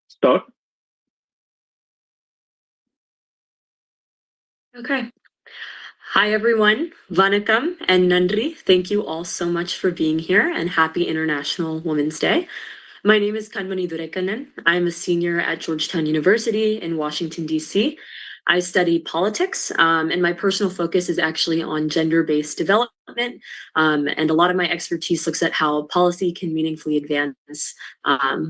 Start. Okay. Hi, everyone. Vanakkam and Nandri. Thank you all so much for being here and happy International Women's Day. My name is Kanmani Duraikkannan. I'm a senior at Georgetown University in Washington, D.C. I study politics, and my personal focus is actually on gender-based development. And a lot of my expertise looks at how policy can meaningfully advance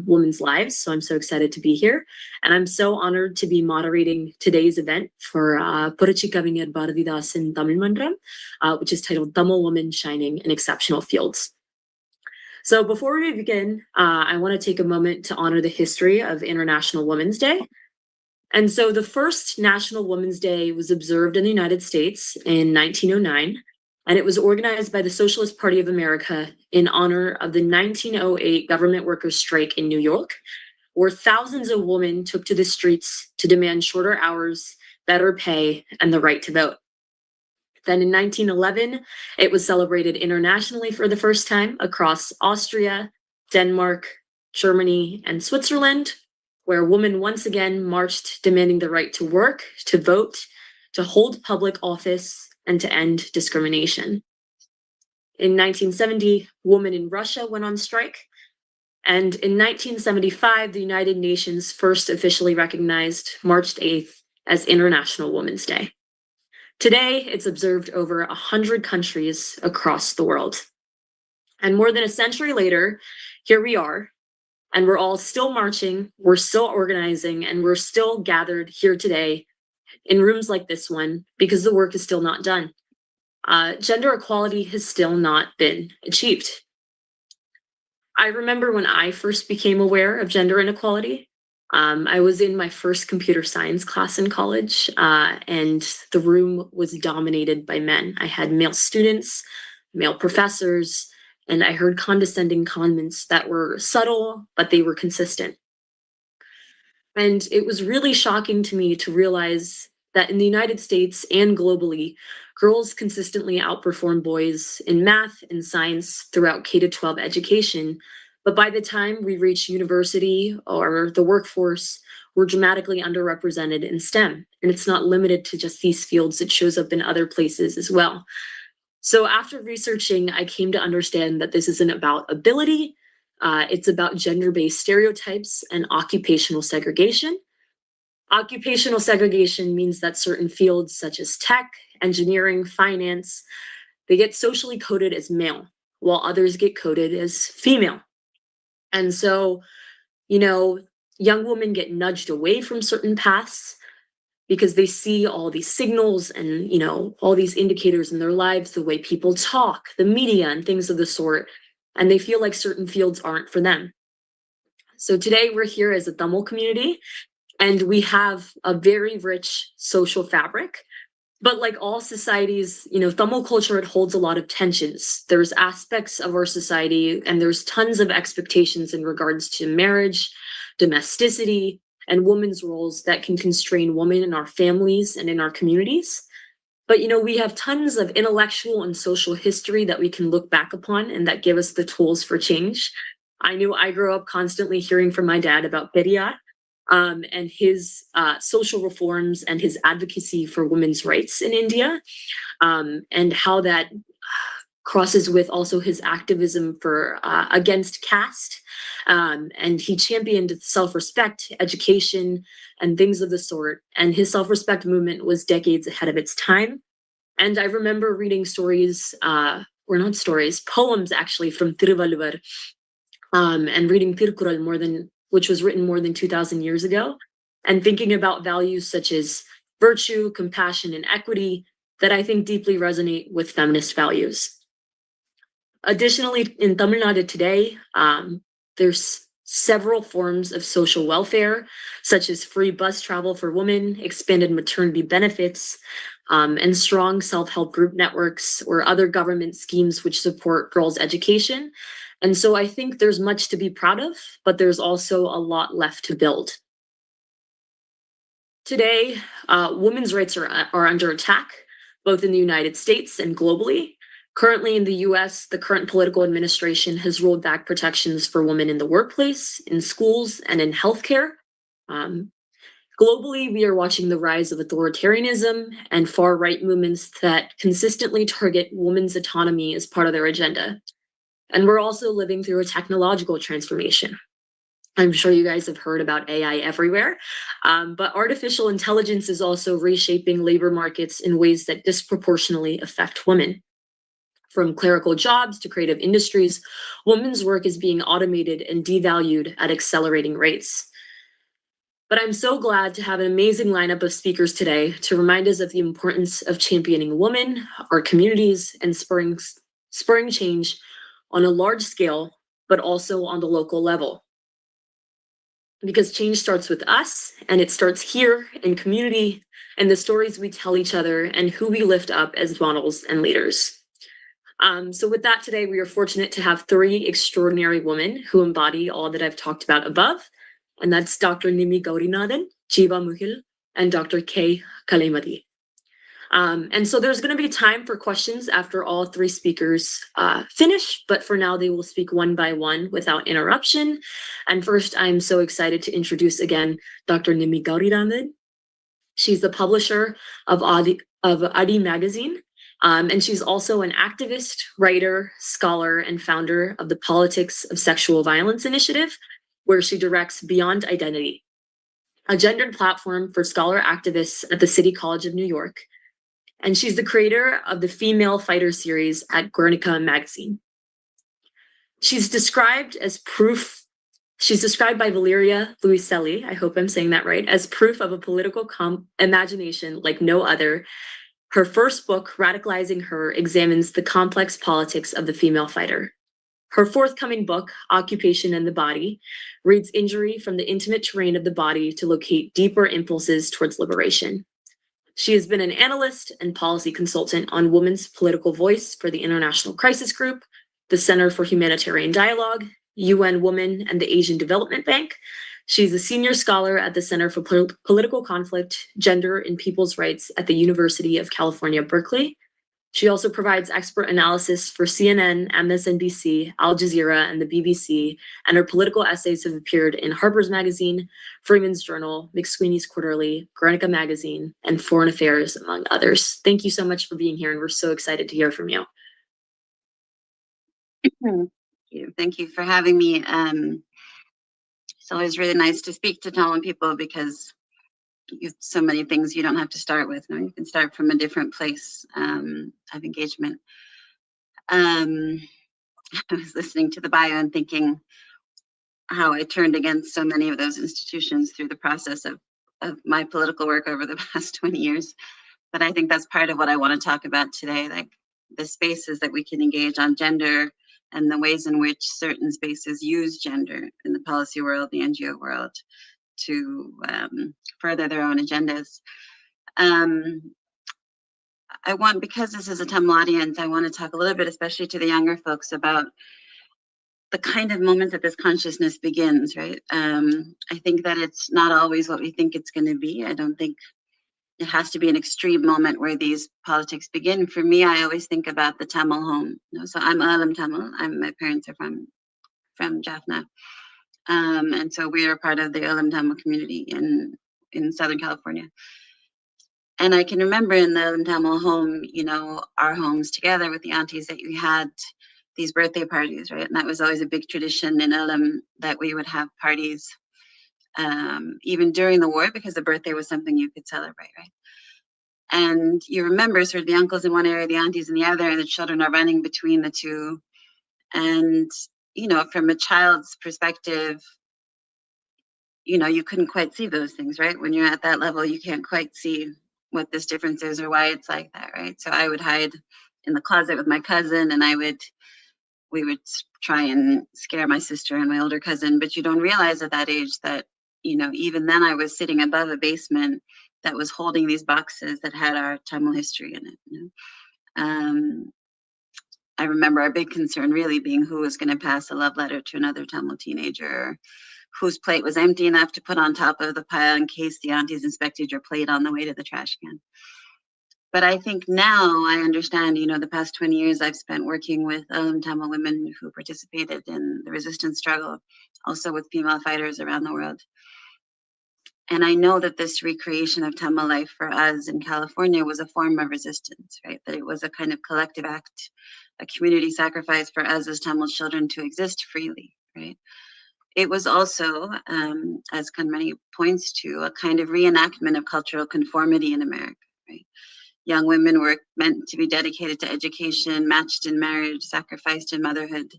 women's lives. So I'm so excited to be here. And I'm so honored to be moderating today's event for Puratchikkavinnar Bharathidasan Tamil Mandram, which is titled Tamil Woman Shining in Exceptional Fields. So before we begin, I want to take a moment to honor the history of International Women's Day. And so the first National Women's Day was observed in the United States in 1909, and it was organized by the Socialist Party of America in honor of the 1908 government workers' strike in New York, where thousands of women took to the streets to demand shorter hours, better pay, and the right to vote. Then in 1911, it was celebrated internationally for the first time across Austria, Denmark, Germany, and Switzerland, where women once again marched demanding the right to work, to vote, to hold public office, and to end discrimination. In 1970, women in Russia went on strike. And in 1975, the United Nations first officially recognized March 8th as International Women's Day. Today, it's observed over 100 countries across the world. And more than a century later, here we are, and we're all still marching, we're still organizing, and we're still gathered here today in rooms like this one because the work is still not done. Gender equality has still not been achieved. I remember when I first became aware of gender inequality. I was in my first computer science class in college, and the room was dominated by men. I had male students, male professors, and I heard condescending comments that were subtle, but they were consistent. And it was really shocking to me to realize that in the United States and globally, girls consistently outperform boys in math and science throughout K-12 education. But by the time we reach university or the workforce, we're dramatically underrepresented in STEM. And it's not limited to just these fields, it shows up in other places as well. So after researching, I came to understand that this isn't about ability, it's about gender-based stereotypes and occupational segregation. Occupational segregation means that certain fields such as tech, engineering, finance, they get socially coded as male, while others get coded as female. And so, young women get nudged away from certain paths because they see all these signals and, all these indicators in their lives, the way people talk, the media, and things of the sort, and they feel like certain fields aren't for them. So today we're here as a Tamil community, and we have a very rich social fabric. But like all societies, Tamil culture, it holds a lot of tensions. There's aspects of our society, and there's tons of expectations in regards to marriage, domesticity, and women's roles that can constrain women in our families and in our communities. But we have tons of intellectual and social history that we can look back upon and that give us the tools for change. I knew I grew up constantly hearing from my dad about Periyar and his social reforms and his advocacy for women's rights in India, and how that crosses with also his activism for against caste. And he championed self-respect, education, and things of the sort. And his self-respect movement was decades ahead of its time. And I remember reading stories, or not stories, poems actually from Thiruvalluvar, and reading Tirukkural which was written more than 2,000 years ago, and thinking about values such as virtue, compassion, and equity that I think deeply resonate with feminist values. Additionally, in Tamil Nadu today, there's several forms of social welfare, such as free bus travel for women, expanded maternity benefits, and strong self-help group networks or other government schemes which support girls' education. And so I think there's much to be proud of, but there's also a lot left to build. Today, women's rights are under attack, both in the United States and globally. Currently in the US, the current political administration has rolled back protections for women in the workplace, in schools, and in healthcare. Um, Globally, we are watching the rise of authoritarianism and far-right movements that consistently target women's autonomy as part of their agenda. And we're also living through a technological transformation. I'm sure you guys have heard about AI everywhere, but artificial intelligence is also reshaping labor markets in ways that disproportionately affect women. From clerical jobs to creative industries, women's work is being automated and devalued at accelerating rates. But I'm so glad to have an amazing lineup of speakers today to remind us of the importance of championing women, our communities, and spurring change on a large scale, but also on the local level. Because change starts with us, and it starts here in community, and the stories we tell each other, and who we lift up as models and leaders. So with that, today we are fortunate to have three extraordinary women who embody all that I've talked about above, and that's Dr. Nimmi Gowrinathan, Jeeva Muhil, and Dr. Kalai. And so there's going to be time for questions after all three speakers finish, but for now they will speak one by one without interruption. And first, I'm so excited to introduce again Dr. Nimmi Gowrinathan. She's the publisher of Adi magazine, and she's also an activist, writer, scholar, and founder of the Politics of Sexual Violence initiative, where she directs Beyond Identity, a gendered platform for scholar activists at the City College of New York. And she's the creator of the Female Fighter series at Guernica magazine. She's described by Valeria Luiselli, I hope I'm saying that right, as proof of a political imagination like no other. Her first book, Radicalizing Her, examines the complex politics of the female fighter. Her forthcoming book, Occupation and the Body, reads injury from the intimate terrain of the body to locate deeper impulses towards liberation. She has been an analyst and policy consultant on women's political voice for the International Crisis Group, the Center for Humanitarian Dialogue, UN Women, and the Asian Development Bank. She's a senior scholar at the Center for Political Conflict, Gender, and People's Rights at the University of California, Berkeley. She also provides expert analysis for CNN, MSNBC, Al Jazeera, and the BBC, and her political essays have appeared in Harper's Magazine, Freeman's Journal, McSweeney's Quarterly, Guernica Magazine, and Foreign Affairs, among others. Thank you so much for being here, and we're so excited to hear from you. Thank you for having me. It's always really nice to speak to Tamil people because you have so many things you don't have to start with. No? You can start from a different place of engagement. I was listening to the bio and thinking how I turned against so many of those institutions through the process of my political work over the past 20 years. But I think that's part of what I want to talk about today, like the spaces that we can engage on gender and the ways in which certain spaces use gender in the policy world, the NGO world, to further their own agendas. Because this is a Tamil audience, I want to talk a little bit, especially to the younger folks, about the kind of moment that this consciousness begins, right? I think that it's not always what we think it's going to be. I don't think it has to be an extreme moment where these politics begin. For me, I always think about the Tamil home. You know? So I'm Alam Tamil. My parents are from Jaffna. And so we are part of the Olam Tamil community in Southern California. And I can remember in the Olam Tamil home, you know, our homes together with the aunties, that we had these birthday parties, right? And that was always a big tradition in Olam, that we would have parties even during the war, because the birthday was something you could celebrate, right? And you remember sort of the uncles in one area, the aunties in the other, and the children are running between the two. And, you know, from a child's perspective, you know, you couldn't quite see those things, right? When you're at that level, you can't quite see what this difference is or why it's like that, right? So I would hide in the closet with my cousin, and we would try and scare my sister and my older cousin. But you don't realize at that age that, you know, even then I was sitting above a basement that was holding these boxes that had our Tamil history in it. You know? I remember our big concern really being who was going to pass a love letter to another Tamil teenager, whose plate was empty enough to put on top of the pile in case the aunties inspected your plate on the way to the trash can. But I think now I understand, you know, the past 20 years I've spent working with Tamil women who participated in the resistance struggle, also with female fighters around the world. And I know that this recreation of Tamil life for us in California was a form of resistance, right? That it was a kind of collective act, a community sacrifice for us as Tamil children to exist freely, right? It was also, as Kanmani points to, a kind of reenactment of cultural conformity in America, right? Young women were meant to be dedicated to education, matched in marriage, sacrificed in motherhood.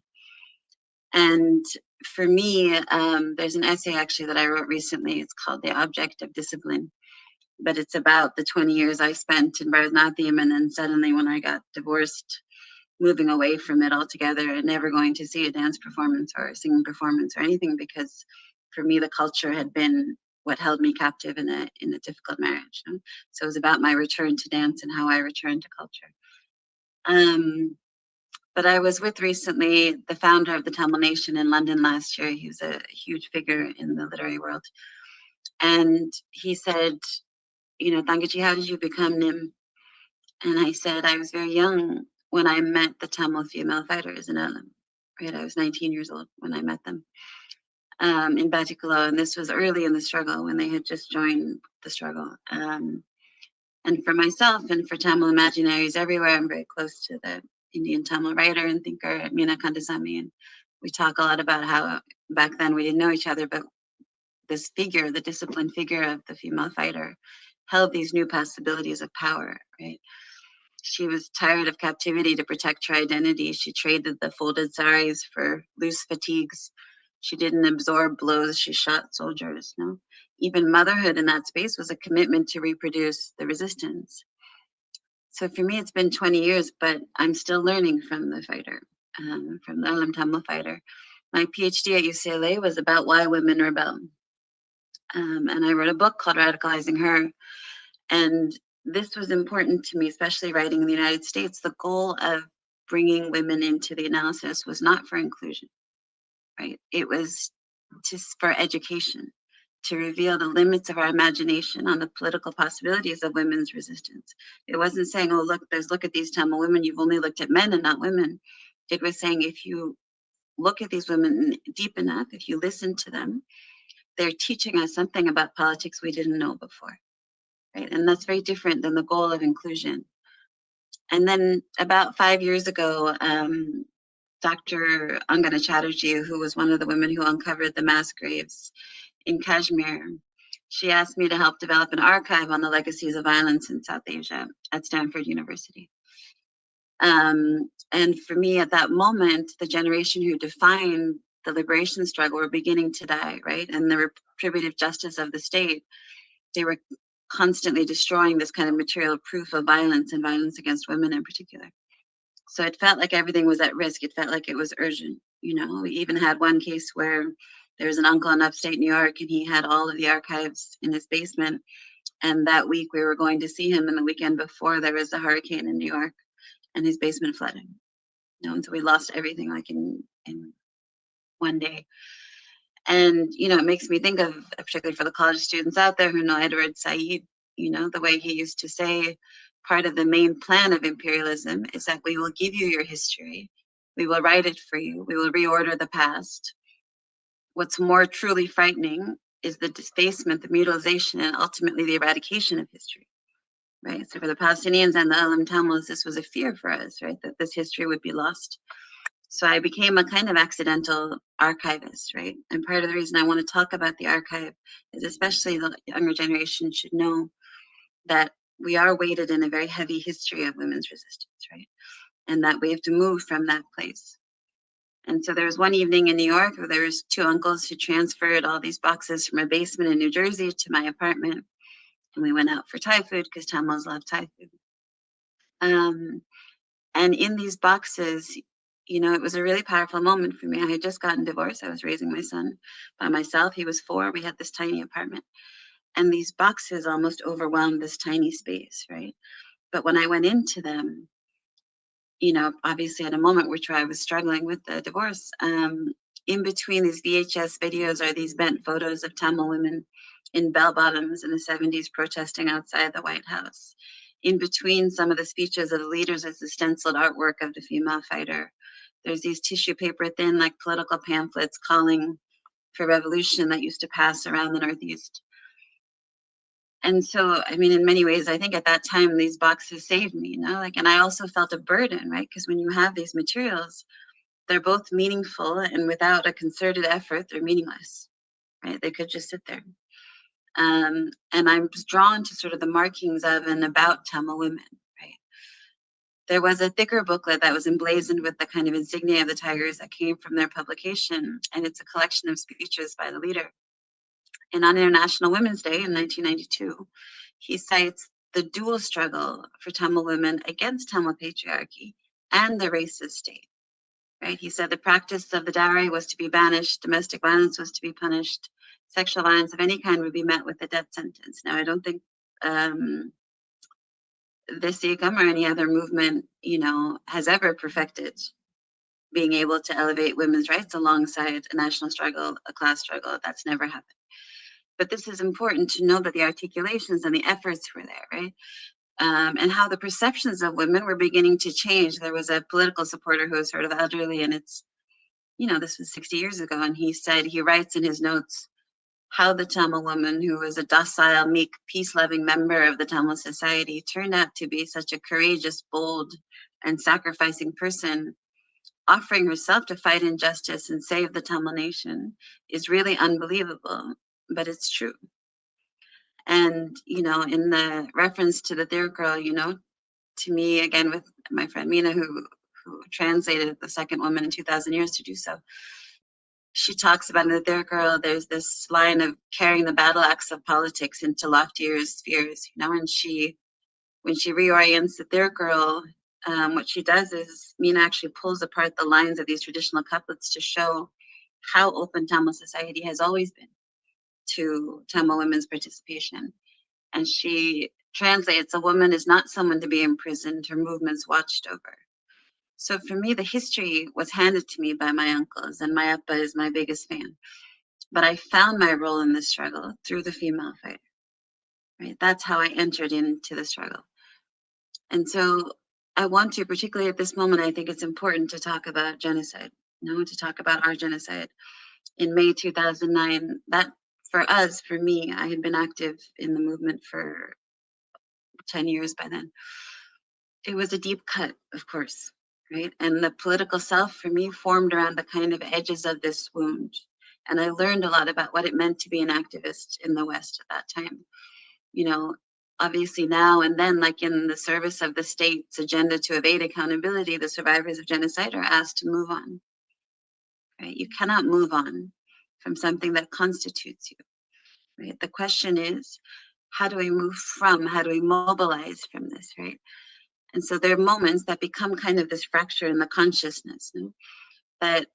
And for me, there's an essay actually that I wrote recently. It's called The Object of Discipline, but it's about the 20 years I spent in Bharathidasan, and then suddenly when I got divorced, moving away from it altogether and never going to see a dance performance or a singing performance or anything, because for me the culture had been what held me captive in a difficult marriage. You know? So it was about my return to dance and how I returned to culture. But I was with recently the founder of the Tamil Nation in London last year. He was a huge figure in the literary world. And he said, you know, Tangaji, how did you become Nim? And I said, I was very young when I met the Tamil female fighters in Alam. Right, I was 19 years old when I met them in Batikalo, and this was early in the struggle when they had just joined the struggle. And for myself and for Tamil imaginaries everywhere, I'm very close to the Indian Tamil writer and thinker Meena Kandasamy, and we talk a lot about how back then we didn't know each other, but this figure, the disciplined figure of the female fighter, held these new possibilities of power, right? She was tired of captivity to protect her identity. She traded the folded saris for loose fatigues. She didn't absorb blows. She shot soldiers. No, even motherhood in that space was a commitment to reproduce the resistance. So for me, it's been 20 years, but I'm still learning from the fighter, from the Alam Tamil fighter. My PhD at UCLA was about why women rebel. And I wrote a book called Radicalizing Her. And this was important to me, especially writing in the United States. The goal of bringing women into the analysis was not for inclusion, right? It was just for education, to reveal the limits of our imagination on the political possibilities of women's resistance. It wasn't saying, oh, look at these Tamil women, you've only looked at men and not women. It was saying, if you look at these women deep enough, if you listen to them, they're teaching us something about politics we didn't know before. Right? And that's very different than the goal of inclusion. And then about 5 years ago, Dr. Angana Chatterjee, who was one of the women who uncovered the mass graves in Kashmir, she asked me to help develop an archive on the legacies of violence in South Asia at Stanford University. And for me, at that moment, the generation who defined the liberation struggle were beginning to die, right? And the retributive justice of the state, they were constantly destroying this kind of material proof of violence and violence against women in particular. So it felt like everything was at risk. It felt like it was urgent. You know, we even had one case where there was an uncle in upstate New York and he had all of the archives in his basement. And that week we were going to see him, and the weekend before there was a hurricane in New York and his basement flooded. You know, and so we lost everything like in one day. And, you know, it makes me think of, particularly for the college students out there who know Edward Said, you know, the way he used to say, part of the main plan of imperialism is that we will give you your history. We will write it for you. We will reorder the past. What's more truly frightening is the defacement, the mutilization, and ultimately the eradication of history, right? So for the Palestinians and the Alam Tamils, this was a fear for us, right? That this history would be lost. So I became a kind of accidental archivist, right? And part of the reason I want to talk about the archive is especially the younger generation should know that we are weighted in a very heavy history of women's resistance, right? And that we have to move from that place. And so there was one evening in New York where there was two uncles who transferred all these boxes from a basement in New Jersey to my apartment. And we went out for Thai food because Tamils love Thai food. And in these boxes, you know, it was a really powerful moment for me. I had just gotten divorced. I was raising my son by myself. He was 4. We had this tiny apartment. And these boxes almost overwhelmed this tiny space, right? But when I went into them, you know, obviously at a moment which I was struggling with the divorce, in between these VHS videos are these bent photos of Tamil women in bell bottoms in the 70s protesting outside the White House. In between some of the speeches of the leaders is the stenciled artwork of the female fighter. There's these tissue paper thin, like political pamphlets calling for revolution that used to pass around the Northeast. And so, I mean, in many ways, I think at that time, these boxes saved me, you know, like, and I also felt a burden, right? Because when you have these materials, they're both meaningful, and without a concerted effort, they're meaningless, right? They could just sit there. And I was drawn to sort of the markings of and about Tamil women, right? There was a thicker booklet that was emblazoned with the kind of insignia of the tigers that came from their publication, and it's a collection of speeches by the leader. And on International Women's Day in 1992, he cites the dual struggle for Tamil women against Tamil patriarchy and the racist state, right? He said the practice of the dowry was to be banished, domestic violence was to be punished, sexual violence of any kind would be met with a death sentence. Now, I don't think this Ikam or any other movement, you know, has ever perfected being able to elevate women's rights alongside a national struggle, a class struggle. That's never happened. But this is important to know that the articulations and the efforts were there, right? And how the perceptions of women were beginning to change. There was a political supporter who was sort of elderly, and it's, you know, this was 60 years ago, and he said, he writes in his notes, how the Tamil woman, who was a docile, meek, peace-loving member of the Tamil society, turned out to be such a courageous, bold, and sacrificing person, offering herself to fight injustice and save the Tamil nation, is really unbelievable, but it's true. And, you know, in the reference to the third girl, you know, to me, again, with my friend Mina, who translated The Second Woman in 2,000 Years to do so, she talks about in the third girl, there's this line of carrying the battle axe of politics into loftier spheres, you know, and when she reorients the third girl, what she does is Mina actually pulls apart the lines of these traditional couplets to show how open Tamil society has always been to Tamil women's participation. And she translates, a woman is not someone to be imprisoned, her movements watched over. So for me, the history was handed to me by my uncles, and my appa is my biggest fan. But I found my role in the struggle through the female fighter, right? That's how I entered into the struggle. And so I want to, particularly at this moment, I think it's important to talk about genocide, you know, to talk about our genocide. In May 2009, that for us, for me, I had been active in the movement for 10 years by then. It was a deep cut, of course, right? And the political self for me formed around the kind of edges of this wound. And I learned a lot about what it meant to be an activist in the West at that time. You know, obviously now and then, like in the service of the state's agenda to evade accountability, the survivors of genocide are asked to move on, right? You cannot move on from something that constitutes you, right? The question is, how do we move from, how do we mobilize from this, right? And so there are moments that become kind of this fracture in the consciousness, you know, that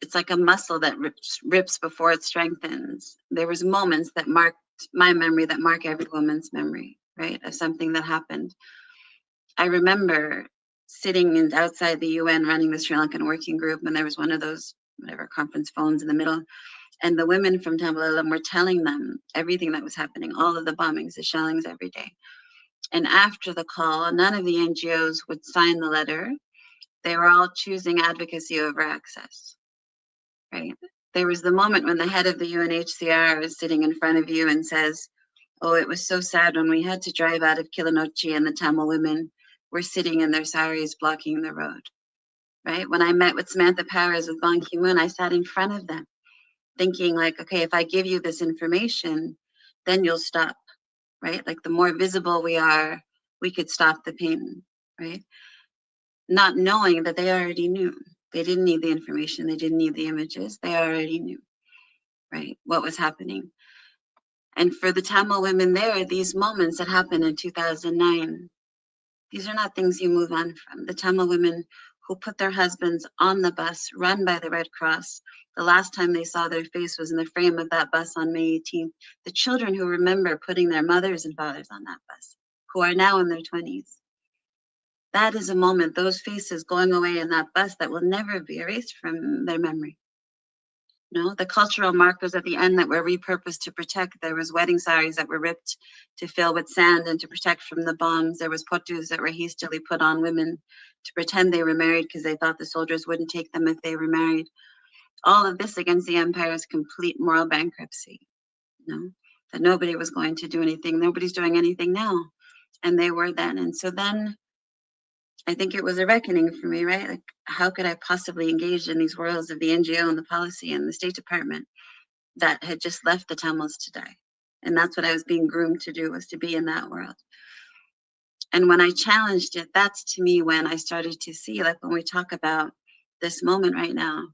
it's like a muscle that rips before it strengthens. There was moments that marked my memory, that mark every woman's memory, right, of something that happened. I remember sitting outside the UN running the Sri Lankan working group, and there was one of those, whatever, conference phones in the middle, and the women from Tamilar were telling them everything that was happening, all of the bombings, the shellings every day. And after the call, none of the NGOs would sign the letter. They were all choosing advocacy over access, right? There was the moment when the head of the UNHCR is sitting in front of you and says, oh, it was so sad when we had to drive out of Kilinochchi and the Tamil women were sitting in their saris blocking the road, right? When I met with Samantha Powers with Ban Ki-moon, I sat in front of them thinking like, okay, if I give you this information, then you'll stop, right? Like the more visible we are, we could stop the pain, right? Not knowing that they already knew. They didn't need the information. They didn't need the images. They already knew, right, what was happening. And for the Tamil women there, these moments that happened in 2009, these are not things you move on from. The Tamil women who put their husbands on the bus, run by the Red Cross. The last time they saw their face was in the frame of that bus on May 18th. The children who remember putting their mothers and fathers on that bus, who are now in their 20s. That is a moment, those faces going away in that bus that will never be erased from their memory. You know, the cultural markers at the end that were repurposed to protect. There was wedding saris that were ripped to fill with sand and to protect from the bombs. There was potus that were hastily put on women to pretend they were married because they thought the soldiers wouldn't take them if they were married. All of this against the empire's complete moral bankruptcy, you know, that nobody was going to do anything. Nobody's doing anything now. And they were then. And so then I think it was a reckoning for me, right? Like, how could I possibly engage in these worlds of the NGO and the policy and the State Department that had just left the Tamils to die? And that's what I was being groomed to do, was to be in that world. And when I challenged it, that's to me when I started to see, like when we talk about this moment right now,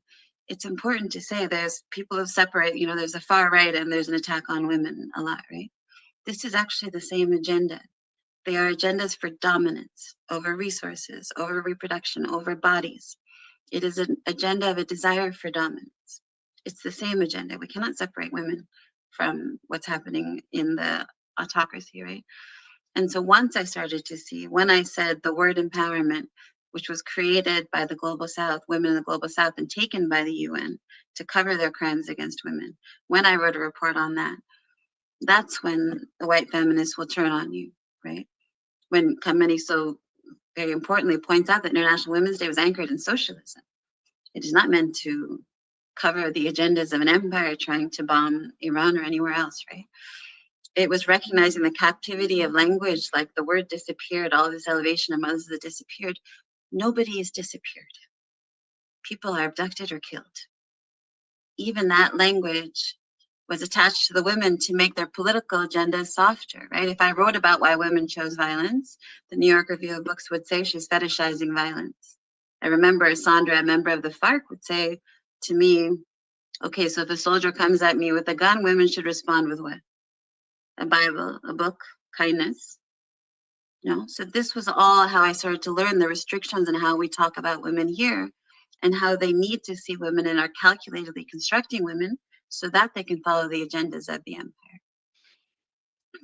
it's important to say there's people who separate, you know, there's a far right and there's an attack on women a lot, right? This is actually the same agenda. They are agendas for dominance over resources, over reproduction, over bodies. It is an agenda of a desire for dominance. It's the same agenda. We cannot separate women from what's happening in the autocracy, right? And so once I started to see, when I said the word empowerment, which was created by the Global South, women in the Global South, and taken by the UN to cover their crimes against women, when I wrote a report on that, that's when the white feminists will turn on you, right? When Kanmani so very importantly points out that International Women's Day was anchored in socialism. It is not meant to cover the agendas of an empire trying to bomb Iran or anywhere else, right? It was recognizing the captivity of language, like the word disappeared, all this elevation of mothers that disappeared. Nobody is disappeared. People are abducted or killed. Even that language was attached to the women to make their political agendas softer, right? If I wrote about why women chose violence, the New York Review of Books would say she's fetishizing violence. I remember Sandra, a member of the FARC, would say to me, okay, so if a soldier comes at me with a gun, women should respond with what? A Bible, a book, kindness. You know, so this was all how I started to learn the restrictions and how we talk about women here and how they need to see women and are calculatedly constructing women so that they can follow the agendas of the empire.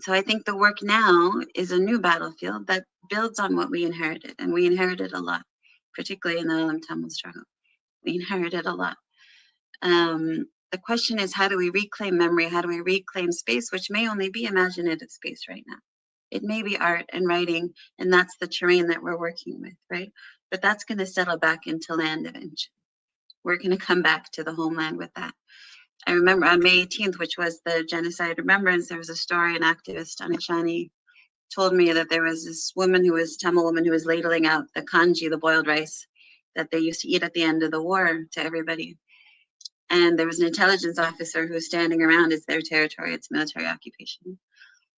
So I think the work now is a new battlefield that builds on what we inherited, and we inherited a lot, particularly in the Alam Tamil struggle. We inherited a lot. The question is, how do we reclaim memory? How do we reclaim space, which may only be imaginative space right now? It may be art and writing, and that's the terrain that we're working with, right? But that's going to settle back into land eventually. We're going to come back to the homeland with that. I remember on May 18th, which was the genocide remembrance, there was a story, an activist, Anishani, told me that there was this woman who was, Tamil woman, who was ladling out the kanji, the boiled rice, that they used to eat at the end of the war to everybody. And there was an intelligence officer who was standing around. It's their territory, it's military occupation.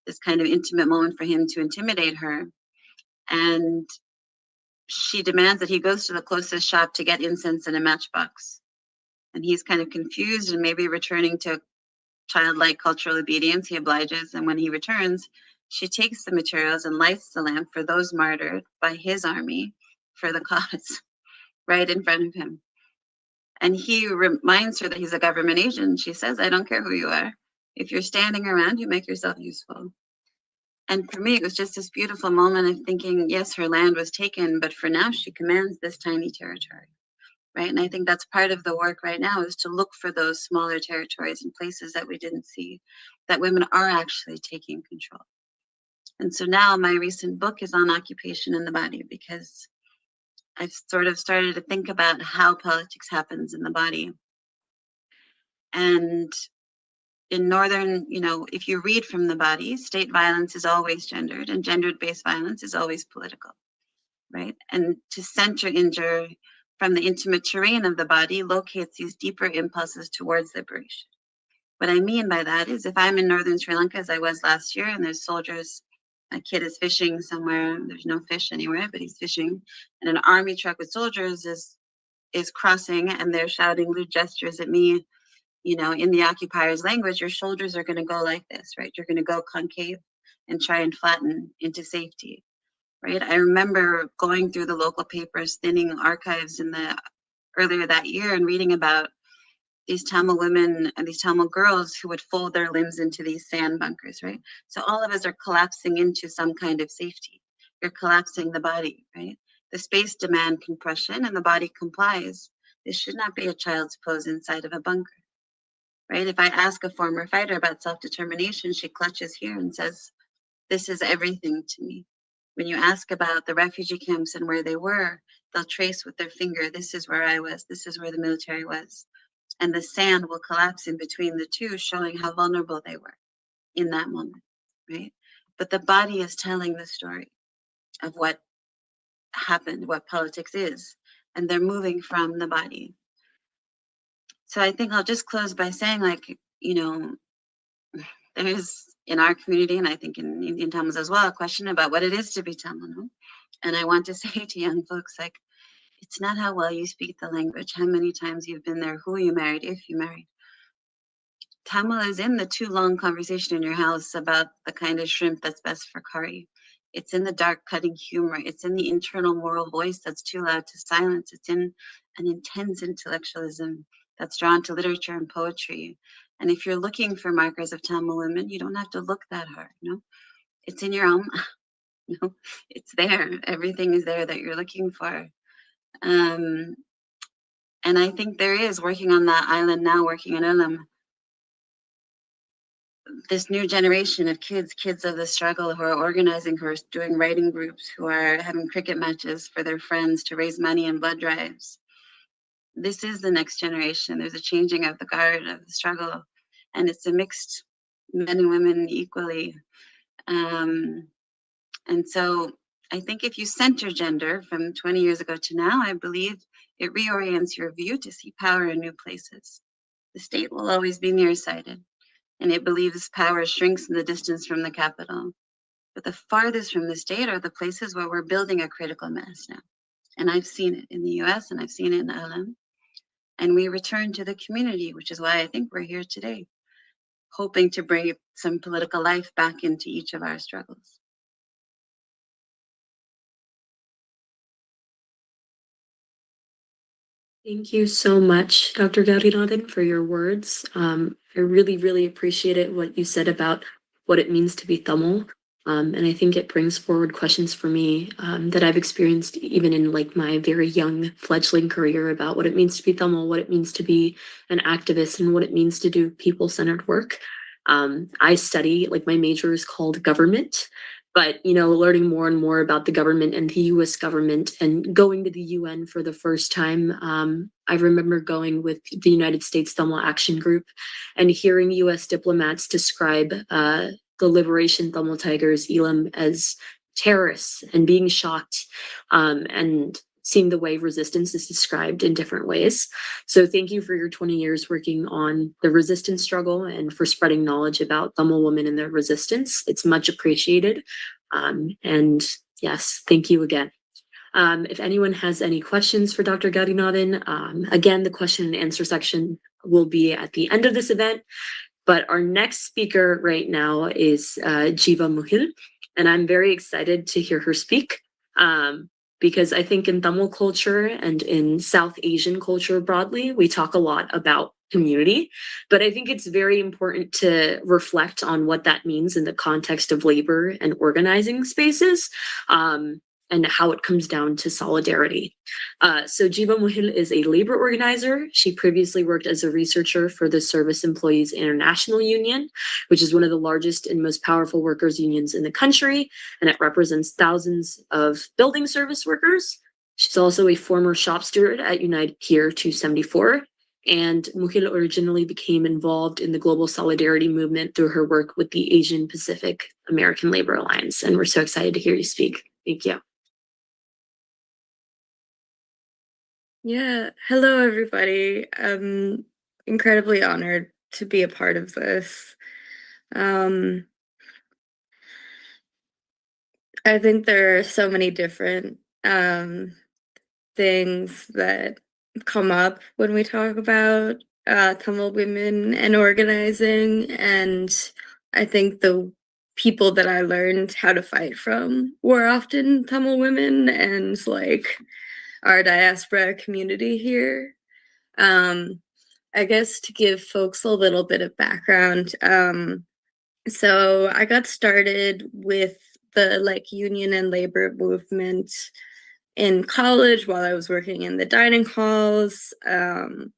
This kind of intimate moment for him to intimidate her. And she demands that he goes to the closest shop to get incense and a matchbox. And he's kind of confused and maybe returning to childlike cultural obedience. He obliges. And when he returns, she takes the materials and lights the lamp for those martyred by his army for the cause right in front of him. And he reminds her that he's a government agent. She says, I don't care who you are. If you're standing around, you make yourself useful. And for me, it was just this beautiful moment of thinking, yes, her land was taken, but for now, she commands this tiny territory, right? And I think that's part of the work right now, is to look for those smaller territories and places that we didn't see, that women are actually taking control. And so now my recent book is on occupation in the body, because I've sort of started to think about how politics happens in the body. And in Northern, you know, if you read from the body, state violence is always gendered, and gendered-based violence is always political, right? And to center injure from the intimate terrain of the body locates these deeper impulses towards liberation. What I mean by that is, if I'm in Northern Sri Lanka, as I was last year, and there's soldiers, a kid is fishing somewhere, there's no fish anywhere, but he's fishing, and an army truck with soldiers is crossing, and they're shouting lewd gestures at me, you know, in the occupier's language, your shoulders are going to go like this, right? You're going to go concave and try and flatten into safety, right? I remember going through the local papers, thinning archives earlier that year, and reading about these Tamil women and these Tamil girls who would fold their limbs into these sand bunkers, right? So all of us are collapsing into some kind of safety. You're collapsing the body, right? The space demand compression and the body complies. This should not be a child's pose inside of a bunker, right? If I ask a former fighter about self-determination, she clutches here and says, this is everything to me. When you ask about the refugee camps and where they were, they'll trace with their finger, this is where I was, this is where the military was. And the sand will collapse in between the two, showing how vulnerable they were. in that moment, right? But the body is telling the story of what happened, what politics is, and they're moving from the body. So I think I'll just close by saying, like, you know, there is in our community, and I think in Indian Tamils as well, a question about what it is to be Tamil. No? And I want to say to young folks, like, it's not how well you speak the language, how many times you've been there, who you married, if you married. Tamil is in the too long conversation in your house about the kind of shrimp that's best for curry. It's in the dark cutting humor. It's in the internal moral voice that's too loud to silence. It's in an intense intellectualism that's drawn to literature and poetry. And if you're looking for markers of Tamil women, you don't have to look that hard, you know? It's in your own, you know, it's there. Everything is there that you're looking for. And I think there is, working on that island now, working in Ulam, this new generation of kids of the struggle, who are organizing, who are doing writing groups, who are having cricket matches for their friends to raise money and blood drives. This is the next generation. There's a changing of the guard of the struggle, and it's a mixed men and women equally. And so I think if you center gender from 20 years ago to now, I believe it reorients your view to see power in new places. The state will always be nearsighted, and it believes power shrinks in the distance from the capital. But the farthest from the state are the places where we're building a critical mass now. And I've seen it in the US and I've seen it in Alam. And we return to the community, which is why I think we're here today, hoping to bring some political life back into each of our struggles. Thank you so much, Dr. Gowrinathan, for your words. I really, really appreciated what you said about what it means to be Tamil. And I think it brings forward questions for me that I've experienced even in like my very young fledgling career about what it means to be Tamil, what it means to be an activist, and what it means to do people-centered work. I study, like my major is called government, but you know, learning more and more about the government and the US government and going to the UN for the first time. I remember going with the United States Tamil Action Group and hearing US diplomats describe the Liberation Tamil Tigers, Elam, as terrorists and being shocked and seeing the way resistance is described in different ways. So thank you for your 20 years working on the resistance struggle and for spreading knowledge about Tamil women and their resistance. It's much appreciated. And yes, thank you again. If anyone has any questions for Dr. Gowrinathan, again, the question and answer section will be at the end of this event. But our next speaker right now is Jeeva Muhil, and I'm very excited to hear her speak. Because I think in Tamil culture and in South Asian culture broadly, we talk a lot about community, but I think it's very important to reflect on what that means in the context of labor and organizing spaces, and how it comes down to solidarity. So Jeeva Muhil is a labor organizer. She previously worked as a researcher for the Service Employees International Union, which is one of the largest and most powerful workers' unions in the country, and it represents thousands of building service workers. She's also a former shop steward at United Pier 274, and Muhil originally became involved in the global solidarity movement through her work with the Asian Pacific American Labor Alliance, and we're so excited to hear you speak. Thank you. Yeah, hello everybody. I'm incredibly honored to be a part of this. I think there are so many different things that come up when we talk about Tamil women and organizing, and I think the people that I learned how to fight from were often Tamil women and like our diaspora community here. I guess to give folks a little bit of background, so I got started with the like union and labor movement in college while I was working in the dining halls, and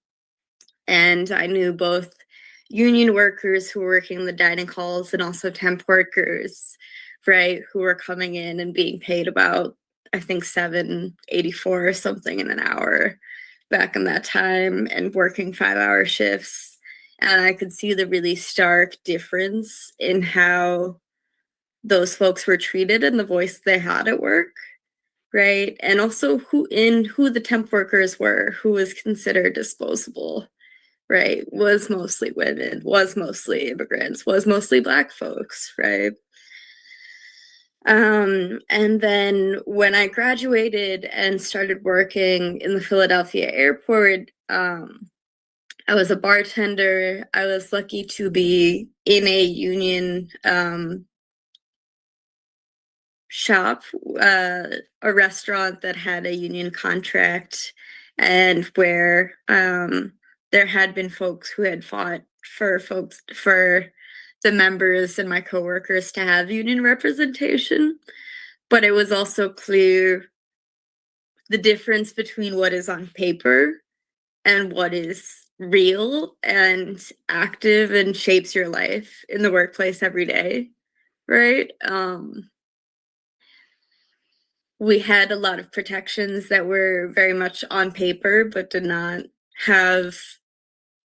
I knew both union workers who were working in the dining halls and also temp workers, right, who were coming in and being paid about, I think, $7.84 or something in an hour back in that time, and working 5-hour shifts. and I could see the really stark difference in how those folks were treated and the voice they had at work, right? And also who the temp workers were, who was considered disposable, right? Was mostly women, was mostly immigrants, was mostly Black folks, right? And then when I graduated and started working in the Philadelphia airport, I was a bartender. I was lucky to be in a union shop, a restaurant that had a union contract, and where there had been folks who had fought for the members and my coworkers to have union representation. But it was also clear the difference between what is on paper and what is real and active and shapes your life in the workplace every day, right? We had a lot of protections that were very much on paper, but did not have,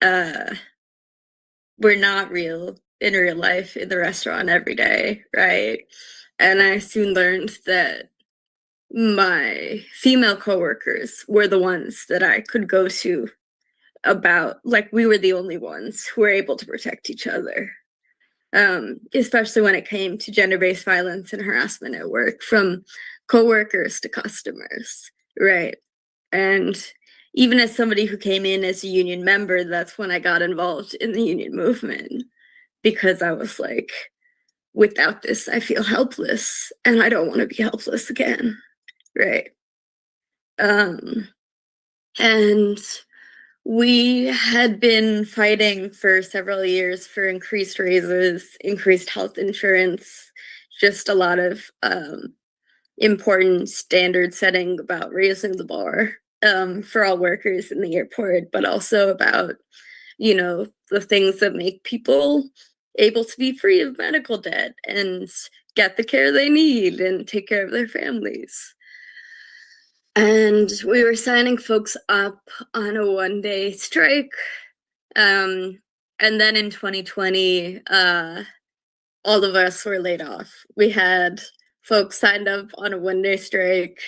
were not real in real life in the restaurant every day, right? And I soon learned that my female coworkers were the ones that I could go to about, like, we were the only ones who were able to protect each other, especially when it came to gender-based violence and harassment at work, from coworkers to customers, right? And even as somebody who came in as a union member, that's when I got involved in the union movement, because I was like, without this, I feel helpless, and I don't want to be helpless again, right? And we had been fighting for several years for increased raises, increased health insurance, just a lot of important standard setting about raising the bar for all workers in the airport, but also about, you know, the things that make people able to be free of medical debt and get the care they need and take care of their families. And we were signing folks up on a one-day strike. And then in 2020, all of us were laid off. We had folks signed up on a one-day strike,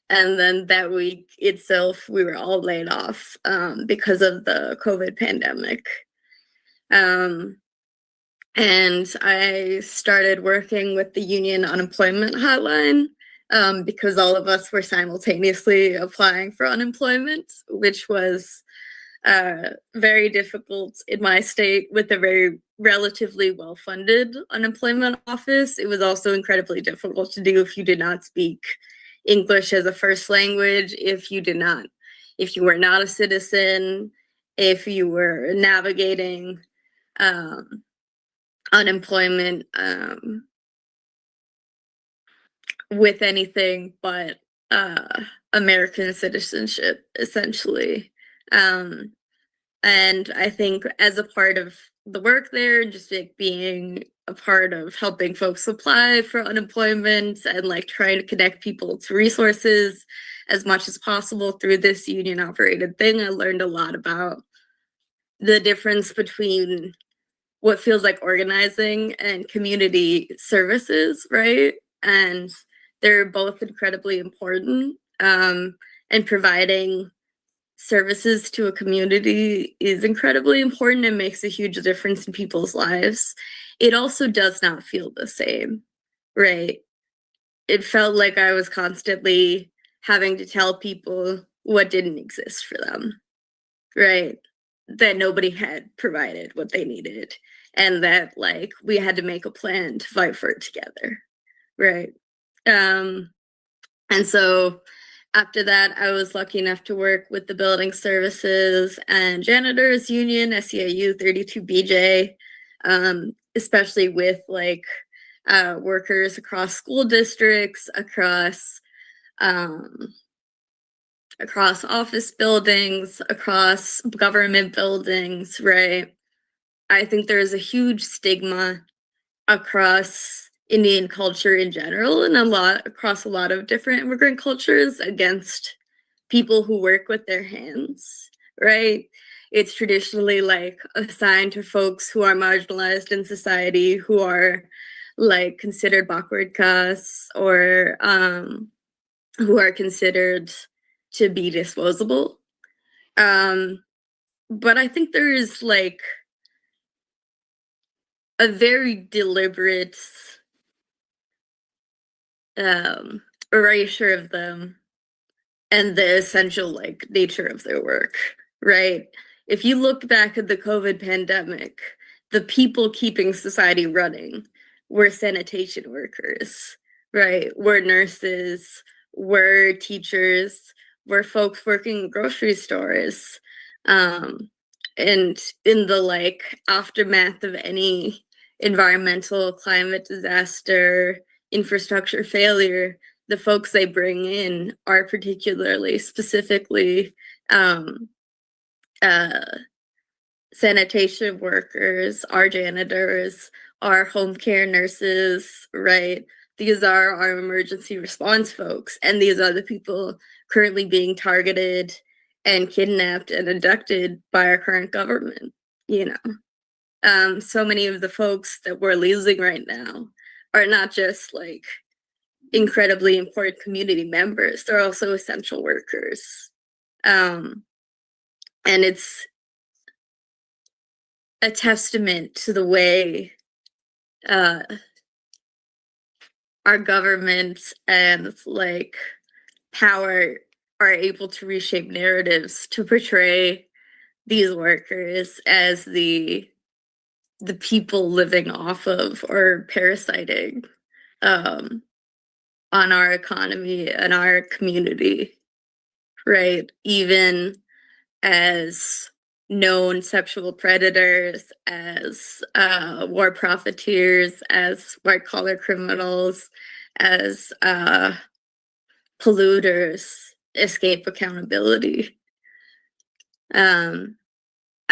and then that week itself, we were all laid off because of the COVID pandemic. And I started working with the union unemployment hotline because all of us were simultaneously applying for unemployment, which was very difficult in my state with a very relatively well-funded unemployment office. It was also incredibly difficult to do if you did not speak English as a first language, if you were not a citizen, if you were navigating unemployment with anything but American citizenship, essentially. And I think as a part of the work there, just like being a part of helping folks apply for unemployment and like trying to connect people to resources as much as possible through this union operated thing, I learned a lot about the difference between what feels like organizing and community services, right? And they're both incredibly important. And providing services to a community is incredibly important and makes a huge difference in people's lives. It also does not feel the same, right? It felt like I was constantly having to tell people what didn't exist for them, right? That nobody had provided what they needed, and that like we had to make a plan to fight for it together, right? And so after that, I was lucky enough to work with the Building Services and Janitors Union, SEIU 32BJ, especially with like workers across school districts, across office buildings, across government buildings, right? I think there is a huge stigma across Indian culture in general and across a lot of different immigrant cultures against people who work with their hands, right? it's traditionally like assigned to folks who are marginalized in society, who are like considered backward castes, or who are considered to be disposable. But I think there is like a very deliberate erasure of them and the essential like nature of their work, right? If you look back at the COVID pandemic, the people keeping society running were sanitation workers, right? Were nurses, were teachers, were folks working in grocery stores. And in the like aftermath of any environmental, climate disaster, infrastructure failure, the folks they bring in are particularly specifically sanitation workers, our janitors, our home care nurses, right? These are our emergency response folks, and these are the people currently being targeted and kidnapped and abducted by our current government, you know. So many of the folks that we're losing right now are not just like incredibly important community members, they're also essential workers. And it's a testament to the way our government and like power are able to reshape narratives to portray these workers as the people living off of or parasiting on our economy and our community, right? Even as known sexual predators, as war profiteers, as white collar criminals, as polluters escape accountability.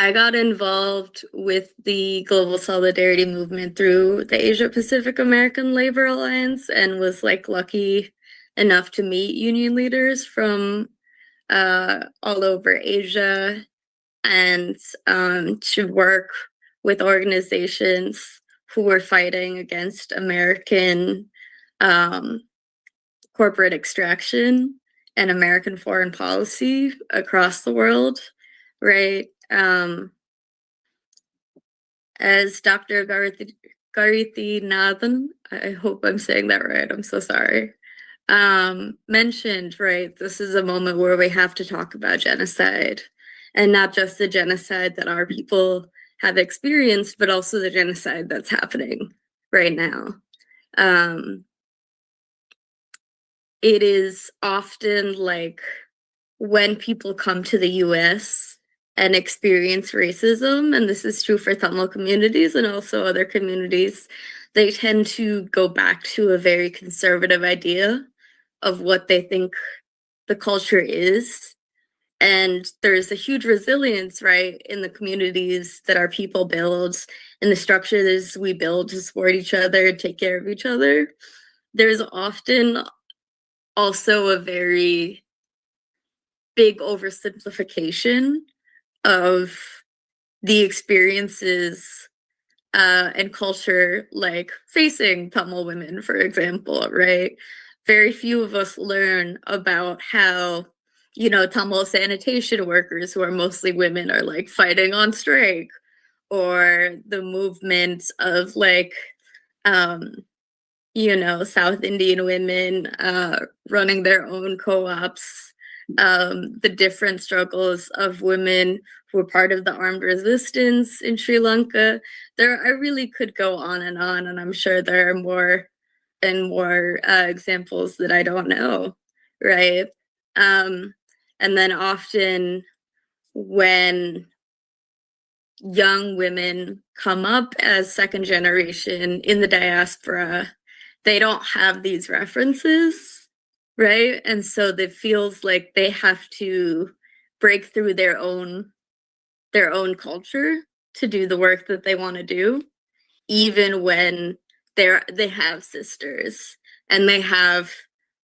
I got involved with the global solidarity movement through the Asia Pacific American Labor Alliance and was like lucky enough to meet union leaders from all over Asia and to work with organizations who were fighting against American corporate extraction and American foreign policy across the world, right? As Dr. Gowrinathan, I hope I'm saying that right, I'm so sorry, mentioned, right, this is a moment where we have to talk about genocide, and not just the genocide that our people have experienced, but also the genocide that's happening right now. It is often like when people come to the US and experience racism, and this is true for Tamil communities and also other communities, they tend to go back to a very conservative idea of what they think the culture is. And there's a huge resilience, right, in the communities that our people build, in the structures we build to support each other, take care of each other. There's often also a very big oversimplification of the experiences and culture, like facing Tamil women, for example, right? Very few of us learn about how, you know, Tamil sanitation workers, who are mostly women, are like fighting on strike, or the movement of like, you know, South Indian women running their own co-ops, the different struggles of women who were part of the armed resistance in Sri Lanka. I really could go on, and I'm sure there are more and more examples that I don't know, right? And then often when young women come up as second generation in the diaspora, they don't have these references, right? And so it feels like they have to break through their own culture to do the work that they want to do, even when they have sisters and they have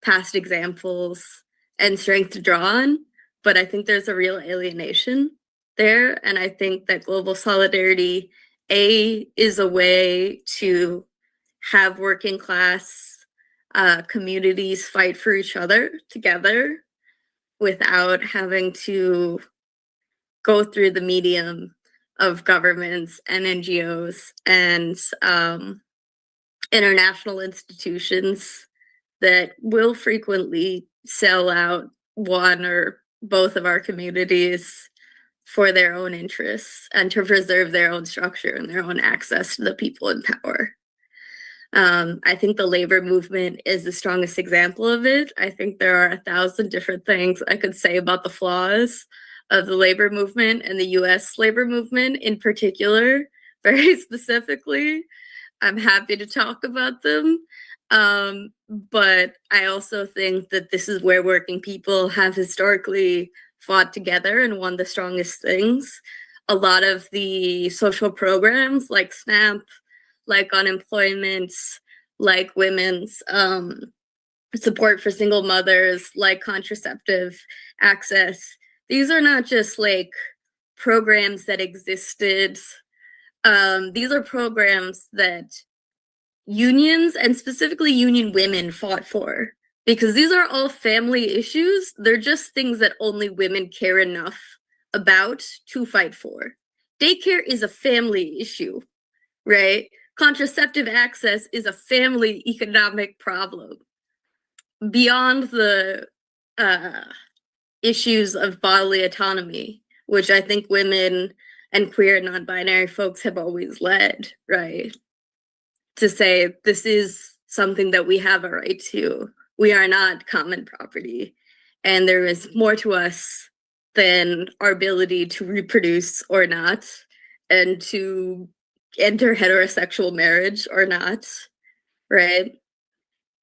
past examples and strength to draw on. But I think there's a real alienation there. And I think that global solidarity, is a way to have working class communities fight for each other together without having to go through the medium of governments and NGOs and international institutions that will frequently sell out one or both of our communities for their own interests and to preserve their own structure and their own access to the people in power. I think the labor movement is the strongest example of it. I think there are 1,000 different things I could say about the flaws of the labor movement and the US labor movement in particular, very specifically. I'm happy to talk about them. But I also think that this is where working people have historically fought together and won the strongest things. A lot of the social programs like SNAP, like unemployment, like women's support for single mothers, like contraceptive access, these are not just like programs that existed. These are programs that unions and specifically union women fought for, because these are all family issues. They're just things that only women care enough about to fight for. Daycare is a family issue, right? Contraceptive access is a family economic problem. Beyond the issues of bodily autonomy, which I think women and queer and non-binary folks have always led, right? To say this is something that we have a right to. We are not common property. And there is more to us than our ability to reproduce or not, and to enter heterosexual marriage or not, right?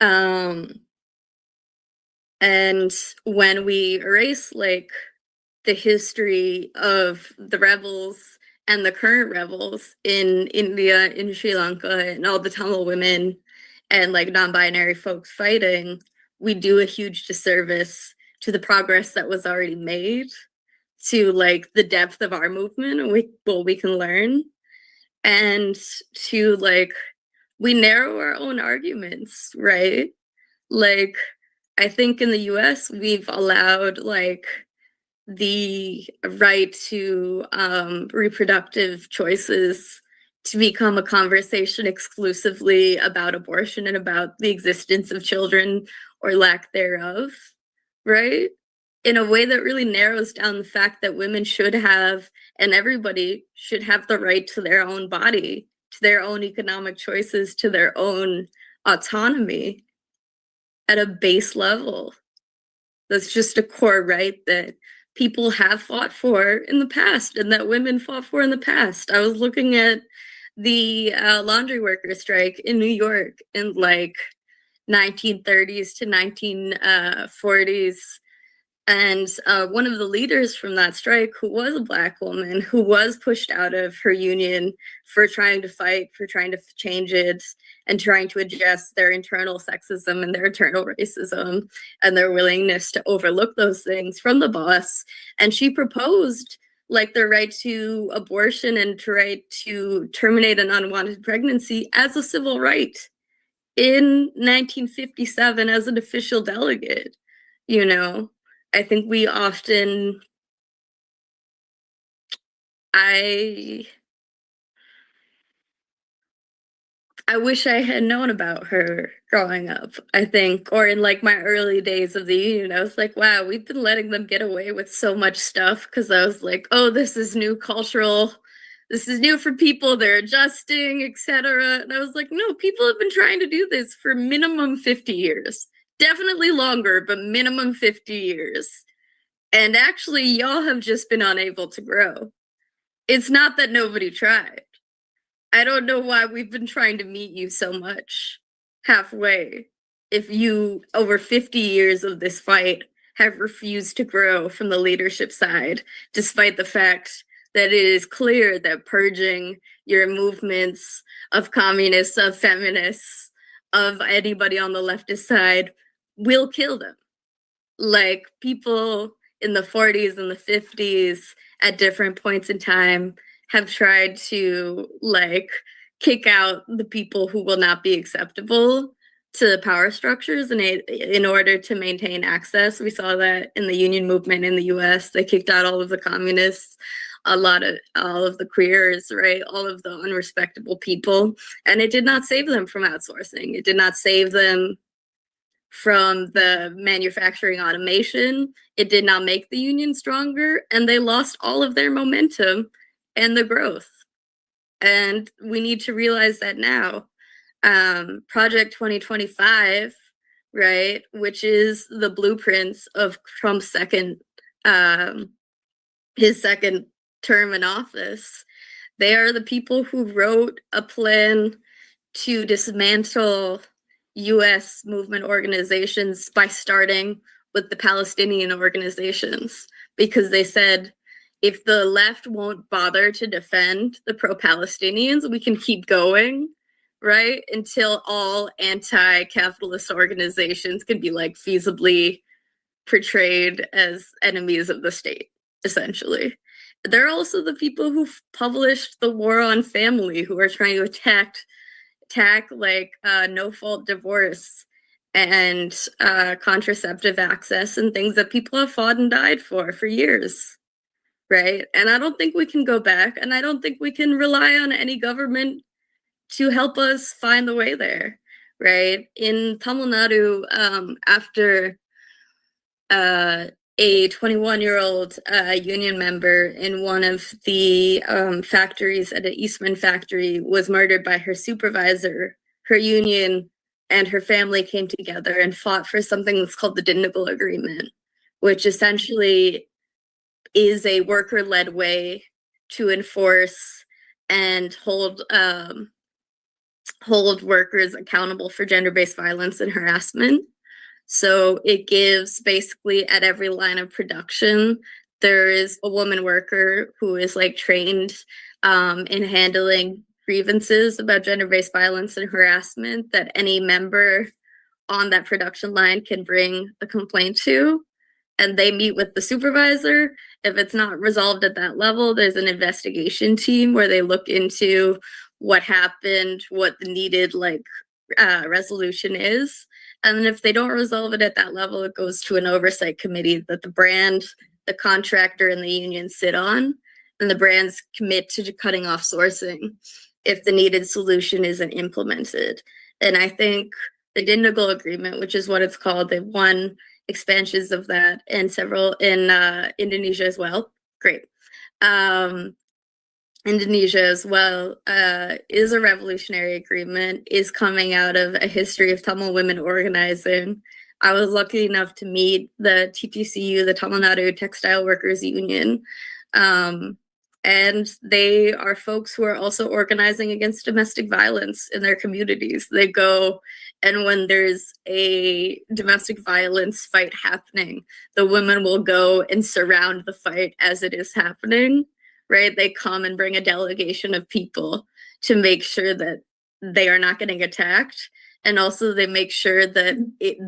And when we erase like the history of the rebels and the current rebels in India, in Sri Lanka, and all the Tamil women and like non-binary folks fighting, we do a huge disservice to the progress that was already made, to like the depth of our movement and what we can learn, and to like, we narrow our own arguments, right? Like, I think in the US, we've allowed like the right to reproductive choices to become a conversation exclusively about abortion and about the existence of children or lack thereof, right? In a way that really narrows down the fact that women should have, and everybody should have, the right to their own body, to their own economic choices, to their own autonomy at a base level. That's just a core right that people have fought for in the past and that women fought for in the past. I was looking at the laundry worker strike in New York in like 1930s to 1940s. And one of the leaders from that strike, who was a Black woman, who was pushed out of her union for trying to fight, for trying to change it, and trying to address their internal sexism and their internal racism and their willingness to overlook those things from the boss. And she proposed like the right to abortion and to right to terminate an unwanted pregnancy as a civil right in 1957 as an official delegate, you know? I think we often, I wish I had known about her growing up, I think, or in like my early days of the union. I was like, wow, we've been letting them get away with so much stuff, because I was like, oh, this is new cultural, this is new for people, they're adjusting, etc. And I was like, no, people have been trying to do this for minimum 50 years. Definitely longer, but minimum 50 years. And actually, y'all have just been unable to grow. It's not that nobody tried. I don't know why we've been trying to meet you so much halfway, if you, over 50 years of this fight, have refused to grow from the leadership side, despite the fact that it is clear that purging your movements of communists, of feminists, of anybody on the leftist side will kill them. Like, people, in the 40s and the 50s at different points in time have tried to like kick out the people who will not be acceptable to power structures in order to maintain access. We saw that in the union movement in the US. They kicked out all of the communists, all of the queers, right? All of the unrespectable people. And it did not save them from outsourcing. It did not save them from the manufacturing automation. It did not make the union stronger, and they lost all of their momentum and the growth. And we need to realize that now. Project 2025, right, which is the blueprints of Trump's his second term in office. They are the people who wrote a plan to dismantle US movement organizations by starting with the Palestinian organizations, because they said, if the left won't bother to defend the pro-Palestinians, we can keep going, right? Until all anti-capitalist organizations can be like feasibly portrayed as enemies of the state, essentially. They're also the people who published The War on Family, who are trying to attack like no-fault divorce and contraceptive access and things that people have fought and died for years, right? And I don't think we can go back, and I don't think we can rely on any government to help us find the way there, right? In Tamil Nadu, after a 21-year-old union member in one of the factories at an Eastman factory was murdered by her supervisor, her union and her family came together and fought for something that's called the Dindigul Agreement, which essentially is a worker-led way to enforce and hold workers accountable for gender-based violence and harassment. So it gives basically at every line of production, there is a woman worker who is like trained in handling grievances about gender-based violence and harassment that any member on that production line can bring a complaint to. And they meet with the supervisor. If it's not resolved at that level, there's an investigation team where they look into what happened, what the needed resolution is. And then if they don't resolve it at that level, it goes to an oversight committee that the brand, the contractor, and the union sit on. And the brands commit to cutting off sourcing if the needed solution isn't implemented. And I think the Dindigul Agreement, which is what it's called, they've won expansions of that and several in Indonesia as well. Great. Indonesia as well is a revolutionary agreement, is coming out of a history of Tamil women organizing. I was lucky enough to meet the TTCU, the Tamil Nadu Textile Workers Union, and they are folks who are also organizing against domestic violence in their communities. They go, and when there's a domestic violence fight happening, the women will go and surround the fight as it is happening, right? They come and bring a delegation of people to make sure that they are not getting attacked. And also they make sure that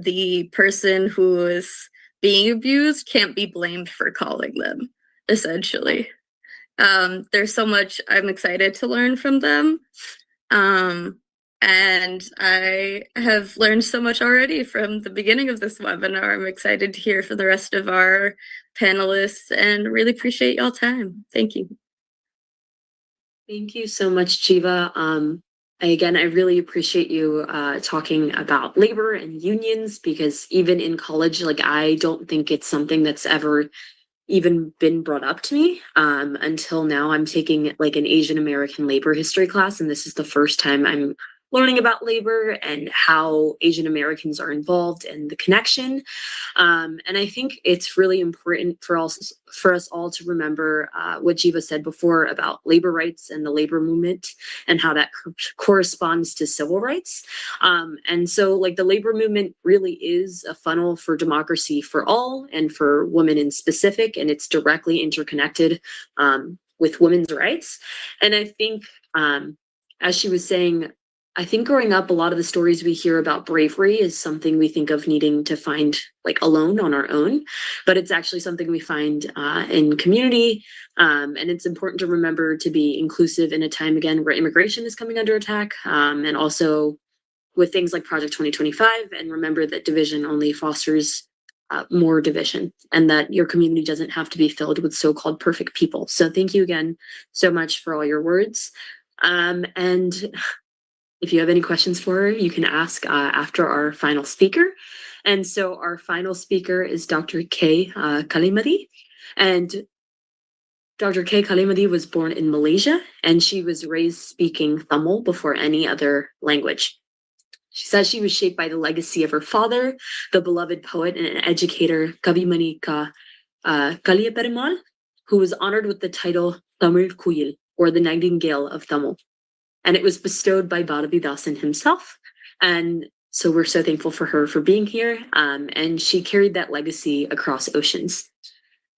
the person who is being abused can't be blamed for calling them, essentially. There's so much I'm excited to learn from them. And I have learned so much already from the beginning of this webinar. I'm excited to hear from the rest of our panelists and really appreciate y'all time. Thank you. Thank you so much, Jeeva. Again, I really appreciate you talking about labor and unions, because even in college, I don't think it's something that's ever even been brought up to me until now. I'm taking an Asian American labor history class, and this is the first time I'm learning about labor and how Asian Americans are involved and the connection. And I think it's really important for us all to remember what Jeeva said before about labor rights and the labor movement and how that corresponds to civil rights. And so the labor movement really is a funnel for democracy for all and for women in specific, and it's directly interconnected with women's rights. And I think, as she was saying, I think growing up, a lot of the stories we hear about bravery is something we think of needing to find like alone on our own, but it's actually something we find in community. And it's important to remember to be inclusive in a time, again, where immigration is coming under attack, and also with things like Project 2025, and remember that division only fosters more division, and that your community doesn't have to be filled with so-called perfect people. So thank you again so much for all your words. And if you have any questions for her, you can ask after our final speaker. And so our final speaker is Dr. K. Kalimadi. And Dr. K. Kalimadi was born in Malaysia, and she was raised speaking Tamil before any other language. She says she was shaped by the legacy of her father, the beloved poet and educator Kanmani Duraikkannan, who was honored with the title Tamil Kuyil, or the Nightingale of Tamil. And it was bestowed by Bharathidasan himself. And so we're so thankful for her for being here. And she carried that legacy across oceans.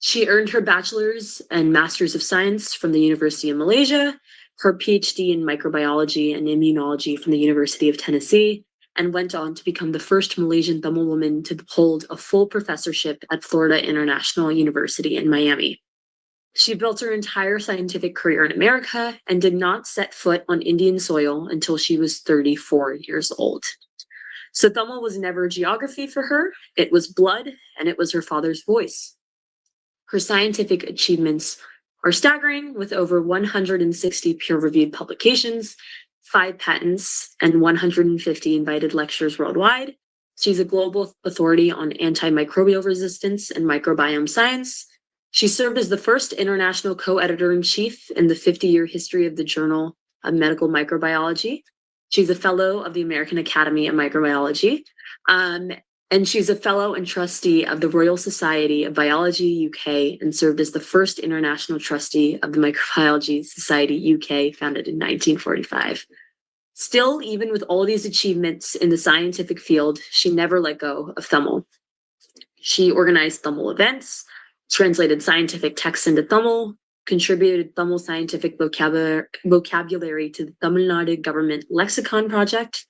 She earned her bachelor's and master's of science from the University of Malaysia, her PhD in microbiology and immunology from the University of Tennessee, and went on to become the first Malaysian Tamil woman to hold a full professorship at Florida International University in Miami. She built her entire scientific career in America and did not set foot on Indian soil until she was 34 years old. So Tamil was never geography for her, it was blood, and it was her father's voice. Her scientific achievements are staggering, with over 160 peer-reviewed publications, 5 patents, and 150 invited lectures worldwide. She's a global authority on antimicrobial resistance and microbiome science. She served as the first international co-editor-in-chief in the 50-year history of the Journal of Medical Microbiology. She's a fellow of the American Academy of Microbiology. And she's a fellow and trustee of the Royal Society of Biology UK, and served as the first international trustee of the Microbiology Society UK, founded in 1945. Still, even with all these achievements in the scientific field, she never let go of Tamil. She organized Tamil events, translated scientific texts into Tamil, contributed Tamil scientific vocabulary to the Tamil Nadu Government Lexicon Project.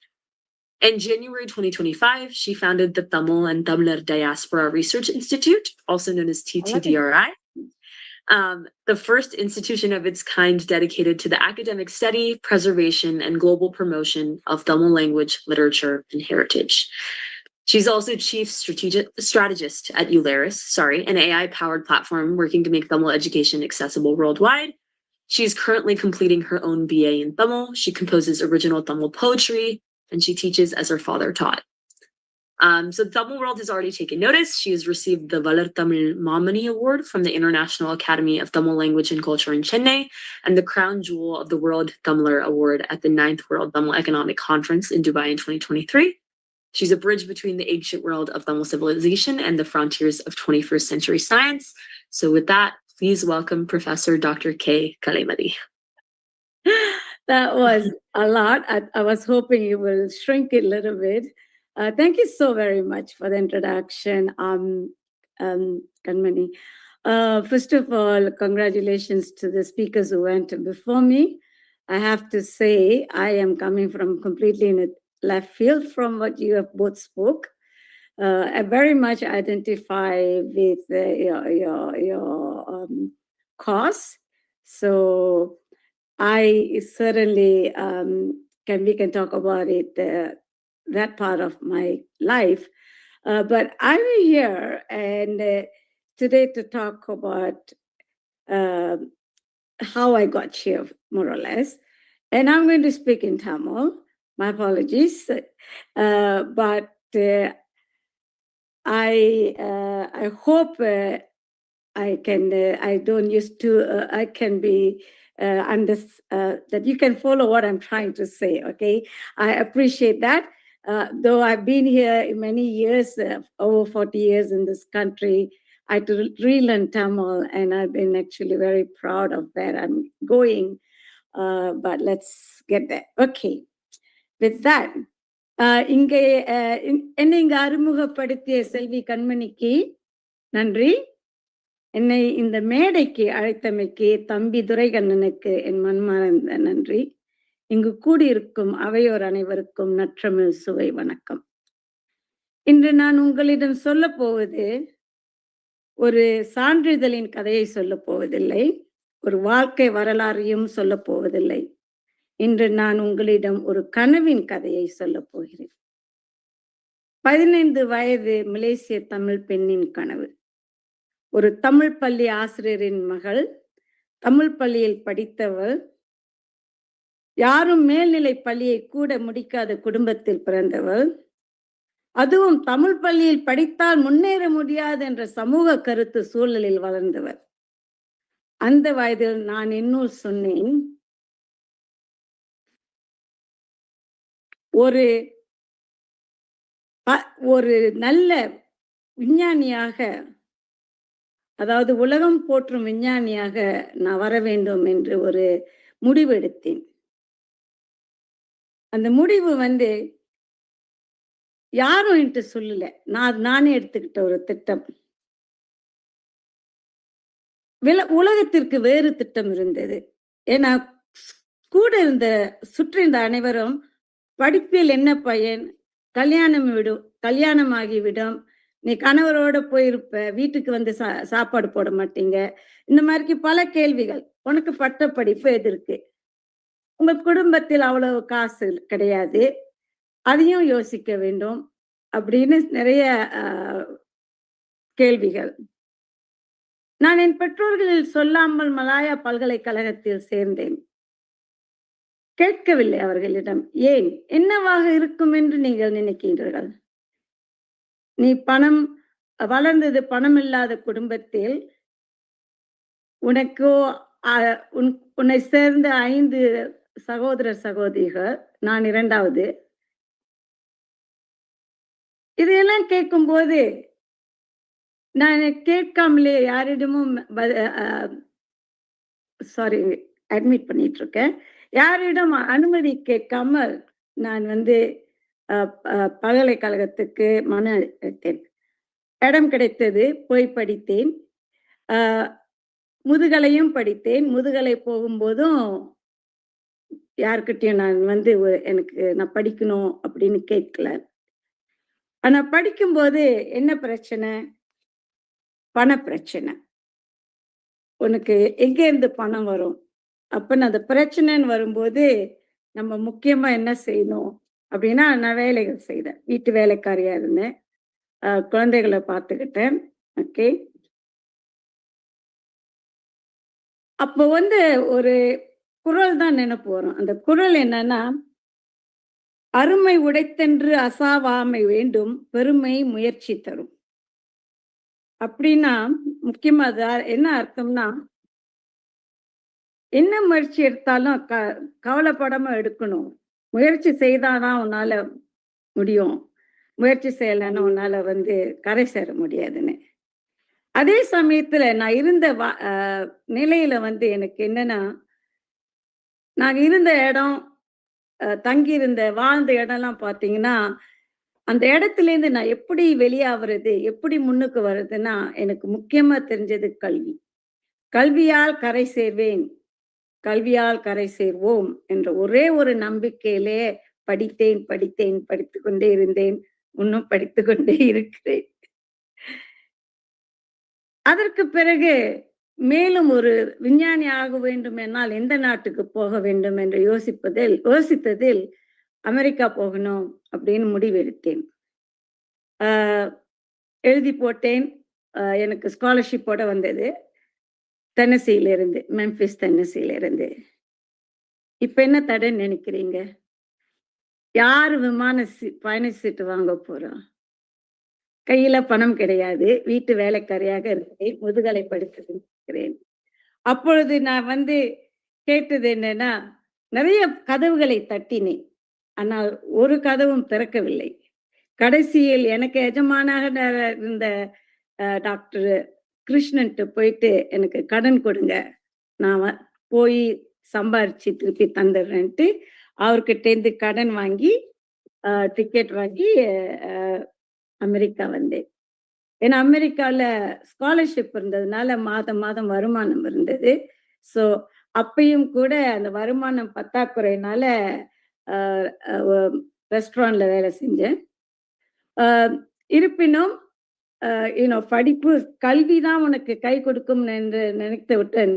In January 2025, she founded the Tamil and Tamilar Diaspora Research Institute, also known as TTDRI, the first institution of its kind dedicated to the academic study, preservation, and global promotion of Tamil language, literature, and heritage. She's also chief strategist at Eularis, an AI-powered platform working to make Tamil education accessible worldwide. She's currently completing her own BA in Tamil. She composes original Tamil poetry, and she teaches as her father taught. So the Tamil world has already taken notice. She has received the Valar Tamil Mamani Award from the International Academy of Tamil Language and Culture in Chennai, and the crown jewel of the World Tamilar Award at the 9th World Tamil Economic Conference in Dubai in 2023. She's a bridge between the ancient world of Tamil civilization and the frontiers of 21st century science. So with that, please welcome Professor Dr. K. Kalimadi. That was a lot. I was hoping you will shrink it a little bit. Thank you so very much for the introduction, Kanmani. First of all, congratulations to the speakers who went before me. I have to say, I am coming from completely in a left field from what you have both spoke. I very much identify with your cause. So I certainly we can talk about it, that part of my life. But I'm here and today to talk about how I got here, more or less. And I'm going to speak in Tamil. My apologies. But I hope I can, I don't used to, I can be, that you can follow what I'm trying to say, okay? I appreciate that. Though I've been here many years, over 40 years in this country, I relearn Tamil, and I've been actually very proud of that. I'm going, but let's get there. Okay. With that, என்னை இங்க அறிமுகப்படுத்திய செல்வி கண்மணிக்கு நன்றி. என்னை இந்த மேடைக்கு அழைத்தமைக்கு தம்பி துரைக்கண்ணனுக்கு என் மனமார்ந்த நன்றி. இங்கு கூடியிருக்கும் அவையோர் அனைவருக்கும் நற்றமிழ் சுவை வணக்கம். இன்று நான் உங்களிடம் சொல்ல போவது ஒரு சான்றிதழின் கதையை சொல்ல போவதில்லை, ஒரு வாழ்க்கை வரலாறையும் சொல்ல போவதில்லை. இன்று நான் உங்களிடம் ஒரு கனவின் கதையை சொல்ல போகிறேன். 15 வயது மலேசிய தமிழ் பெண்ணின் கனவு. ஒரு தமிழ் பள்ளி ஆசிரியரின் மகள், தமிழ் பள்ளியில் படித்தவள், யாரும் மேல்நிலை பள்ளியை கூட முடிக்காத குடும்பத்தில் பிறந்தவள், அதுவும் தமிழ் பள்ளியில் படித்தால் முன்னேற முடியாது என்ற சமூக கருத்து சூழலில் வளர்ந்தவர். அந்த வயதில் நான் என்னுள் சொன்னேன், ஒரு நல்ல விஞ்ஞானியாக, அதாவது உலகம் போற்றும் விஞ்ஞானியாக நான் வர வேண்டும் என்று ஒரு முடிவு எடுத்தேன். அந்த முடிவு யாரும் என்கிட்ட சொல்லல, நானே எடுத்துக்கிட்ட ஒரு திட்டம். உலகத்திற்கு வேறு திட்டம் இருந்தது. ஏன்னா கூட சுற்றிருந்த அனைவரும் படிப்பில் என்ன பயன், கல்யாணமாகிவிடும், நீ கணவரோட போயிருப்ப, வீட்டுக்கு வந்து சாப்பாடு போட மாட்டீங்க, இந்த மாதிரி பல கேள்விகள். உனக்கு பட்ட படிப்பு எதற்கு, உங்க குடும்பத்தில் அவ்வளவு காசு கிடையாது, அதையும் யோசிக்க வேண்டும் அப்படின்னு நிறைய கேள்விகள். நான் என் பெற்றோர்களில் சொல்லாமல் மலாயா பல்கலைக்கழகத்தில் சேர்ந்தேன். கேட்கவில்லை அவர்களிடம், ஏன், என்னவாக இருக்கும் என்று நீங்கள் நினைக்கிறீர்கள்? நீ வளர்ந்தது பணம் இல்லாத குடும்பத்தில், உன்னை சேர்ந்த 5 சகோதர சகோதரிகள், நான் 2வது. இதையெல்லாம் கேட்கும் போது நான் கேட்காமலே யாரிடமும் அட்மிட் பண்ணிட்டு இருக்கேன், யாரிடம் அனுமதி கேட்காமல் நான் பல்கலைக்கழகத்துக்கு மன அளித்தேன். இடம் கிடைத்தது, போய் படித்தேன். முதுகலையும் படித்தேன். முதுகலை போகும்போதும் யார்கிட்டயும் நான் படிக்கணும் அப்படின்னு கேட்கல. ஆனா படிக்கும்போது என்ன பிரச்சனை? பண பிரச்சனை. உனக்கு எங்க இருந்து பணம் வரும்? அப்ப அந்த பிரச்சனைன்னு வரும்போது நம்ம முக்கியமா என்ன செய்யணும் அப்படின்னா, நான் வேலைகள் செய்தேன். வீட்டு வேலைக்காரியா இருந்தேன், குழந்தைகளை பார்த்துக்கிட்டேன். ஓகே, அப்போ ஒரு குறள் தான் நினைப்பு வரும். அந்த குறள் என்னன்னா, அருமை உடைத்தென்று அசாவாமை வேண்டும், பெருமை முயற்சி தரும். அப்படின்னா முக்கியமா என்ன அர்த்தம்னா, என்ன முயற்சி எடுத்தாலும் கவலைப்படாம எடுக்கணும். முயற்சி செய்தாதான் உன்னால முடியும், முயற்சி செய்யலைன்னா உன்னால கரை சேர முடியாதுன்னு. அதே சமயத்துல நான் இருந்த நிலையில எனக்கு என்னன்னா, நாங்க இருந்த இடம், தங்கி இருந்த வாழ்ந்த இடம்லாம் பார்த்தீங்கன்னா, அந்த இடத்துல இருந்து நான் எப்படி வெளியாகிறது, எப்படி முன்னுக்கு வர்றதுன்னா, எனக்கு முக்கியமா தெரிஞ்சது கல்வி. கல்வியால் கரை சேர்வேன், கல்வியால் கரை சேர்வோம் என்ற ஒரே ஒரு நம்பிக்கையிலே படித்தேன், படித்துக் கொண்டே இருந்தேன், இன்னும் படித்துக் கொண்டே இருக்கிறேன். அதற்கு பிறகு மேலும் ஒரு விஞ்ஞானி ஆக வேண்டும் என்னால் எந்த நாட்டுக்கு போக வேண்டும் என்று யோசித்ததில் அமெரிக்கா போகணும் அப்படின்னு முடிவெடுத்தேன். எழுதி போட்டேன். எனக்கு ஸ்காலர்ஷிப்போட வந்தது, டென்னசியிலிருந்து, மெம்பிஸ் டென்னசியிலிருந்து. இப்ப என்ன தடைன்னு நினைக்கிறீங்க? யாரு பயண சீட்டு வாங்க போறோம்? கையில பணம் கிடையாது, வீட்டு வேலைக்காரியாக இருக்கிறேன், முதுகலை படித்திருக்கிறேன். அப்பொழுது நான் கேட்டது என்னன்னா, நிறைய கதவுகளை தட்டினேன், ஆனால் ஒரு கதவும் திறக்கவில்லை. கடைசியில் எனக்கு எஜமானாக இருந்த டாக்டர் கிருஷ்ணன்ட்டு போயிட்டு, எனக்கு கடன் கொடுங்க, நான் போய் சம்பாரிச்சு திருப்பி தந்துடுறேன்ட்டு அவர்கிட்டேருந்து கடன் வாங்கி டிக்கெட் வாங்கி அமெரிக்கா வந்தேன். ஏன்னா அமெரிக்காவில் ஸ்காலர்ஷிப் இருந்ததுனால மாதம் மாதம் வருமானம் இருந்தது. ஸோ அப்பயும் கூட அந்த வருமானம் பத்தாக்குறையினால ரெஸ்டாரண்ட்ல வேலை செஞ்சேன். இருப்பினும் படிப்பு கல்வி தான் உனக்கு கை கொடுக்கும் என்று நினைத்து விட்டேன்.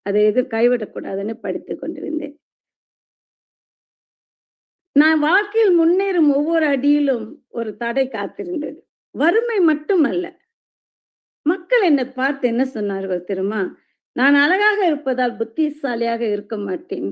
அதை எதுவும் கைவிடக்கூடாதுன்னு படித்துக் கொண்டிருந்தேன். நான் வாழ்க்கையில் முன்னேறும் ஒவ்வொரு அடியிலும் ஒரு தடை காத்திருந்தது. வறுமை மட்டுமல்ல, மக்கள் என்னை பார்த்து என்ன சொன்னார்கள் தெரியுமா? நான் அழகாக இருப்பதால் புத்திசாலியாக இருக்க மாட்டேன்.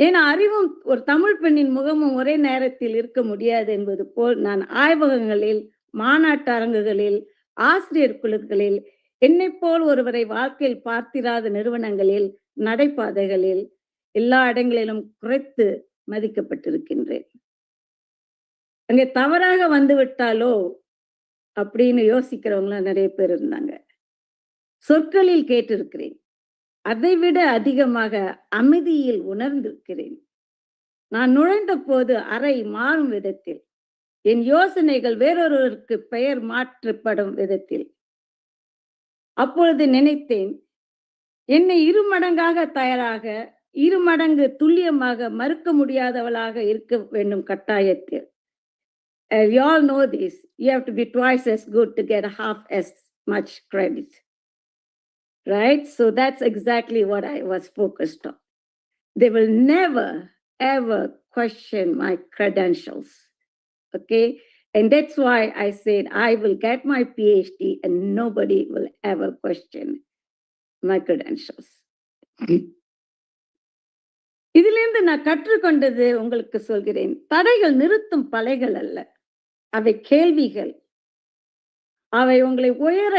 ஏன்னா அறிவும் ஒரு தமிழ் பெண்ணின் முகமும் ஒரே நேரத்தில் இருக்க முடியாது என்பது போல் நான் ஆய்வகங்களில், மாநாட்டு அரங்குகளில், ஆசிரியர் குழுக்களில், என்னை போல் ஒருவரை வாழ்க்கையில் பார்த்திராத நிறுவனங்களில், நடைபாதைகளில், எல்லா இடங்களிலும் குறைத்து மதிக்கப்பட்டிருக்கின்றேன். அங்கே தவறாக வந்து விட்டாலோ அப்படின்னு யோசிக்கிறவங்களாம் நிறைய பேர் இருந்தாங்க. சொற்களில் கேட்டிருக்கிறேன். அதைவிட அதிகமாக அமைதியில் உணர்ந்திருக்கிறேன். நான் நுழைந்த போது அறை மாறும் விதத்தில், என் யோசனைகள் வேறொருவருக்கு பெயர் மாற்றப்படும் விதத்தில். அப்பொழுது நினைத்தேன், என்னை 2 மடங்காக தயாராக, 2 மடங்கு துல்லியமாக மறுக்க முடியாதவளாக இருக்க வேண்டும் கட்டாயத்தில். You all know this. You have to be twice as good to get half as much credit. Right? So that's exactly what I was focused on. They will never, ever question my credentials. Okay? And that's why I said I will get my PhD and nobody will ever question my credentials. இதிலிருந்து நான் கற்றுக்கொண்டது உங்களுக்கு சொல்கிறேன். தடைகள் நிறுத்தும் பலைகள் அல்ல, அவை கேள்விகள். அவை உங்களை உயர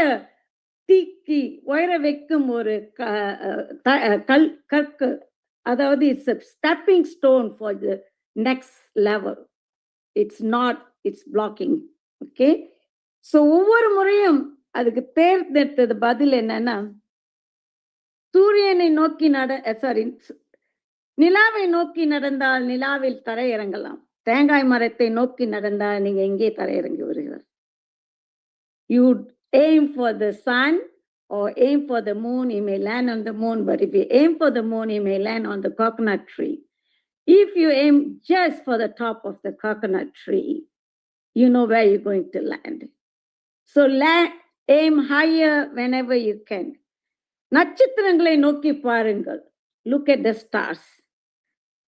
வைக்கும் ஒரு கற்கு. அதாவது it's a stepping stone for the next level. It's blocking. Okay? So ஒவ்வொரு முறையும் அதுக்கு தேர்ந்தெடுத்தது பதில் என்னன்னா, சூரியனை நோக்கி நிலாவை நோக்கி நடந்தால் நிலாவில் தரையிறங்கலாம். தேங்காய் மரத்தை நோக்கி நடந்தால் நீங்க எங்கே தரையிறங்கி வருகிறார்? You aim for the sun or aim for the moon, you may land on the moon. But if you aim for the moon, you may land on the coconut tree. If you aim just for the top of the coconut tree, you know where you're going to land. So aim higher whenever you can. நட்சத்திரங்களை நோக்கி பாருங்கள். Look at the stars.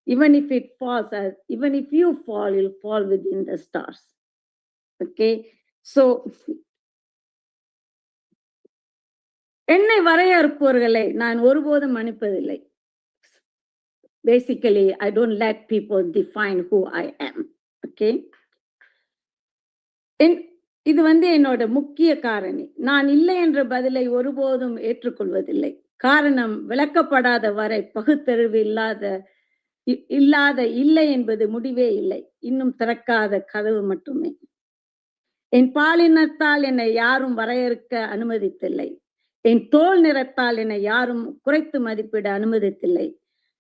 Even if it falls, even if you fall, you'll fall within the stars. Okay? So என்னை வரையறுப்பவர்களை நான் ஒருபோதும் மன்னிப்பதில்லை. Basically, I don't let people define who I am. Okay? இது என்னோட முக்கிய காரணி. நான் இல்லை என்ற பதிலை ஒருபோதும் ஏற்றுக்கொள்வதில்லை. காரணம், விளக்கப்படாத வரை பகுத்தறிவு இல்லாத இல்லை என்பது முடிவே இல்லை, இன்னும் திறக்காத கதவு மட்டுமே. என் பாலினத்தால் என்னை யாரும் வரையறுக்க அனுமதித்தில்லை. என் தோல் நிறத்தால் என்னை யாரும் குறைத்து மதிப்பிட அனுமதித்தில்லை.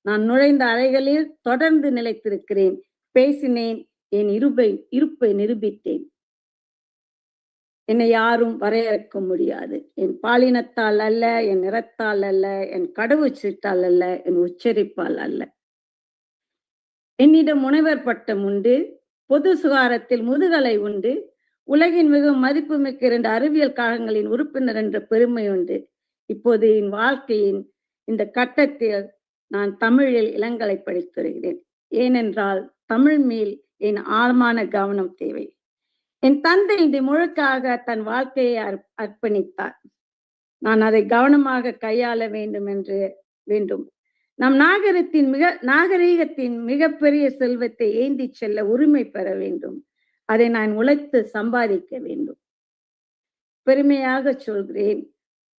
நான் நுழைந்த அறைகளில் தொடர்ந்து நிலைத்திருக்கிறேன், பேசினேன், என் இருப்பை நிரூபித்தேன். என்னை யாரும் வரையறுக்க முடியாது. என் பாலினத்தால் அல்ல, என் நிறத்தால் அல்ல, என் கடவுச்சீட்டால் அல்ல, என் உச்சரிப்பால் அல்ல. என்னிடம் முனைவர் பட்டம் உண்டு, பொது சுகாரத்தில் முதுகலை உண்டு, உலகின் மிக மதிப்புமிக்க 2 அறிவியல் கழகங்களின் உறுப்பினர் என்ற பெருமை உண்டு. இப்போது என் வாழ்க்கையின் இந்த கட்டத்தில் நான் தமிழில் இளங்கலை படித்து வருகிறேன். ஏனென்றால் தமிழ் மேல் என் ஆழமான கவனம் தேவை. என் தந்தை இந்த முழுக்காக தன் வாழ்க்கையை அர்ப்பணித்தார். நான் அதை கவனமாக கையாள வேண்டும். நம் நாகரீகத்தின் மிகப்பெரிய செல்வத்தை ஏந்தி செல்ல உரிமை பெற வேண்டும். அதை நான் உழைத்து சம்பாதிக்க வேண்டும். பெருமையாக சொல்கிறேன்,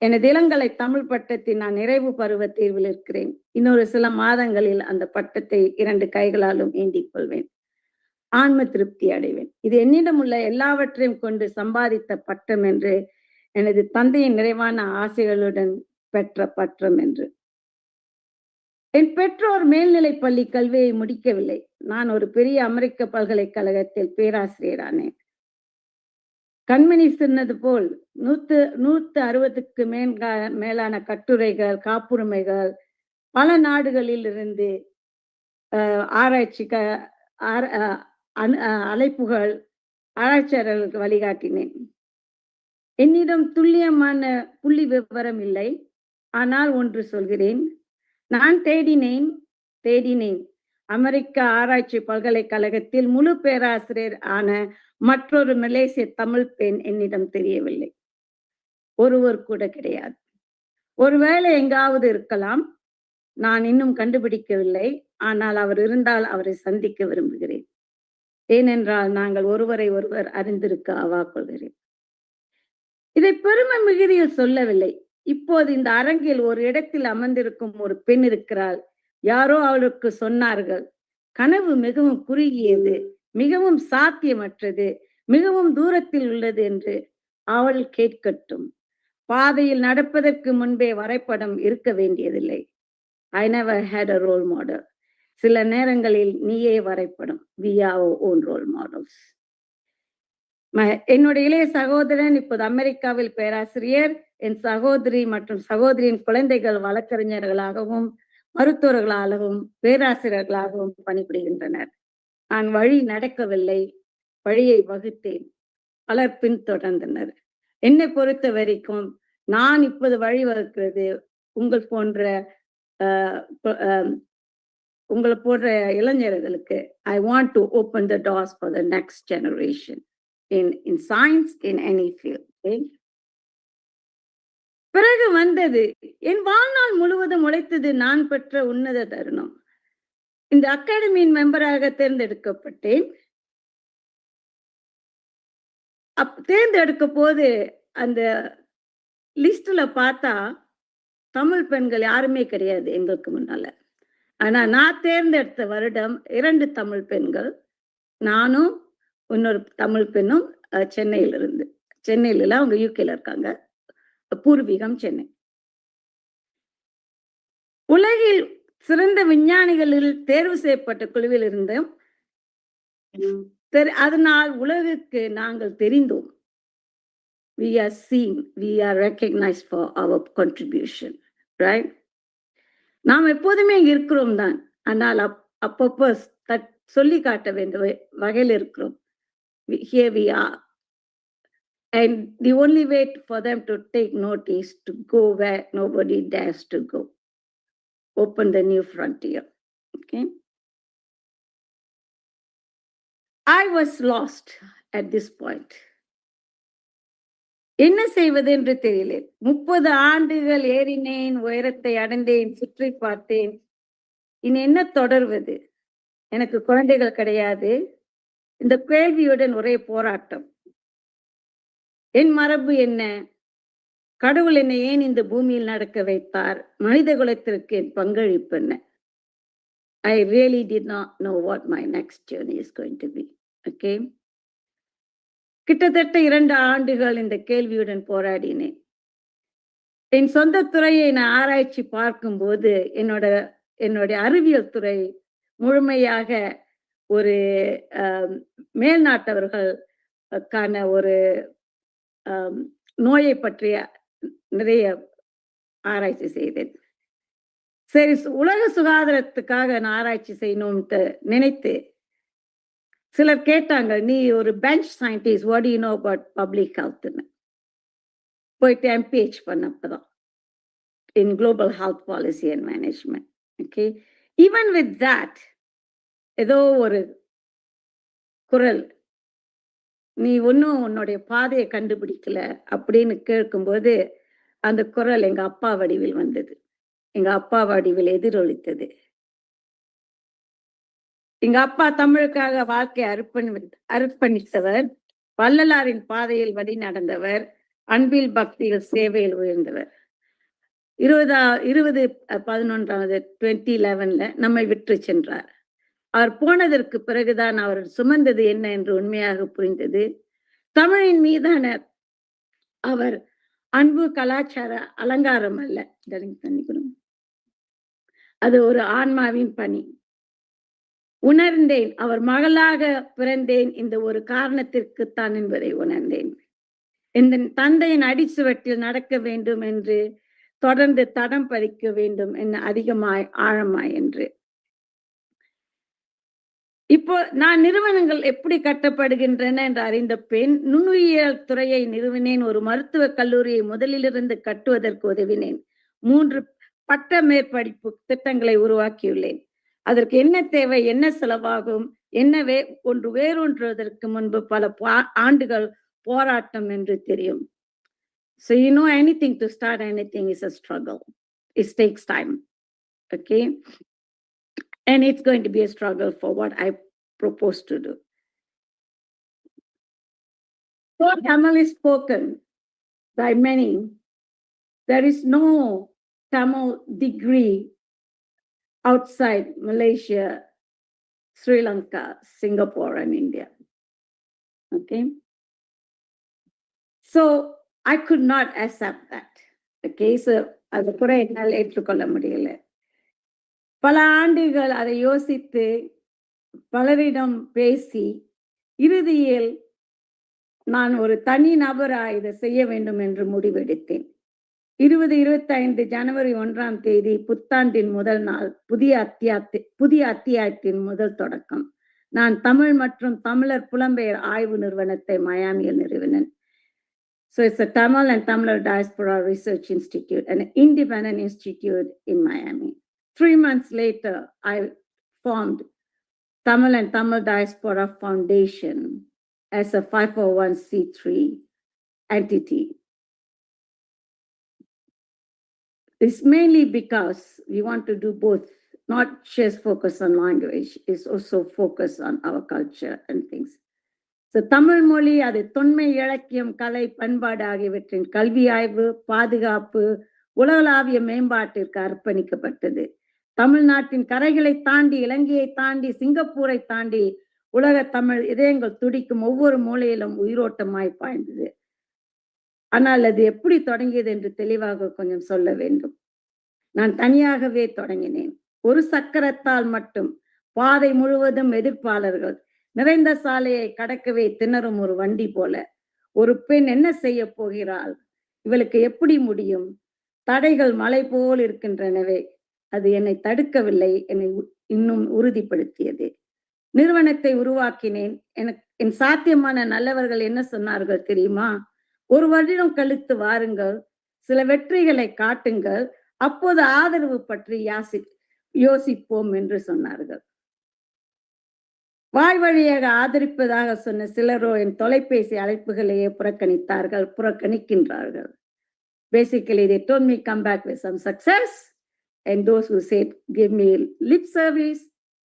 எனது இளங்கலை தமிழ் பட்டத்தின் நான் நிறைவு பருவ தேர்வில் இருக்கிறேன். இன்னொரு சில மாதங்களில் அந்த பட்டத்தை 2 கைகளாலும் ஏந்திக் கொள்வேன். ஆன்ம திருப்தி அடைவேன். இது என்னிடம் உள்ள எல்லாவற்றையும் கொண்டு சம்பாதித்த பட்டம் என்று, எனது தந்தையின் நிறைவான ஆசைகளுடன் பெற்ற பட்டம் என்று. என் பெற்றோர் மேல்நிலை பள்ளி கல்வியை முடிக்கவில்லை. நான் ஒரு பெரிய அமெரிக்க பல்கலைக்கழகத்தில் பேராசிரியரானேன். கண்மணி சொன்னது போல் 160க்கு மேலான கட்டுரைகள், காப்புரிமைகள் பல நாடுகளில் இருந்து ஆராய்ச்சிக்கு அழைப்புகள் ஆராய்ச்சியாளர்களுக்கு வழிகாட்டினேன். என்னிடம் துல்லியமான புள்ளி விவரம் இல்லை. ஆனால் ஒன்று சொல்கிறேன், நான் தேடினேன். அமெரிக்க ஆராய்ச்சி பல்கலைக்கழகத்தில் முழு பேராசிரியர் ஆன மற்றொரு மலேசிய தமிழ் பெண் என்னிடம் தெரியவில்லை. ஒருவர் கூட கிடையாது. ஒருவேளை எங்காவது இருக்கலாம், நான் இன்னும் கண்டுபிடிக்கவில்லை. ஆனால் அவர் இருந்தால் அவரை சந்திக்க விரும்புகிறேன். ஏனென்றால் நாங்கள் ஒருவரை ஒருவர் அறிந்திருக்க அவா கொள்கிறேன். இதை பெருமை மிகுதியில் சொல்லவில்லை. இப்போது இந்த அரங்கில் ஒரு இடத்தில் அமர்ந்திருக்கும் ஒரு பெண் இருக்கிறாள். யாரோ அவளுக்கு சொன்னார்கள், கனவு மிகவும் குறுகியது, மிகவும் சாத்தியமற்றது, மிகவும் தூரத்தில் உள்ளது என்று. அவள் கேட்கட்டும். பாதையில் நடப்பதற்கு முன்பே வரைபடம் இருக்க வேண்டியதில்லை. I never had a role model. சில நேரங்களில் நீயே வரைபடம். We are our own role models. என்னுடைய இளைய சகோதரன் இப்போது அமெரிக்காவில் பேராசிரியர். என் சகோதரி மற்றும் சகோதரியின் குழந்தைகள் வழக்கறிஞர்களாகவும் மருத்துவர்களாகவும் பேராசிரியர்களாகவும் பணிபுரிகின்றனர். நான் வழி நடக்கவில்லை, வழியை வகுத்தேன். பலர் பின்தொடர்ந்தனர். என்னை பொறுத்த வரைக்கும் நான் இப்போது வழி வகுக்கிறது உங்களை போன்ற இளைஞர்களுக்கு. I want to open the doors for the next generation in science, in any field. Okay? பிறகு வந்தது என் வாழ்நாள் முழுவதும் உழைத்தது நான் பெற்ற உன்னத தருணம். இந்த அகாடமியின் மெம்பராக தேர்ந்தெடுக்கப்பட்டேன். தேர்ந்தெடுக்க போது அந்த லிஸ்ட்ல பார்த்தா தமிழ் பெண்கள் யாருமே கிடையாது எங்களுக்கு முன்னால. ஆனா நான் தேர்ந்தெடுத்த வருடம் 2 தமிழ் பெண்கள், நானும் இன்னொரு தமிழ் பெண்ணும் சென்னையில அவங்க யூகேல இருக்காங்க. பூர்வீகம் சென்னை. உலகில் சிறந்த விஞ்ஞானிகளில் தேர்வு செய்யப்பட்ட குழுவில் இருந்தோம். அதனால் உலகுக்கு நாங்கள் தெரிந்தோம். We are seen, we are recognized for our contribution, right? நாம் எப்போதுமே இருக்கிறோம் தான், ஆனால் அப்பப்போ சொல்லி காட்ட வேண்டிய வகையில் இருக்கிறோம். Here we are. And the only way for them to take note is to go where nobody dares to go. Open the new frontier. Okay? I was lost at this point. என்ன செய்வது என்று தெரியல. 30 ஆண்டுகள் ஏறினேன், உயரத்தை அடைந்தேன், சுற்றி பார்த்தேன். இனி என்ன தொடர்வது? எனக்கு குழந்தைகள் கிடையாது. இந்த கேள்வியுடன் ஒரே போராட்டம். என் மரபு என்ன? கடவுள் என்னை ஏன் இந்த பூமியில் நடக்க வைத்தார்? மனித குலத்திற்கு என் பங்களிப்பு என்ன? I really did not know what my next journey is going to be. Okay? கிட்டத்தட்ட 2 ஆண்டுகள் இந்த கேள்வியுடன் போராடினேன். என் சொந்த துறையை நான் ஆராய்ச்சி பார்க்கும்போது என்னுடைய அறிவியல் துறை முழுமையாக ஒரு மேல்நாட்டவர்களுக்கான ஒரு நோயை பற்றிய நிறைய ஆராய்ச்சி செய்தேன். சரி, உலக சுகாதாரத்துக்காக நான் ஆராய்ச்சி செய்யணும்னு நினைத்து சிலர் கேட்டாங்க, நீ ஒரு bench scientist, what do you know about public ஹெல்த்னு. போயிட்டு MPH பண்ணப்பதான் in global health policy and management. Okay, even with that ஏதோ ஒரு குரல், நீ ஒன்னும் உன்னுடைய பாதையை கண்டுபிடிக்கல அப்படின்னு கேட்கும்போது அந்த குரல் எங்க அப்பா வடிவில் வந்தது. எங்க அப்பா வடிவில் எதிரொலித்தது. எங்க அப்பா தமிழுக்காக வாழ்க்கையை அர்ப்பணித்தவர், வள்ளலாரின் பாதையில் வழி நடந்தவர், அன்பில் பக்தியில் சேவையில் உயர்ந்தவர். 2011 நம்மை விட்டு சென்றார். அவர் போனதற்கு பிறகுதான் அவர் சுமந்தது என்ன என்று உண்மையாக புரிந்தது. தமிழின் மீதான அவர் அன்பு கலாச்சார அலங்காரம் அல்ல, அது ஒரு ஆன்மாவின் பணி. உணர்ந்தேன், அவர் மகளாக பிறந்தேன் இந்த ஒரு காரணத்திற்குத்தான் என்பதை உணர்ந்தேன். இந்த தந்தையின் அடிச்சுவட்டில் நடக்க வேண்டும் என்று, தொடர்ந்து தடம் பதிக்க வேண்டும் என்ன அதிகமாய் ஆழமாய் என்று. இப்போ நான் நிறுவனங்கள் எப்படி கட்டப்படுகின்றன என்று அறிந்த பெண், நுண்ணுயிரியல் துறையை நிறுவினேன். ஒரு மருத்துவக் கல்லூரியை முதலிலிருந்து கட்டுவதற்கு உதவினேன். 3 பட்ட மேற்படிப்பு திட்டங்களை உருவாக்கியுள்ளேன். அதற்கு என்ன தேவை, என்ன செலவாகும், என்ன வேறொன்றுவதற்கு முன்பு பல ஆண்டுகள் போராட்டம் என்று தெரியும். So you know, anything to start anything is a struggle. It takes time. Okay. And it's going to be a struggle for what I propose to do. Though Tamil is spoken by many, there is no Tamil degree outside Malaysia, Sri Lanka, Singapore, and India. Okay. So I could not accept that. Okay. So அது கூட என்னால் ஏற்றுக்கொள்ள முடியல. பல ஆண்டுகள் அதை யோசித்து பலரிடம் பேசி இறுதியில் நான் ஒரு தனி நபராக இதை செய்ய வேண்டும் என்று முடிவெடுத்தேன். 2025 ஜனவரி 1ஆம் தேதி புத்தாண்டின் முதல் நாள், புதிய அத்தியாயத்தின் முதல் தொடக்கம். நான் தமிழ் மற்றும் தமிழர் புலம்பெயர் ஆய்வு நிறுவனத்தை மயாமியில் நிறுவினேன். So it's a Tamil and Tamilar Diaspora Research Institute, an independent institute in Miami. 3 months later, I formed Tamil and Tamil Diaspora Foundation as a 501c3 entity. It's mainly because we want to do both, not just focus on language, it's also focus on our culture and things. So Tamil மொழி அது தொன்மை, இலக்கியம், கலை, பண்பாடு ஆகியவற்றின் கல்வி ஆய்வு, பாதுகாப்பு, உலகளாவிய மேம்பாட்டிற்கு அர்ப்பணிக்கப்பட்டது. தமிழ்நாட்டின் கரைகளை தாண்டி, இலங்கையை தாண்டி, சிங்கப்பூரை தாண்டி உலக தமிழ் இதயங்கள் துடிக்கும் ஒவ்வொரு மூலையிலும் உயிரோட்டமாய் பாய்ந்தது. ஆனால் அது எப்படி தொடங்கியது என்று தெளிவாக கொஞ்சம் சொல்ல வேண்டும். நான் தனியாகவே தொடங்கினேன். ஒரு சக்கரத்தால் மட்டும், பாதை முழுவதும் எதிர்ப்பாளர்கள், நிறைந்த சாலையை கடக்கவே திணறும் ஒரு வண்டி போல. ஒரு பெண் என்ன செய்ய போகிறாள், இவளுக்கு எப்படி முடியும், தடைகள் மலை போல் இருக்கின்றனவே. அது என்னை தடுக்கவில்லை, என்னை இன்னும் உறுதிப்படுத்தியது. நிறுவனத்தை உருவாக்கினேன். என் சாத்தியமான நல்லவர்கள் என்ன சொன்னார்கள் தெரியுமா? 1 வருடம் கழித்து வாருங்கள், சில வெற்றிகளை காட்டுங்கள், அப்போது ஆதரவு பற்றி யோசிப்போம் என்று சொன்னார்கள். வாய் வழியாக ஆதரிப்பதாக சொன்ன சிலரோ என் தொலைபேசி அழைப்புகளையே புறக்கணிக்கின்றார்கள். Basically, they told me come back with some success, and those who said give me lip service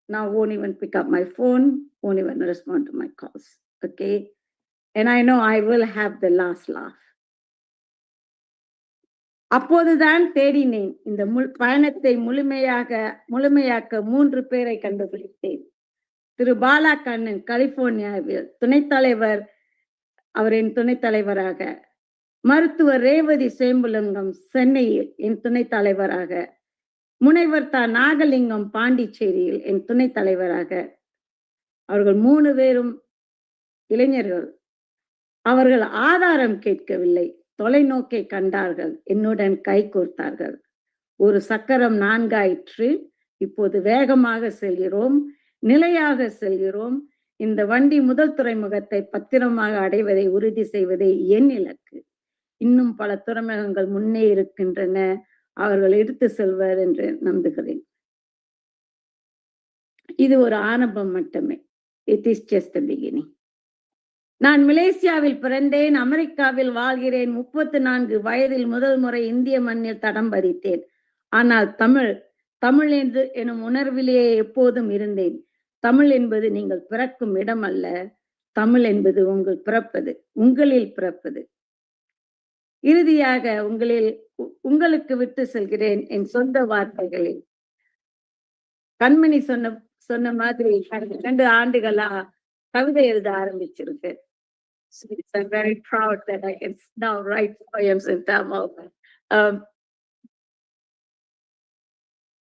now won't even pick up my phone, won't even respond to my calls. Okay. And I know I will have the last laugh. அப்போதுதான் தேடினேன். இந்த பயணத்தை முழுமையாக்க 3 பேரை கண்டுபிடித்தேன். திரு பாலா கண்ணன் கலிபோர்னியாவில் துணைத் தலைவர், அவரின் துணைத் தலைவராக. மருத்துவர் ரேவதி சேம்புலிங்கம் சென்னையில் என் துணைத் தலைவராக. முனைவர் நாகலிங்கம் பாண்டிச்சேரியில் என் துணைத் தலைவராக. அவர்கள் 3 பேரும் இளைஞர்கள். அவர்கள் ஆதாரம் கேட்கவில்லை, தொலைநோக்கை கண்டார்கள், என்னுடன் கை கோர்த்தார்கள். ஒரு சக்கரம் 4 ஆயிற்று. இப்போது வேகமாக செல்கிறோம், நிலையாக செல்கிறோம். இந்த வண்டி முதல் துறைமுகத்தை பத்திரமாக அடைவதை உறுதி செய்வதே என் இலக்கு. இன்னும் பல துறைமுகங்கள் முன்னே இருக்கின்றன, அவர்கள் எடுத்து செல்வர் என்று நம்புகிறேன். இது ஒரு ஆரம்பம் மட்டுமே. It is just the beginning. நான் மலேசியாவில் பிறந்தேன், அமெரிக்காவில் வாழ்கிறேன். 34 வயதில் முதல் முறை இந்திய மண்ணில் தடம் பதித்தேன். ஆனால் தமிழ் எனும் உணர்விலேயே எப்போதும் இருந்தேன். தமிழ் என்பது நீங்கள் பிறக்கும் இடம் அல்ல, தமிழ் என்பது உங்களில் பிறப்பது. இறுதியாக உங்களுக்கு விட்டு செல்கிறேன் என் சொந்த வார்த்தைகளில். கண்மணி சொன்ன மாதிரி 2 ஆண்டுகளா கவிதை எழுத ஆரம்பிச்சிருக்கு. I'm very proud that I can now write poems in Tamil.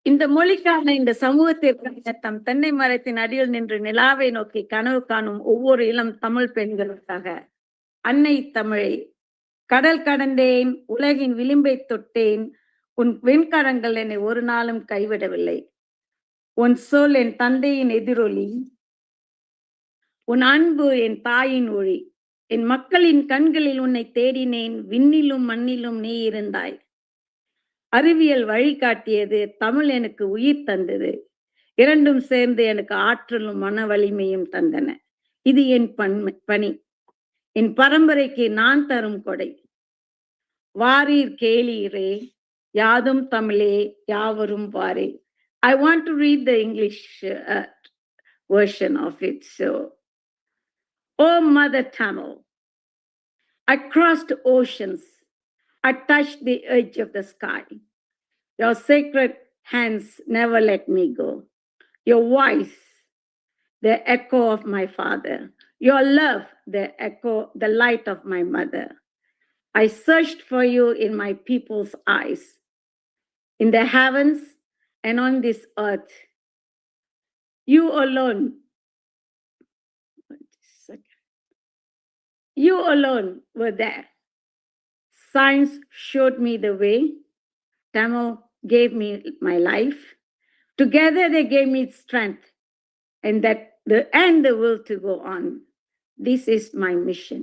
இந்த மொழிக்கான, இந்த சமூகத்திற்கான தம் தென்னை மரத்தின் அடியில் நின்று நிலாவை நோக்கி கனவு காணும் ஒவ்வொரு இளம் தமிழ் பெண்களுக்காக அன்னை தமிழை கடல் கடந்தேன், உலகின் விளிம்பை தொட்டேன், உன் வெண்கரங்கள் என்னை ஒரு நாளும் கைவிடவில்லை. உன் சொல் என் தந்தையின் எதிரொலி, உன் அன்பு என் தாயின் ஒளி. என் மக்களின் கண்களில் உன்னை தேடினேன், விண்ணிலும் மண்ணிலும் நீ இருந்தாய். அறிவியல் வழிகாட்டியது, தமிழ் எனக்கு உயிர் தந்தது. இரண்டும் சேர்ந்து எனக்கு ஆற்றலும் மன வலிமையும் தந்தன. இது என் பணி, என் பரம்பரைக்கு நான் தரும் கொடை. வாரீர் கேளீரே, யாதும் தமிழே, யாவரும் வாரே. I want to read the English version of it. So, oh Mother Tamil, I crossed oceans, I touched the edge of the sky. Your sacred hands never let me go. Your voice, the echo of my father. Your love, the echo, the light of my mother. I searched for you in my people's eyes, in the heavens and on this earth. You alone, you alone were there. Science showed me the way. Tamil gave me my life. Together they gave me strength and the will to go on. This is my mission.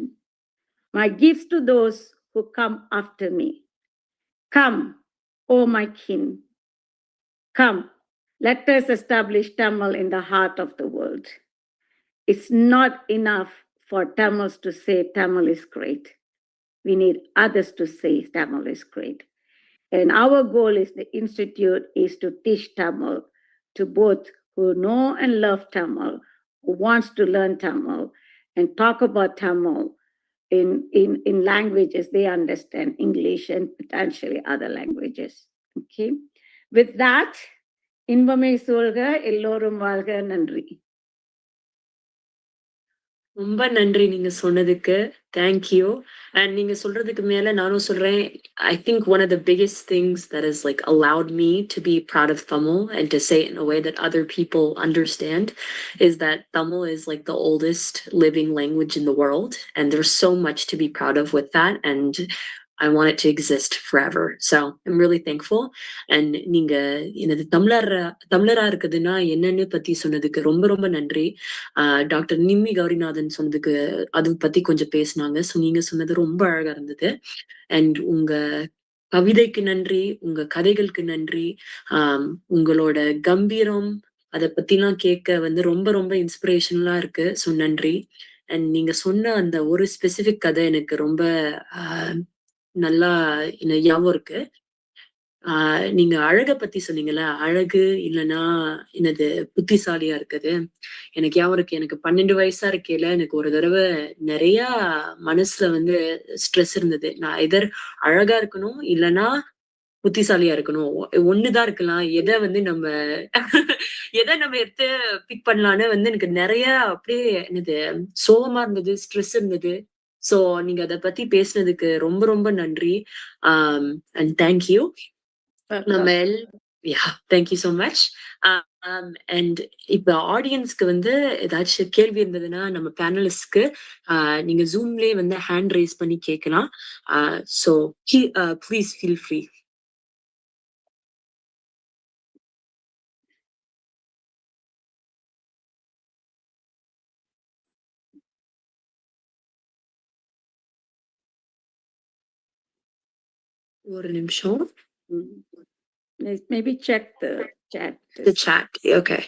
My gifts to those who come after me. Come, O my kin. Come, let us establish Tamil in the heart of the world. It's not enough for Tamils to say Tamil is great. We need others to say Tamil is great. And our goal is the institute is to teach Tamil to both who know and love Tamil, who wants to learn Tamil and talk about Tamil in languages they understand, English and potentially other languages. Okay. With that, இன்பமே சூழ்க, எல்லோரும் வாழ்க. நன்றி. ரொம்ப நன்றி நீங்க சொன்னதுக்கு. Thank you. And நீங்க சொல்றதுக்கு மேல நானும் சொல்றேன், I think one of the biggest things that has like allowed me to be proud of Tamil and to say it in a way that other people understand is that Tamil is like the oldest living language in the world, and there's so much to be proud of with that, and I want it to exist forever. So I'm really thankful. And நீங்க எனது தமிழரா இருக்குதுன்னா என்னன்னு பத்தி சொன்னதுக்கு ரொம்ப ரொம்ப நன்றி. Doctor Nimmi Gowrinathan சொன்னதுக்கு அது பத்தி கொஞ்சம் பேசினாங்க. ஸோ நீங்க சொன்னது ரொம்ப அழகா இருந்தது. அண்ட் உங்க கவிதைக்கு நன்றி, உங்க கதைகளுக்கு நன்றி, உங்களோட கம்பீரம் அதை பத்திலாம் கேட்க ரொம்ப ரொம்ப இன்ஸ்பிரேஷனலா இருக்கு. ஸோ நன்றி. அண்ட் நீங்க சொன்ன அந்த ஒரு ஸ்பெசிபிக் கதை எனக்கு ரொம்ப நல்லா ஞாபகம் இருக்கு. நீங்க அழக பத்தி சொன்னீங்கல்ல, அழகு இல்லைன்னா என்னது புத்திசாலியா இருக்குது. எனக்கு ஞாபகம் இருக்கு, எனக்கு 12 வயசா இருக்கையில எனக்கு ஒரு தடவை நிறைய மனசுல ஸ்ட்ரெஸ் இருந்தது. நான் எதர் அழகா இருக்கணும் இல்லைன்னா புத்திசாலியா இருக்கணும், ஒண்ணுதான் இருக்கலாம், நம்ம எதை நம்ம எடுத்து பிக் பண்ணலான்னு எனக்கு நிறைய அப்படியே என்னது சோகமா இருந்தது, ஸ்ட்ரெஸ் இருந்தது. சோ நீங்க அதை பத்தி பேசினதுக்கு ரொம்ப ரொம்ப நன்றி. And thank you. நம்ம தேங்க்யூ ஸோ மச். அண்ட் இப்ப ஆடியன்ஸ்க்கு ஏதாச்சும் கேள்வி இருந்ததுன்னா நம்ம பேனலிஸ்ட்க்கு நீங்க ஜூம்லயே ஹேண்ட் ரைஸ் பண்ணி கேட்கலாம். So please feel free. ஒரு நிமிஷம். Maybe check the chat. The chat. Okay.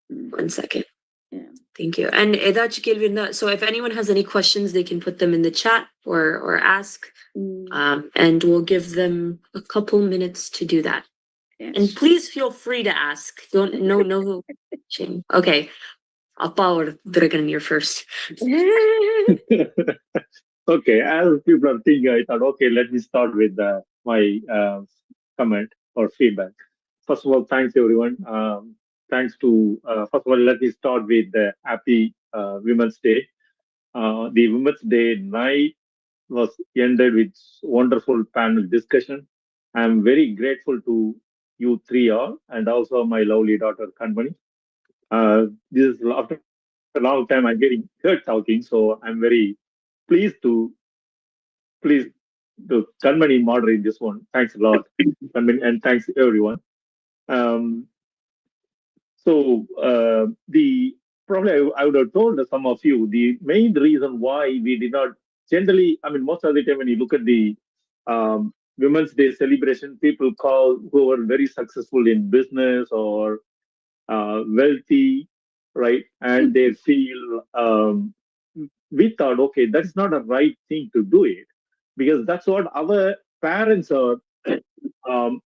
1 second. Yeah. Thank you. And ஏதாச்சும் கேள்வி இருந்தா, so if anyone has any questions, they can put them in the chat or ask. And we'll give them a couple minutes to do that. Yes. And please feel free to ask. No shame. Okay. Appaala, you're first. Okay, as people are thinking, I thought, okay, let me start with my comment or feedback. First of all, thanks everyone. Thanks to, first of all, let me start with the happy Women's Day. The Women's Day night was ended with wonderful panel discussion. I'm very grateful to you three all, and also my lovely daughter Kanmani. This is after a long time I'm getting heard talking, so I'm very pleased Kanmani moderate this one. Thanks a lot, Kanmani, and thanks everyone. The probably I would have told some of you the main reason why we did not generally. I mean, most of the time when you look at the Women's Day celebration, people call who are very successful in business or wealthy, right? And they feel we thought, okay, that's not a right thing to do it because that's what our parents are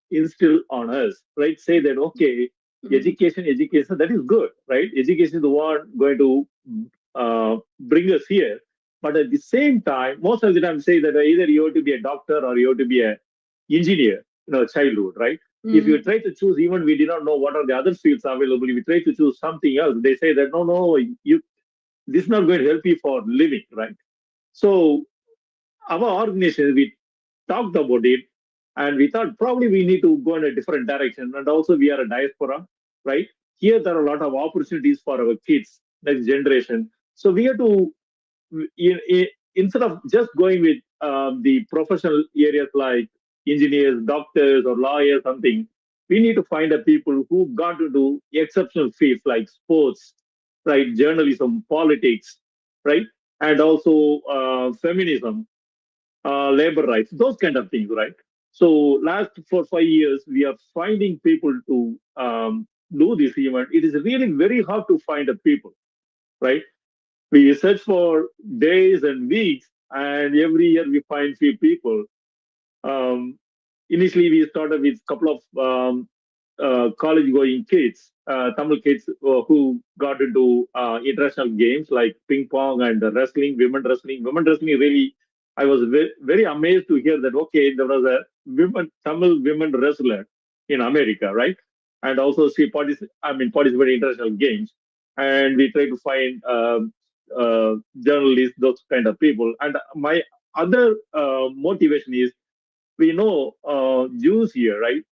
instill on us, right? Say that, okay, education, that is good, right? Education is the one going to bring us here. But at the same time, most of the time say that either you have to be a doctor or you have to be an engineer, childhood, right? If you try to choose, even we did not know what are the other fields available, if you try to choose something else, they say that, no, this is not going to help you for living, right? So our organization, we talked about it, and we thought probably we need to go in a different direction. And also we are a diaspora, right? Here there are a lot of opportunities for our kids, next generation. So we have to, instead of just going with the professional areas like engineers, doctors, or lawyers, something, we need to find the people who got to do exceptional fields like sports, right? Journalism, politics, right? And also feminism, labor rights, those kind of things, right? So last 4 or 5 years, we are finding people to do this event. It is really very hard to find the people, right? We search for days and weeks, and every year we find few people. Initially, we started with a couple of college-going kids, Tamil kids who got into international games like ping pong and wrestling, women wrestling. Women wrestling really, I was very amazed to hear that, okay, there was a Tamil women wrestler in America, right? And also she participated in international games. And we try to find journalists, those kind of people. And my other motivation is, we know Jews here, right?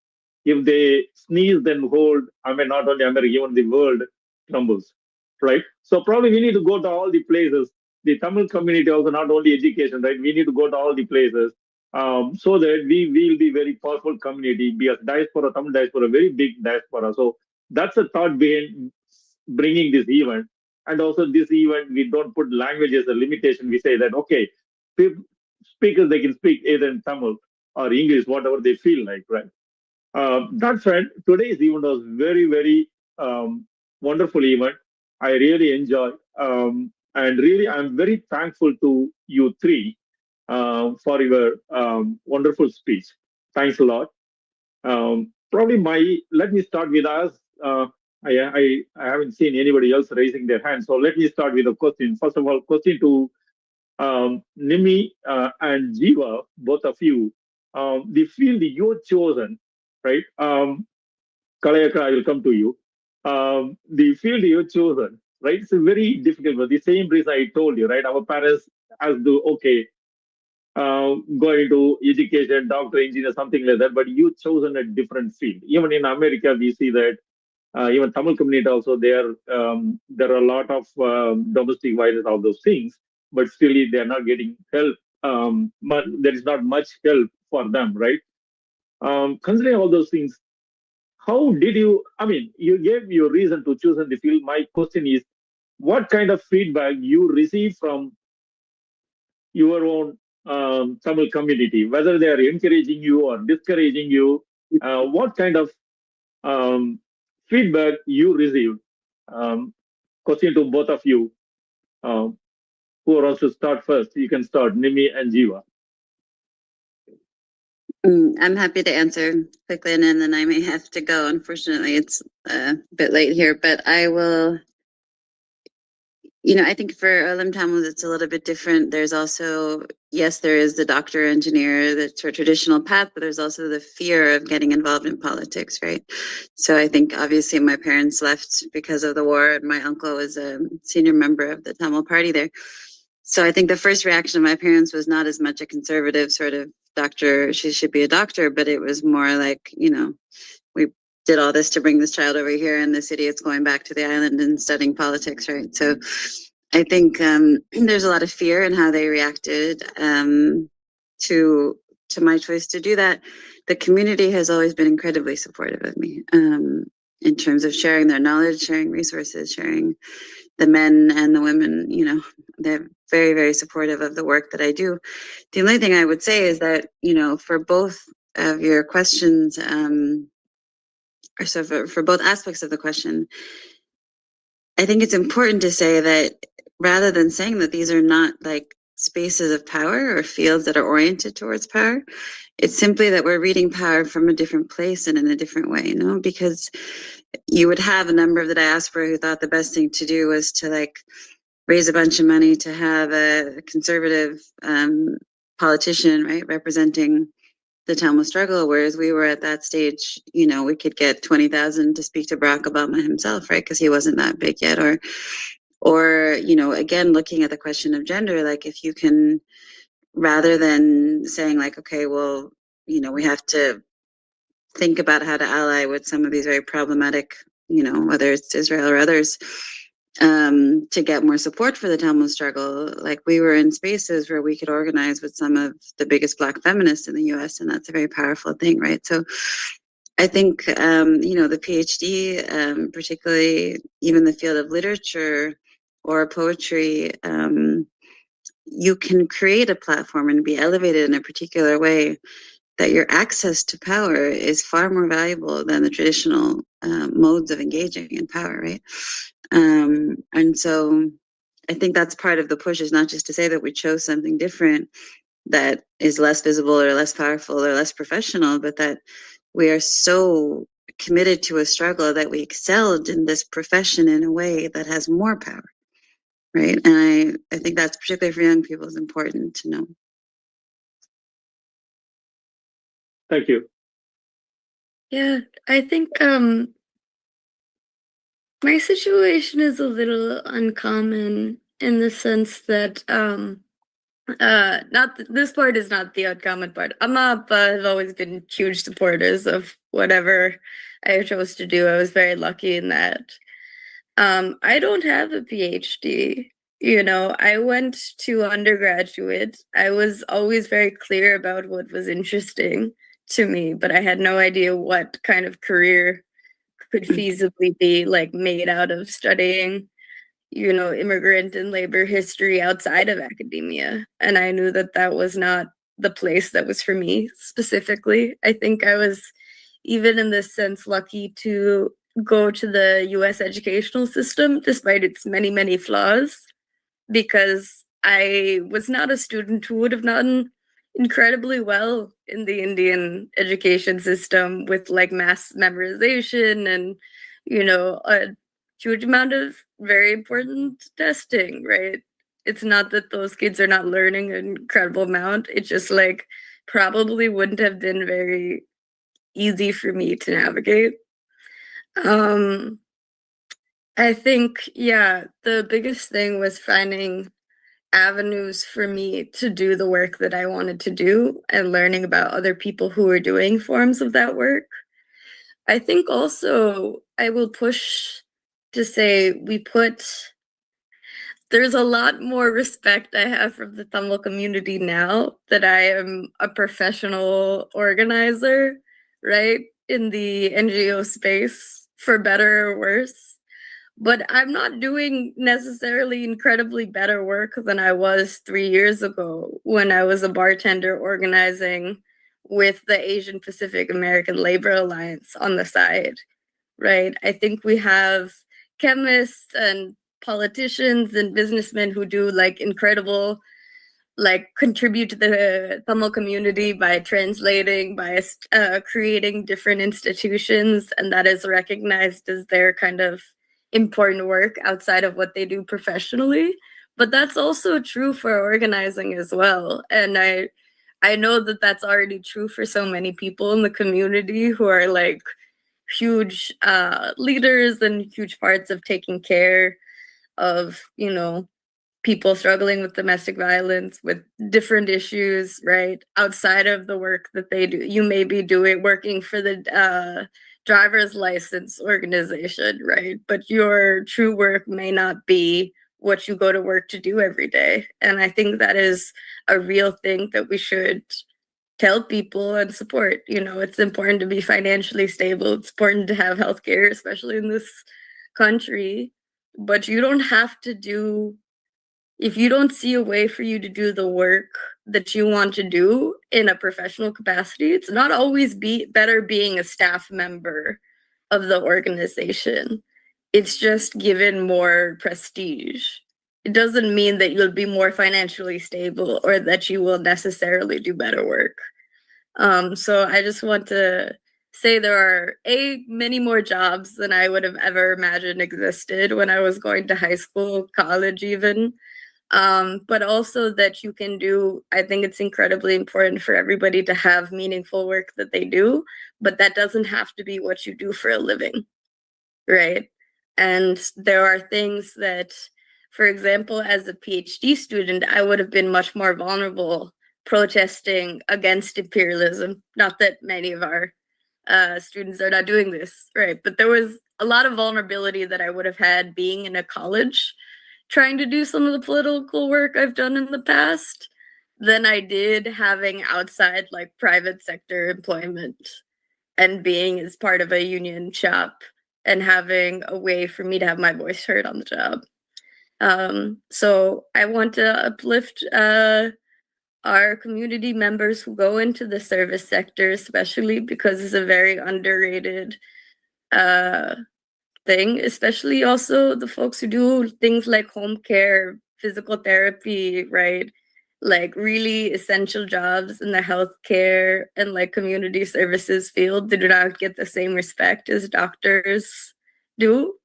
If they sneeze, then hold, not only America, even the world crumbles, right? So probably we need to go to all the places. The Tamil community also, not only education, right? We need to go to all the places so that we will be very powerful community, be a diaspora, Tamil diaspora, very big diaspora. So that's the thought behind bringing this event. And also this event, we don't put language as a limitation. We say that, okay, speakers, they can speak either in Tamil or English, whatever they feel like, right? That said, today's event was very, very wonderful event. I really enjoy, and really, I'm very thankful to you three for your wonderful speech. Thanks a lot. Let me start with us. I haven't seen anybody else raising their hand, so let me start with a question. First of all, question to Nimmi and Jeeva, both of you. The field you've chosen, right? Kalai, I will come to you. The field you've chosen, right? It's very difficult for the same reason I told you, right? Our parents has to, okay, go into education, doctor, engineer, something like that, but you've chosen a different field. Even in America, we see that even Tamil community also, there are a lot of domestic violence, all those things, but still they are not getting help. But there is not much help for them, right? Considering all those things, how did you, you gave your reason to choose in the field. My question is, what kind of feedback you receive from your own Tamil community, whether they are encouraging you or discouraging you, what kind of feedback you received? Question to both of you. Who wants to start first? You can start, Nimmi and Jeeva. I'm happy to answer quickly, and then I may have to go. Unfortunately, it's a bit late here, but I will. I think for Olam Tamils, it's a little bit different. There's also, yes, there is the doctor, engineer, the traditional path, but there's also the fear of getting involved in politics, right? So I think obviously my parents left because of the war, and my uncle was a senior member of the Tamil party there. So I think the first reaction of my parents was not as much a conservative sort of doctor, she should be a doctor, but it was more like, we did all this to bring this child over here, and this idiot's going back to the island and studying politics, right? So I think there's a lot of fear in how they reacted to to my choice to do that, the community has always been incredibly supportive of me in terms of sharing their knowledge, sharing resources, sharing the men and the women, you know, they're very, very supportive of the work that I do. The only thing I would say is that, you know, for both of your questions, or so for both aspects of the question, I think it's important to say that rather than saying that these are not like spaces of power or fields that are oriented towards power, it's simply that we're reading power from a different place and in a different way, you know, because you would have a number of the diaspora who thought the best thing to do was to like raise a bunch of money to have a conservative politician, right, representing the Tamil struggle, whereas we were at that stage, you know, we could get 20,000 to speak to Barack Obama himself, right, because he wasn't that big yet, or, you know, again, looking at the question of gender, like if you can, rather than saying like, okay, well, you know, we have to think about how to ally with some of these very problematic, you know, whether it's Israel or others, to get more support for the Tamil struggle. Like we were in spaces where we could organize with some of the biggest Black feminists in the US, and that's a very powerful thing, right? So I think, you know, the PhD, particularly even the field of literature or poetry, you can create a platform and be elevated in a particular way that your access to power is far more valuable than the traditional modes of engaging in power, right? And so I think that's part of the push, is not just to say that we chose something different that is less visible or less powerful or less professional, but that we are so committed to a struggle that we excelled in this profession in a way that has more power, right? And I think that's particularly for young people is important to know. Thank you. Yeah, I think my situation is a little uncommon in the sense that this part is not the uncommon part. Amma have always been huge supporters of whatever I chose to do. I was very lucky in that. I don't have a PhD. You know, I went to undergraduate. I was always very clear about what was interesting to me, but I had no idea what kind of career could feasibly be like made out of studying, you know, immigrant and labor history outside of academia. And I knew that that was not the place that was for me specifically. I think I was, even in this sense, lucky to go to the US educational system despite its many, many flaws, because I was not a student who would have done incredibly well in the Indian education system with like mass memorization and, you know, a huge amount of very important testing, right? It's not that those kids are not learning an incredible amount. It just like probably wouldn't have been very easy for me to navigate. I think, yeah, the biggest thing was finding avenues for me to do the work that I wanted to do and learning about other people who are doing forms of that work. I think also I will push to say there's a lot more respect I have from the Tamil community now that I am a professional organizer, right, in the NGO space, for better or worse. But I'm not doing necessarily incredibly better work than I was 3 years ago when I was a bartender organizing with the Asian Pacific American Labor Alliance on the side, right? I think we have chemists and politicians and businessmen who do like incredible, like contribute to the Tamil community by translating, by creating different institutions, and that is recognized as their kind of important work outside of what they do professionally. But that's also true for organizing as well. And I know that that's already true for so many people in the community who are like huge leaders and huge parts of taking care of, you know, people struggling with domestic violence, with different issues, right? Outside of the work that they do. You may be working for the driver's license organization, right? But your true work may not be what you go to work to do every day. And I think that is a real thing that we should tell people and support. It's important to be financially stable. It's important to have healthcare, especially in this country. But you don't have to do, if you don't see a way for you to do the work that you want to do in a professional capacity, it's not always better being a staff member of the organization. It's just given more prestige. It doesn't mean that you'll be more financially stable or that you will necessarily do better work. So I just want to say there are many more jobs than I would have ever imagined existed when I was going to high school, college even. But also that you can do, I think it's incredibly important for everybody to have meaningful work that they do, but that doesn't have to be what you do for a living, right? And there are things that, for example, as a PhD student, I would have been much more vulnerable protesting against imperialism. Not that many of our students are not doing this, right? But there was a lot of vulnerability that I would have had being in a college, trying to do some of the political work I've done in the past, than I did having outside like private sector employment and being as part of a union shop and having a way for me to have my voice heard on the job. So I want to uplift our community members who go into the service sector, especially because it's a very underrated thing, especially also the folks who do things like home care, physical therapy, right? Like really essential jobs in the healthcare and like community services field. They do not get the same respect as doctors do,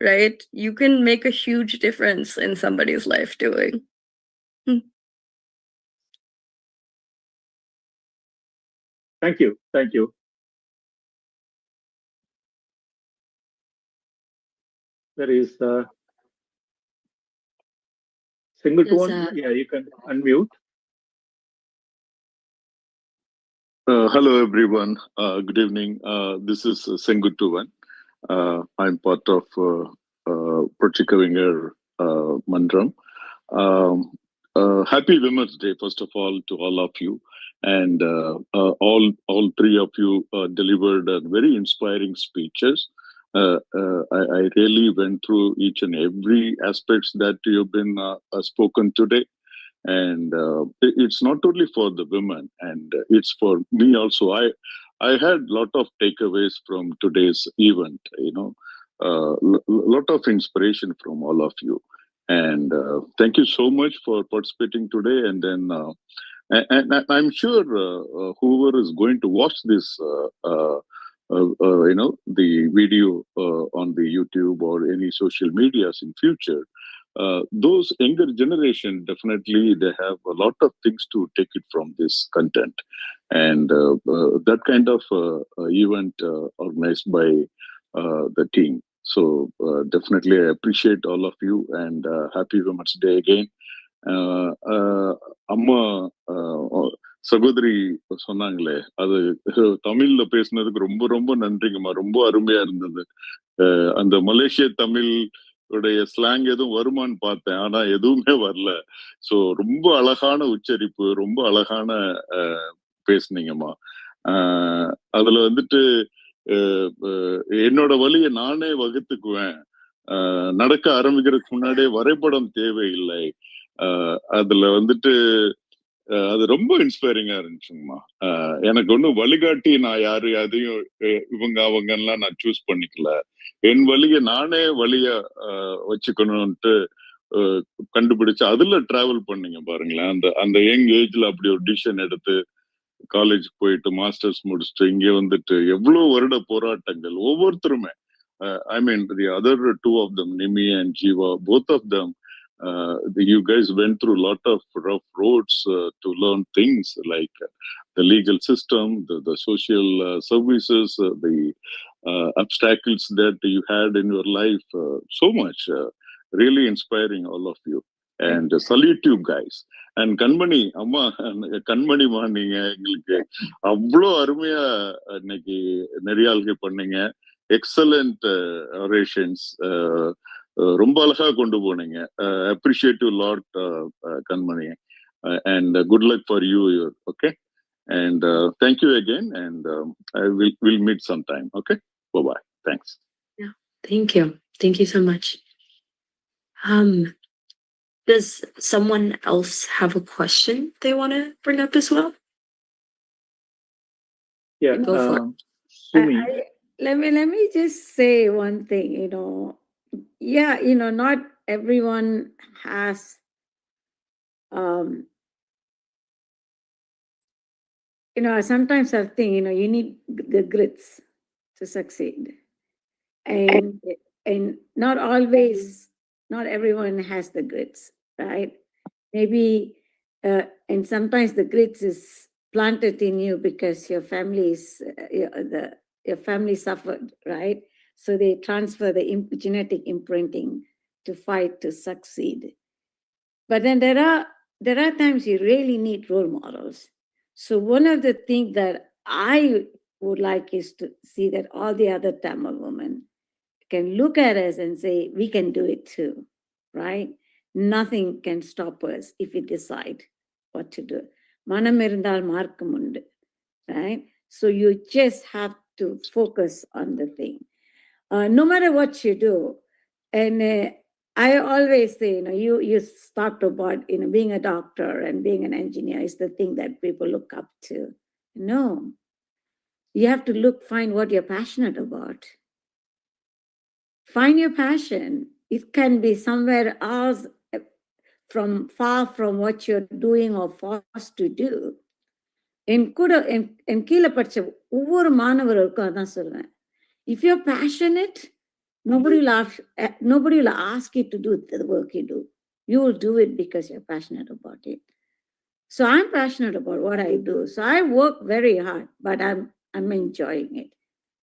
right? You can make a huge difference in somebody's life doing. Thank you. Thank you. There is single tone. Yeah, you can unmute. Hello, everyone. Good evening. This is Sengutuvan. I'm part of Puratchikkavignar Mandram. Happy Women's Day, first of all, to all of you. And all three of you delivered very inspiring speeches. I really went through each and every aspects that you've been spoken today. And it's not only for the women, and it's for me also. I had a lot of takeaways from today's event, lot of inspiration from all of you. And thank you so much for participating today. And then, and I'm sure whoever is going to watch this, the video on the YouTube or any social medias in future, those younger generation, definitely they have a lot of things to take it from this content. And that kind of event organized by the team. So definitely I appreciate all of you, and happy Women's Day again. அம்மா சகோதரி சொன்னாங்களே, அது தமிழ்ல பேசுனதுக்கு ரொம்ப ரொம்ப நன்றிங்கம்மா. ரொம்ப அருமையா இருந்தது. அந்த மலேசிய தமிழ் உடைய ஸ்லாங் எதுவும் வருமானு பார்த்தேன், ஆனா எதுவுமே வரல. சோ ரொம்ப அழகான உச்சரிப்பு, ரொம்ப அழகான பேசுனீங்கம்மா. அதுல வந்துட்டு என்னோட வழியை நானே வகுத்துக்குவேன், நடக்க ஆரம்பிக்கிறதுக்கு முன்னாடியே வரைபடம் தேவையில்லை. அதுல வந்துட்டு அது ரொம்ப இன்ஸ்பைரிங்கா இருந்துச்சுங்கம்மா. எனக்கு ஒன்னும் வழிகாட்டி நான் யாரு அதையும் இவங்க அவங்க எல்லாம் நான் சூஸ் பண்ணிக்கல. என் வழிய நானே வழிய வச்சுக்கணும்ட்டு கண்டுபிடிச்சு அதுல டிராவல் பண்ணீங்க பாருங்களேன். அந்த யங் ஏஜ்ல அப்படி ஒரு டிசிஷன் எடுத்து காலேஜ் போயிட்டு மாஸ்டர்ஸ் முடிச்சுட்டு இங்க வந்துட்டு எவ்வளவு வருட போராட்டங்கள் ஒவ்வொருத்தருமே. I mean, the other two of them, Nimmi and Jeeva, both of them, you guys went through a lot of rough roads to learn things like the legal system, the social services, the obstacles that you had in your life. So much. Really inspiring, all of you. And salute you guys. And Kanmani, Amma, Kanmani நீங்க எங்களுக்கு அவ்வளோ அருமையா இன்னைக்கு நிறைய ஆளுகை பண்ணீங்க. Excellent orations, ரொம்ப அழகா கொண்டு போனீங்க. Appreciate you lot, Kanmani, and good luck for you. Okay, And thank you again. And we'll meet sometime. Okay. Bye-bye. Thanks. Yeah. Thank you. Thank you so much. Does someone else have a question they want to bring up as well? Yeah. Go for it. Sumi. Let me just say one thing, yeah, not everyone has, sometimes I think, you need the grits to succeed. And not always, not everyone has the grits, right? Maybe, and sometimes the grits is planted in you because your family's, your family suffered, right? So they transfer the genetic imprinting to fight to succeed. But then there are times you really need role models. So one of the things that I would like is to see that all the other Tamil women can look at us and say, we can do it too, right? Nothing can stop us if we decide what to do. Manam irundal markam undu, right? So you just have to focus on the thing. No matter what you do, and I always say, you talked about, being a doctor and being an engineer is the thing that people look up to. No, you have to find what you're passionate about. Find your passion. It can be somewhere else, far from what you're doing or forced to do. In கீழே படிச்ச ஒவ்வொரு மாணவர்களுக்கும் அதான் சொல்லுவேன். If you're passionate, nobody will ask you to do the work you do. You will do it because you're passionate about it. So I'm passionate about what I do. So I work very hard, but I'm enjoying it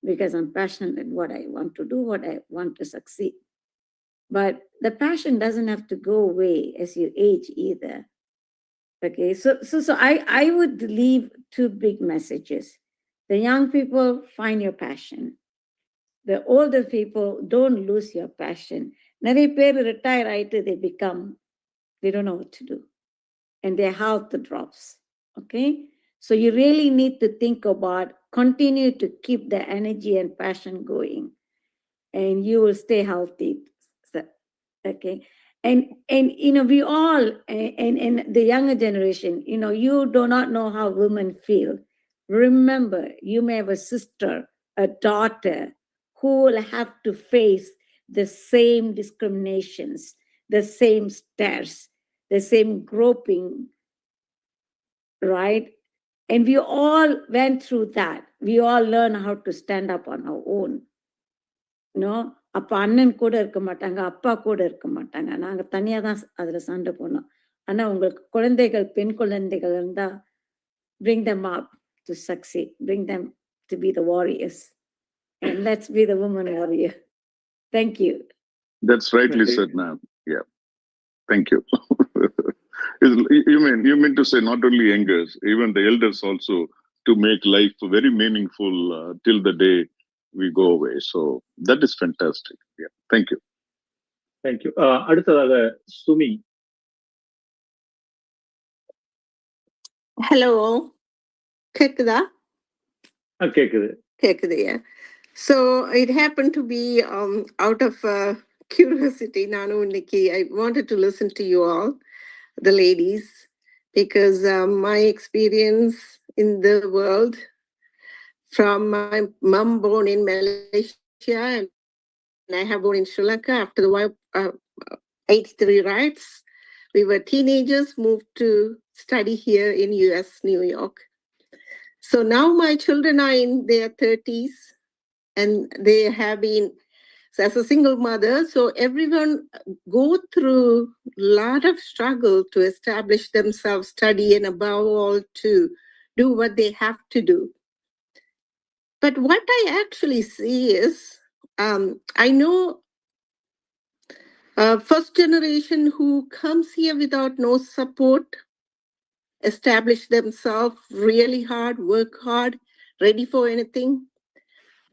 because I'm passionate in what I want to do, what I want to succeed. But the passion doesn't have to go away as you age either. Okay, so I would leave two big messages. The young people, find your passion. The older people, don't lose your passion. நிறைய பேர் retire ஆயிட்டு they don't know what to do. And their health drops, okay? So you really need to think about, continue to keep the energy and passion going, and you will stay healthy, okay? And we all, and the younger generation, you do not know how women feel. Remember, you may have a sister, a daughter, who will have to face the same discriminations, the same stares, the same groping, right? And we all went through that. We all learn how to stand up on our own. அப்ப அண்ணன் கூட இருக்க மாட்டாங்க, அப்பா கூட இருக்க மாட்டாங்க. நாங்க தனியா தான் அதுல சண்டை போனோம். ஆனா உங்களுக்கு குழந்தைகள், பெண் குழந்தைகள் இருந்தா, bring them up to succeed, bring them to be the warriors, and let's be the woman warrior. Thank you. That's rightly said, ma'am. Yeah. Thank you. You mean to say not only youngers, even the elders also, to make life very meaningful till the day we go away. So that is fantastic. Yeah. Thank you. Thank you. அடுத்ததாக Sumi. Hello. கேக்குதா? கேக்குது. Yeah. So it happened to be out of curiosity. I wanted to listen to you all, the ladies, because my experience in the world, from my mom born in Malaysia and I have born in Sri Lanka after the 83 riots. We were teenagers, moved to study here in US, New York. So now my children are in their 30s and they have been, as a single mother, so everyone go through a lot of struggle to establish themselves, study, and above all to do what they have to do. But what I actually see is, I know first generation who comes here without no support, establish themselves really hard, work hard, ready for anything.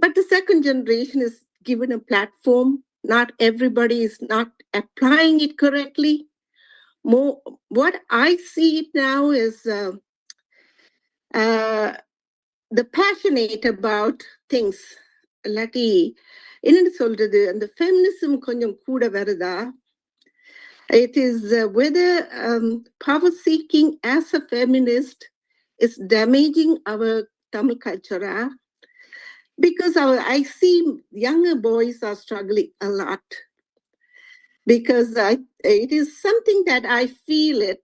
But the second generation is given a platform. Not everybody is not applying it correctly. What I see now is the passionate about things. இல்லாட்டி என்னன்னு சொல்றது அந்த feminism கொஞ்சம் கூட வருதா. It is whether power seeking as a feminist is damaging our Tamil culture. Because I see younger boys are struggling a lot. Because it is something that I feel it.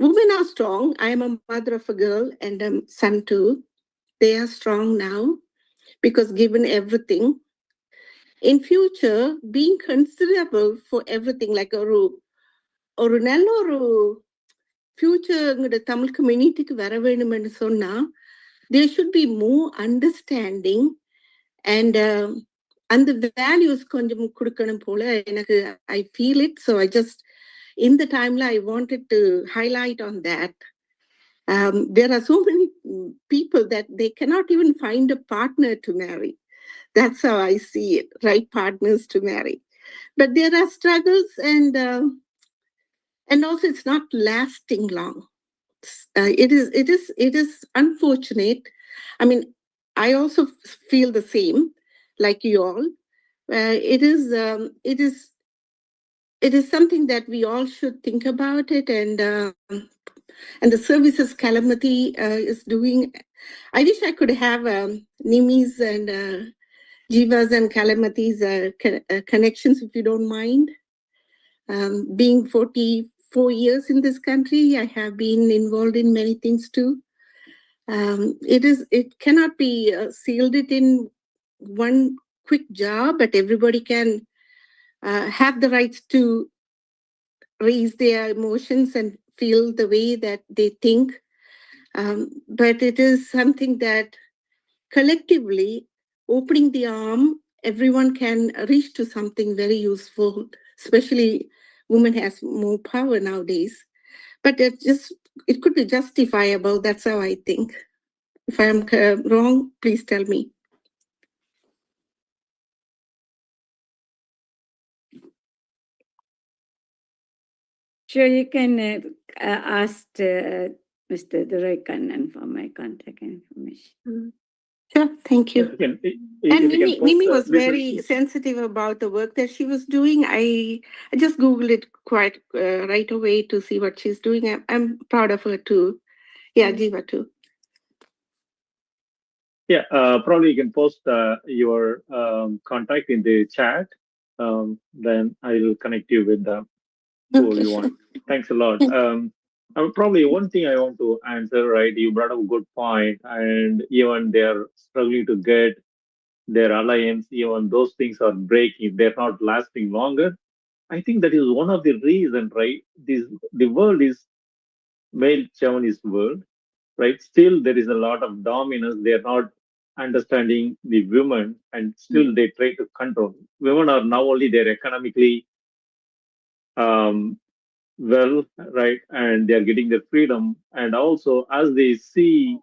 Women are strong. I am a mother of a girl and a son too. They are strong now because given everything. In future, being considerable for everything, like ஒரு நல்ல ஒரு future Tamil கம்யூனிட்டிக்கு வர வேணும்னு சொன்னா there should be more understanding and அந்த values கொஞ்சம் கொடுக்கணும் போல எனக்கு I feel it. So I just in the timeline I wanted to highlight on that. There are so many people that they cannot even find a partner to marry. That's how I see it, right partners to marry. But there are struggles and also it's not lasting long. It is unfortunate. I mean, I also feel the same, like you all. It is something that we all should think about it, and the services Calamity is doing. I wish I could have Nimmi's and Jeeva's and Calamity's connections, if you don't mind. Being 44 years in this country, I have been involved in many things too. It cannot be sealed it in one quick job, but everybody can have the rights to raise their emotions and feel the way that they think. But it is something that collectively, opening the arm, everyone can reach to something very useful, especially women has more power nowadays. But it could be justifiable. That's how I think. If I'm wrong, please tell me. Sure, you can ask Mr. Duraikkannan for my contact information. Sure, thank you. And Nimmi was this very sensitive about the work that she was doing. I just Googled it quite right away to see what she's doing. I'm proud of her too. Yeah, Jeeva too. Yeah, probably you can post your contact in the chat. Then I will connect you with who you want. Thanks a lot. Probably one thing I want to answer, right? You brought up a good point, and even they're struggling to get their alliance, even those things are breaking, they're not lasting longer. I think that is one of the reasons, right? The world is male chauvinist world, right? Still there is a lot of dominance. They're not understanding the women, and still they try to control. Women are now only they're economically well, right, and they are getting their freedom, and also as they see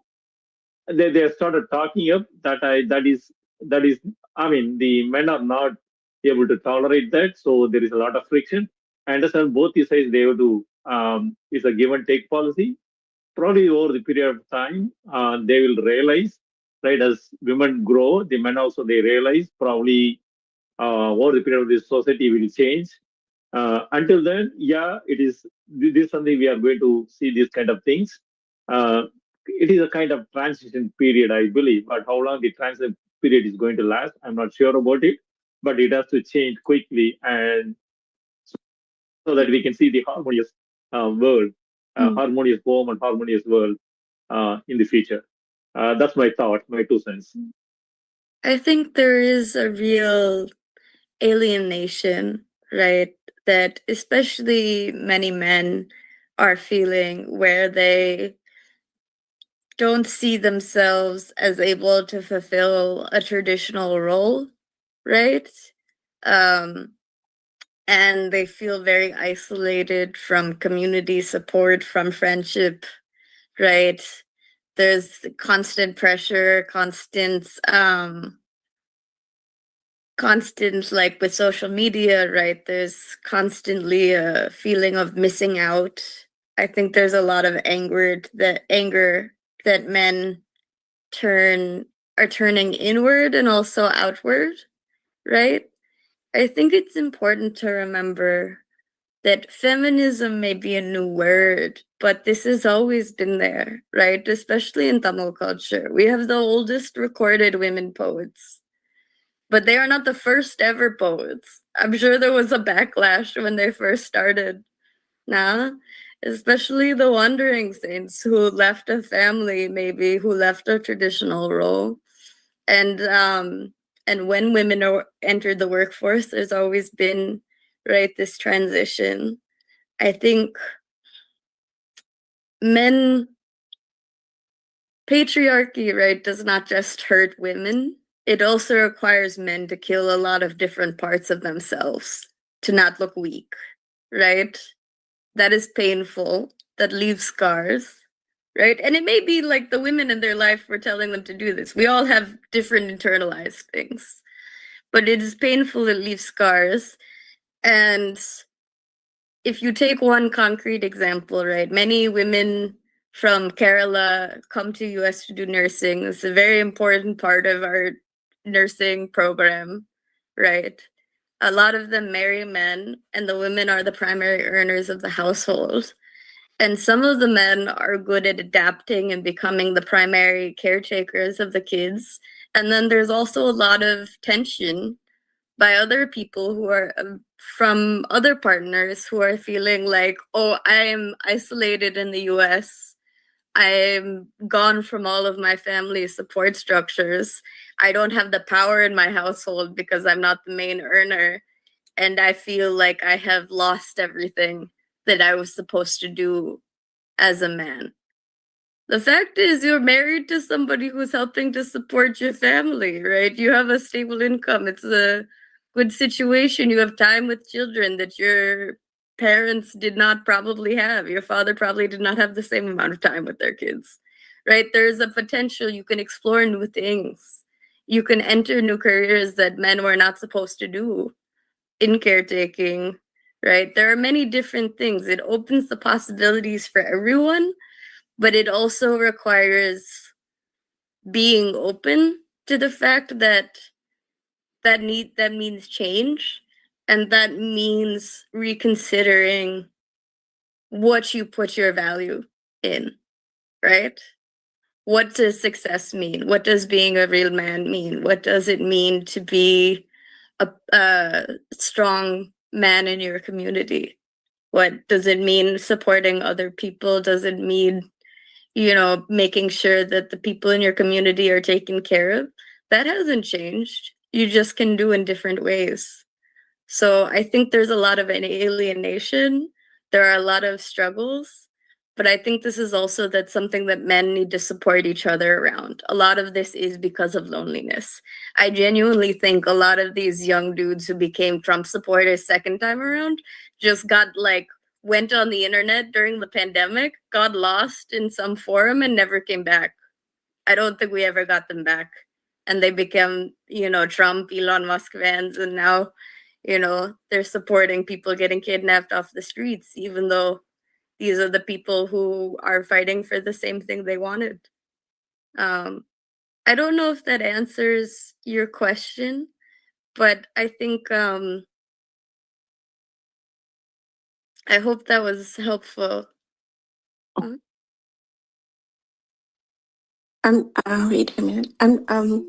they started talking up that is I mean the men are not able to tolerate that, so there is a lot of friction. I understand both the sides they have to it's a give and take policy. Probably over the period of time they will realize, right, as women grow, the men also they realize probably over the period of this society will change. Until then, yeah, this is something we are going to see these kind of things. It is a kind of transition period, I believe, but how long the transition period is going to last, I'm not sure about it, but it has to change quickly, and so that we can see the harmonious world, harmonious home and harmonious world in the future. That's my thought, my 2 cents. I think there is a real alienation, right? That especially many men are feeling, where they don't see themselves as able to fulfill a traditional role, right? And they feel very isolated from community support, from friendship, right? There's constant pressure, constant, like with social media, right? There's constantly a feeling of missing out, I think there's a lot of anger that men are turning inward and also outward, right? I think it's important to remember that feminism may be a new word, but this has always been there, right? Especially in Tamil culture. We have the oldest recorded women poets, but they are not the first ever poets. I'm sure there was a backlash when they first started. Nah, especially the wandering saints who left a family, maybe who left a traditional role. And when women entered the workforce, there's always been, right, this transition. I think patriarchy, right, does not just hurt women. It also requires men to kill a lot of different parts of themselves to not look weak, right? That is painful. That leaves scars, right? And it may be like the women in their life were telling them to do this. We all have different internalized things, but it is painful. It leaves scars. And if you take one concrete example, right, many women from Kerala come to US to do nursing. It's a very important part of our nursing program, right? A lot of them marry men, and the women are the primary earners of the household. And some of the men are good at adapting and becoming the primary caretakers of the kids. And then there's also a lot of tension by other people who are from other partners who are feeling like, oh, I am isolated in the US. I'm gone from all of my family support structures. I don't have the power in my household because I'm not the main earner. And I feel like I have lost everything that I was supposed to do as a man. The fact is, you're married to somebody who's helping to support your family, right? You have a stable income. It's a good situation. You have time with children that your parents did not probably have. Your father probably did not have the same amount of time with their kids, right? There's a potential. You can explore new things. You can enter new careers that men were not supposed to do in caretaking, right? There are many different things. It opens the possibilities for everyone, but it also requires being open to the fact that that means change, and that means reconsidering what you put your value in, right? What does success mean? What does being a real man mean? What does it mean to be a strong man in your community? What does it mean supporting other people? Does it mean, making sure that the people in your community are taken care of? That hasn't changed. You just can do in different ways. So I think there's a lot of alienation. There are a lot of struggles. But I think this is also something that men need to support each other around. A lot of this is because of loneliness. I genuinely think a lot of these young dudes who became Trump supporters second time around just went on the internet during the pandemic, got lost in some forum and never came back. I don't think we ever got them back. And they became, Trump, Elon Musk fans, and now, they're supporting people getting kidnapped off the streets, even though these are the people who are fighting for the same thing they wanted. I don't know if that answers your question, but I think I hope that was helpful. Wait a minute. I don't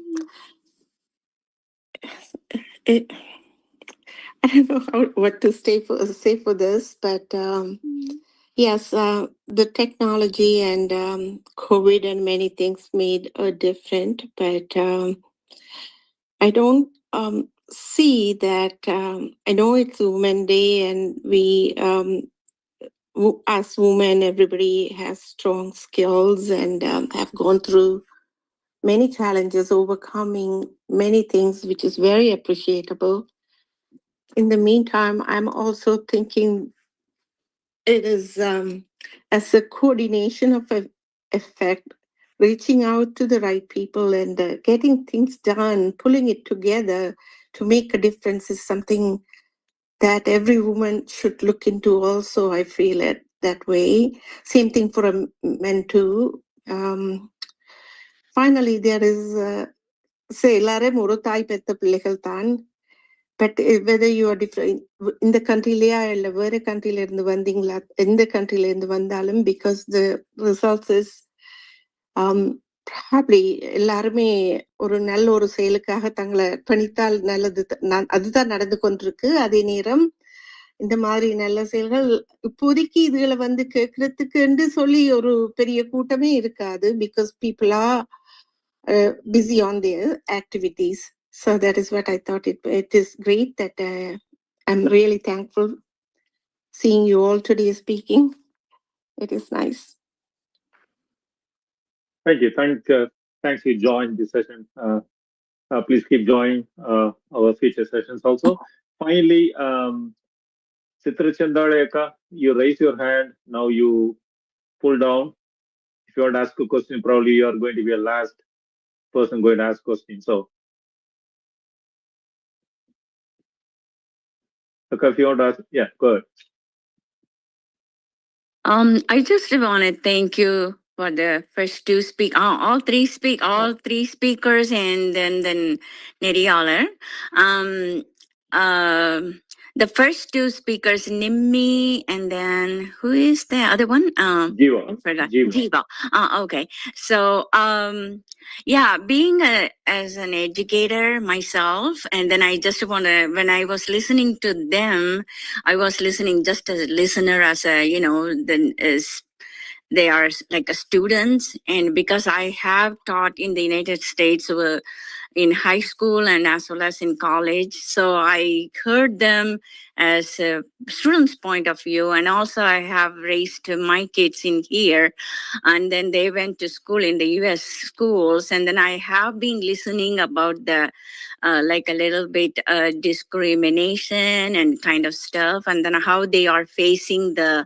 know what to say for this, but yes, the technology and COVID and many things made a difference, but I don't see that. I know it's Women's Day, and we, as women, everybody has strong skills and have gone through many challenges, overcoming many things, which is very appreciable. In the meantime, I'm also thinking it is as a coordination of effect, reaching out to the right people and getting things done, pulling it together to make a difference is something that every woman should look into also, I feel it. that way. Same thing for men too. Finally, there is say எல்லாரும் ஒரு தாய் பெத்த பிள்ளைகள் தான். But whether you are different in the country இல்ல வேற கண்ட்ரில இருந்து வந்தீங்களா, எந்த கண்ட்ரில இருந்து வந்தாலும், because the results is probably எல்லாருமே ஒரு நல்ல ஒரு செயலுக்காக தங்களை பணித்தால் நல்லது, அதுதான் நடந்து கொண்டிருக்கு. அதே நேரம் இந்த மாதிரி நல்ல செயல்கள் இப்போதைக்கு இதுகளை கேட்கறதுக்கு என்று சொல்லி ஒரு பெரிய கூட்டமே இருக்காது, because people are busy on their activities. So that is what I thought. It is great that I'm really thankful seeing you all today speaking. It is nice. Thank you. Thanks you joined this session. Please keep joining our future sessions also. Finally, Chitrachandaleka, you raise your hand. Now you pull down. If you want to ask a question, probably you are going to be the last person going to ask question. So, okay, if you want to ask, yeah, go ahead. I just want to thank you for the first two all three speakers, and then Neriyalar. The first two speakers, Nimmi, and then who is the other one? Jeeva. Okay. So, yeah, being as an educator myself, and then I just want to, when I was listening to them, I was listening just as a listener, as a, they are like a students, and because I have taught in the United States in high school and as well as in college, so I heard them as a student's point of view, and also I have raised my kids in here, and then they went to school in the US schools, and then I have been listening about the like a little bit discrimination and kind of stuff, and then how they are facing the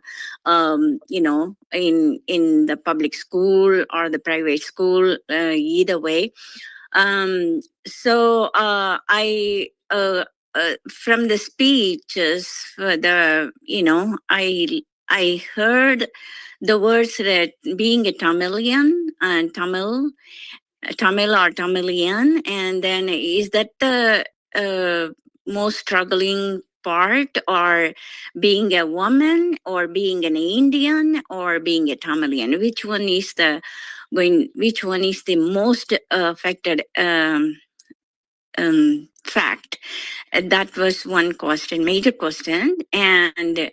in the public school or the private school, either way. So I from the speeches, I heard the words that being a Tamilian and Tamil or Tamilian, and then is that the most struggling part, or being a woman, or being an Indian, or being a Tamilian? Which one is the most affected fact? That was one question, major question, and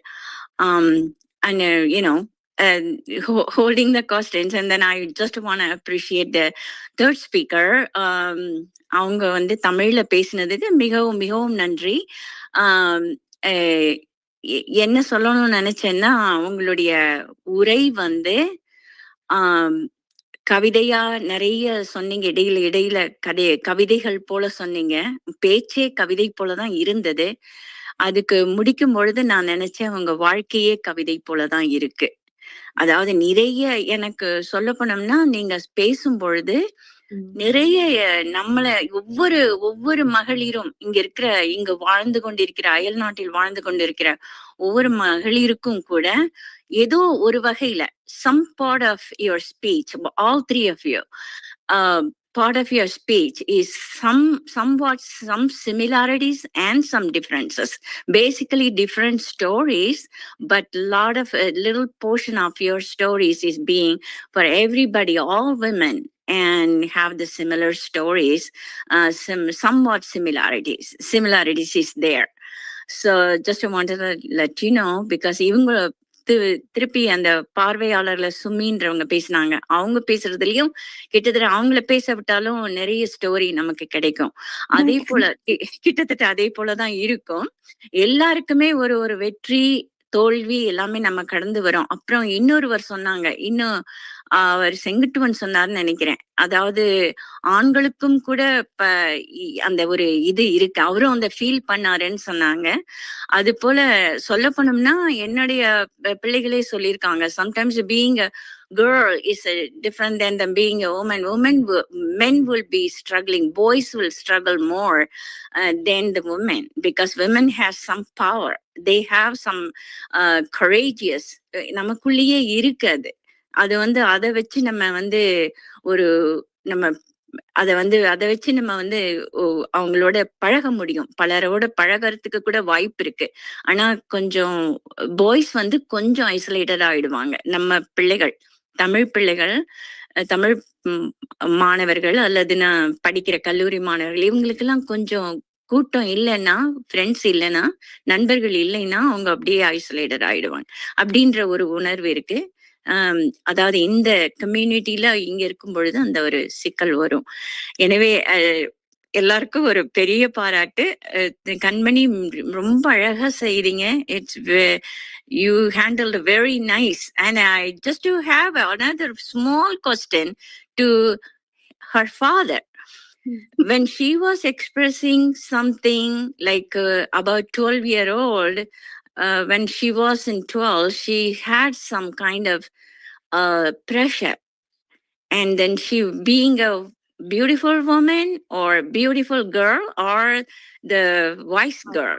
holding the questions, and then I just want to appreciate the third speaker. அவங்க தமிழ்ல பேசினதுக்கு மிகவும் மிகவும் நன்றி. என்ன சொல்லணும்னு நினைச்சேன்னா, உங்களுடைய உரை கவிதையா நிறைய சொன்னீங்க, இடையில கவிதைகள் போல சொன்னீங்க. பேச்சே கவிதை போலதான் இருந்தது. அதுக்கு முடிக்கும் பொழுது நான் நினைச்சேன், உங்க வாழ்க்கையே கவிதை போலதான் இருக்கு. அதாவது நிறைய எனக்கு சொல்ல போனோம்னா, நீங்க பேசும் பொழுது நிறைய நம்மள ஒவ்வொரு மகளிரும் இங்க வாழ்ந்து கொண்டிருக்கிற, அயல் நாட்டில் வாழ்ந்து கொண்டிருக்கிற ஒவ்வொரு மகளிருக்கும் கூட ஏதோ ஒரு வகையில some part of your speech, all three of you, part of your speech is somewhat some similarities and some differences, basically different stories, but lot of a little portion of your stories is being for everybody, all women, and have the similar stories, somewhat similarities is there. So just wanted to let you know, because இவங்க திருப்பி அந்த பார்வையாளர்ல சுமின்றவங்க பேசினாங்க. அவங்க பேசுறதுலயும் கிட்டத்தட்ட அவங்கள பேச விட்டாலும் நிறைய ஸ்டோரி நமக்கு கிடைக்கும். அதே போல கிட்டத்தட்ட அதே போலதான் இருக்கும். எல்லாருக்குமே ஒரு வெற்றி தோல்வி எல்லாமே நம்ம கடந்து வரோம். அப்புறம் இன்னொருவர் சொன்னாங்க, இன்னும் அவர் செங்குட்டுவன் சொன்னார்னு நினைக்கிறேன், அதாவது ஆண்களுக்கும் கூட அந்த ஒரு இது இருக்கு, அவரும் அந்த ஃபீல் பண்ணாருன்னு சொன்னாங்க. அது போல சொல்ல போனோம்னா என்னுடைய பிள்ளைகளே சொல்லியிருக்காங்க, sometimes being girl is different than them being a woman. Men will be struggling. Boys will struggle more than the women, because women have some power. They have some courageous. நமக்குள்ளேயே இருக்காது. அது அதை வச்சு நம்ம ஒரு நம்ம அதை வச்சு நம்ம அவங்களோட பழக முடியும். பலரோட பழகிறதுக்கு கூட வாய்ப்பு இருக்கு. ஆனா கொஞ்சம் பாய்ஸ் கொஞ்சம் ஐசோலேட்டட் ஆயிடுவாங்க. நம்ம பிள்ளைகள், தமிழ் பிள்ளைகள், தமிழ் மாணவர்கள் அல்லது நான் படிக்கிற கல்லூரி மாணவர்கள், இவங்களுக்கெல்லாம் கொஞ்சம் கூட்டம் இல்லைன்னா, ஃப்ரெண்ட்ஸ் இல்லைன்னா, நண்பர்கள் இல்லைன்னா அவங்க அப்படியே ஐசோலேட்டட் ஆயிடுவாங்க அப்படின்ற ஒரு உணர்வு இருக்கு. அதாவது இந்த கம்யூனிட்டியில இங்க இருக்கும் பொழுது அந்த ஒரு சிக்கல் வரும். எனவே எல்லாருக்கும் ஒரு பெரிய பாராட்டு. கண்மணி ரொம்ப அழகா செய்றீங்க. It's you handled very nice. And I just to have another small question to her father. When she was expressing something like about 12-year-old, when she was in 12, she had some kind of pressure. And then she, being a beautiful woman or beautiful girl or the wise girl,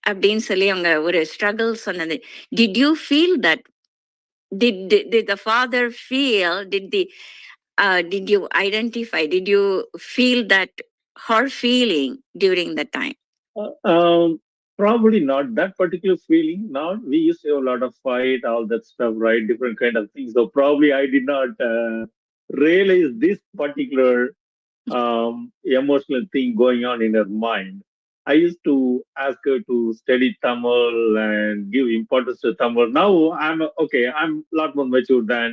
அப்படின்னு சொல்லி அவங்க ஒரு struggle சொன்னது. Did you feel that? Did the father feel? Did you identify? Did you feel that her feeling during that time? Probably not that particular feeling. Now we used to have a lot of fight, all that stuff, right? Different kind of things. So probably I did not realize this particular emotional thing going on in her mind. I used to ask her to study Tamil and give importance to Tamil. Now I'm a lot more mature than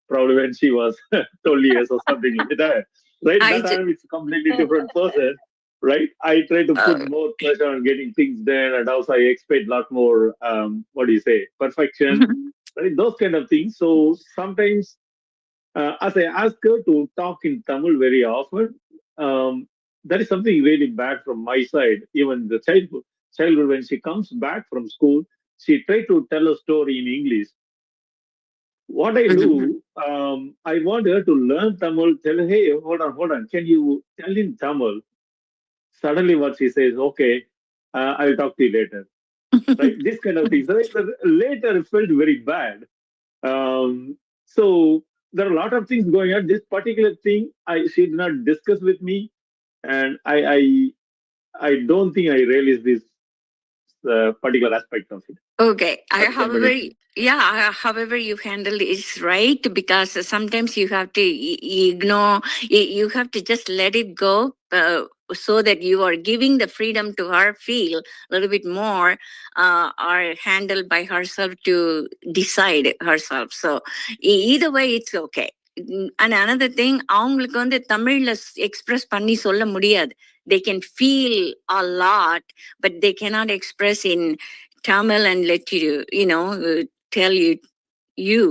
probably when she was 12 years or something like that. Right? That time it's a completely different person. Right? I try to put more pressure on getting things done, and also I expect a lot more, perfection, right? Those kind of things. So sometimes, as I ask her to talk in Tamil very often, that is something really bad from my side. Even the childhood, when she comes back from school, she tries to tell a story in English. What I do, I want her to learn Tamil, tell her, hey, hold on, can you tell in Tamil? Suddenly what she says, okay, I'll talk to you later. Right? This kind of things. Right? Later it felt very bad. So there are a lot of things going on. This particular thing, she did not discuss with me, and I don't think I realized this particular aspect of it. Okay. However you handle it is right, because sometimes you have to ignore, you have to just let it go, so that you are giving the freedom to her feel a little bit more, or handled by herself to decide herself. So either way, it's okay. And another thing, அவங்களுக்கு தமிழ்ல express பண்ணி சொல்ல முடியாது. They can feel a lot, but they cannot express in Tamil and let tell you,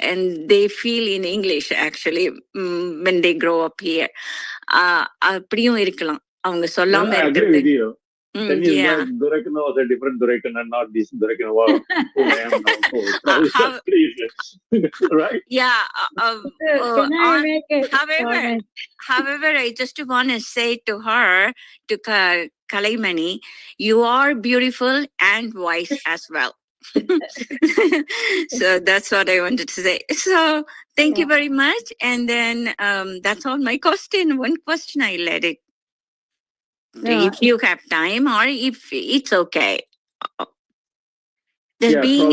and they feel in English actually when they grow up here. அப்படியும் இருக்கலாம், அவங்க சொல்லாம இருக்கிறது. Yeah. Duraikkannan was a different Duraikkannan, not this Duraikkannan who I am now. So, right? Yeah. Can I make it? However, I just want to say to her, to Kalaimani, you are beautiful and wise as well. So that's what I wanted to say. So thank you very much. And then that's all my question. One question, I let it. If you have time, or if it's okay. Just being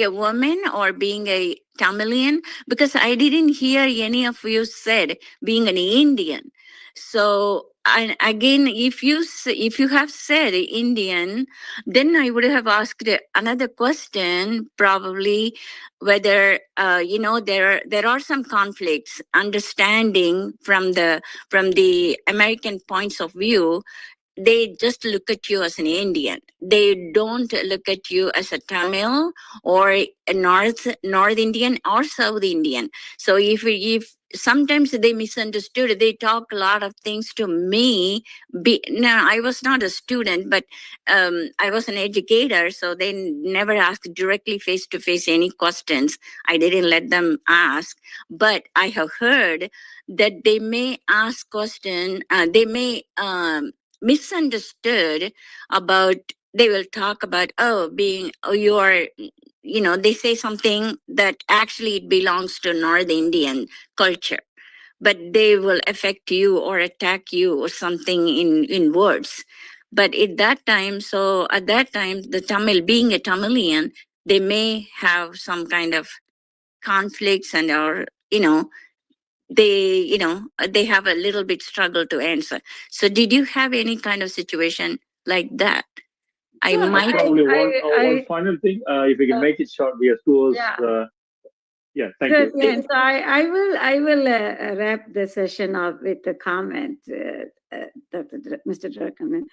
a woman or being a Tamilian, because I didn't hear any of you said being an Indian. So, and again, if you have said Indian, then I would have asked another question, probably whether there are some conflicts, understanding from the American points of view. They just look at you as an Indian. They don't look at you as a Tamil or a North Indian or South Indian. So if sometimes they misunderstood. They talk a lot of things to me. Now, I was not a student, but I was an educator, so they never asked directly face-to-face any questions. I didn't let them ask, but I have heard that they may ask questions, they may misunderstood about, they will talk about, you are, they say something that actually it belongs to North Indian culture, but they will affect you or attack you or something in words. But at that time, the Tamil, being a Tamilian, they may have some kind of conflicts and, or, they have a little bit struggle to answer. So did you have any kind of situation like that? I So might. Probably one final thing, if we can make it short, we have 2 hours. Yeah. Thank you. Yes, I will wrap the session up with a comment, Mr. Duraikkannan.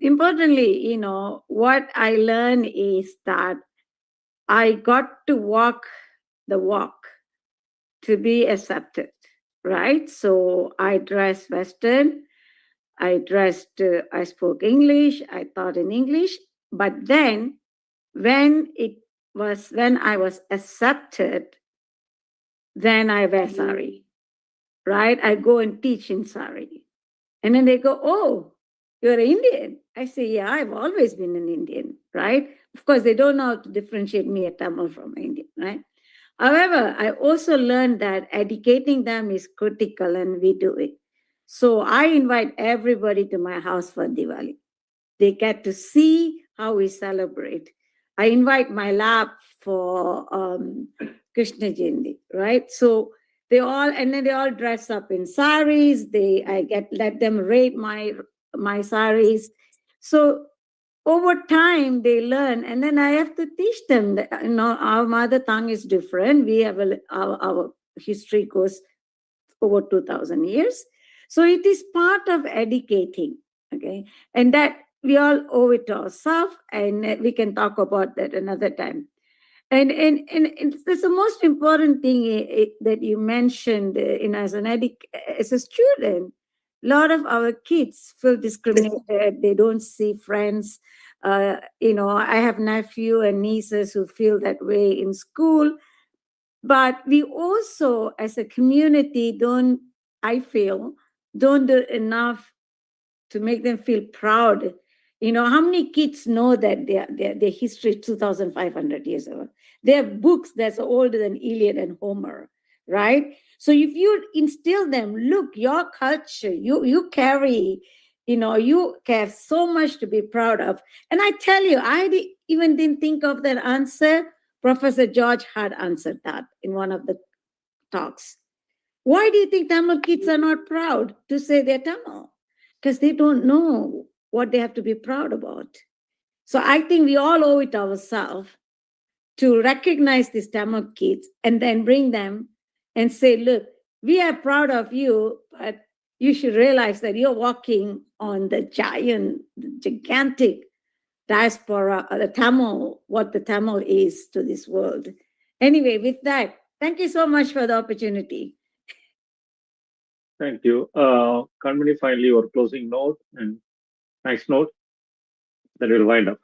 Importantly, what I learned is that I got to walk the walk to be accepted, right? So I dressed Western, I spoke English, I taught in English, but then when I was accepted, then I wear sari, right? I go and teach in sari. And then they go, oh, you're Indian. I say, yeah, I've always been an Indian, right? Of course, they don't know how to differentiate me a Tamil from Indian, right? However, I also learned that educating them is critical, and we do it. So I invite everybody to my house for Diwali. They get to see how we celebrate. I invite my lab for Krishna Jayanti, right? So they all dress up in saris. Let them rate my saris. So over time they learn, and then I have to teach them that, our mother tongue is different. We have our history goes over 2,000 years. So it is part of educating, okay? And that we all owe it to ourselves, and we can talk about that another time. And it's the most important thing that you mentioned, as a student, a lot of our kids feel discriminated. They don't see friends. I have nephew and nieces who feel that way in school. But we also, as a community, don't do enough to make them feel proud. How many kids know that their history is 2,500 years ago? They have books that's older than Iliad and Homer, right? So if you instill them, look, your culture, you carry, you have so much to be proud of. And I tell you, I even didn't think of that answer. Professor George had answered that in one of the talks. Why do you think Tamil kids are not proud to say they're Tamil? Because they don't know what they have to be proud about. So I think we all owe it ourselves to recognize these Tamil kids and then bring them and say, look, we are proud of you, but you should realize that you're walking on the gigantic diaspora, the Tamil, what the Tamil is to this world. Anyway, with that, thank you so much for the opportunity. Thank you. Kanmani, finally, your closing note and nice note that we'll wind up.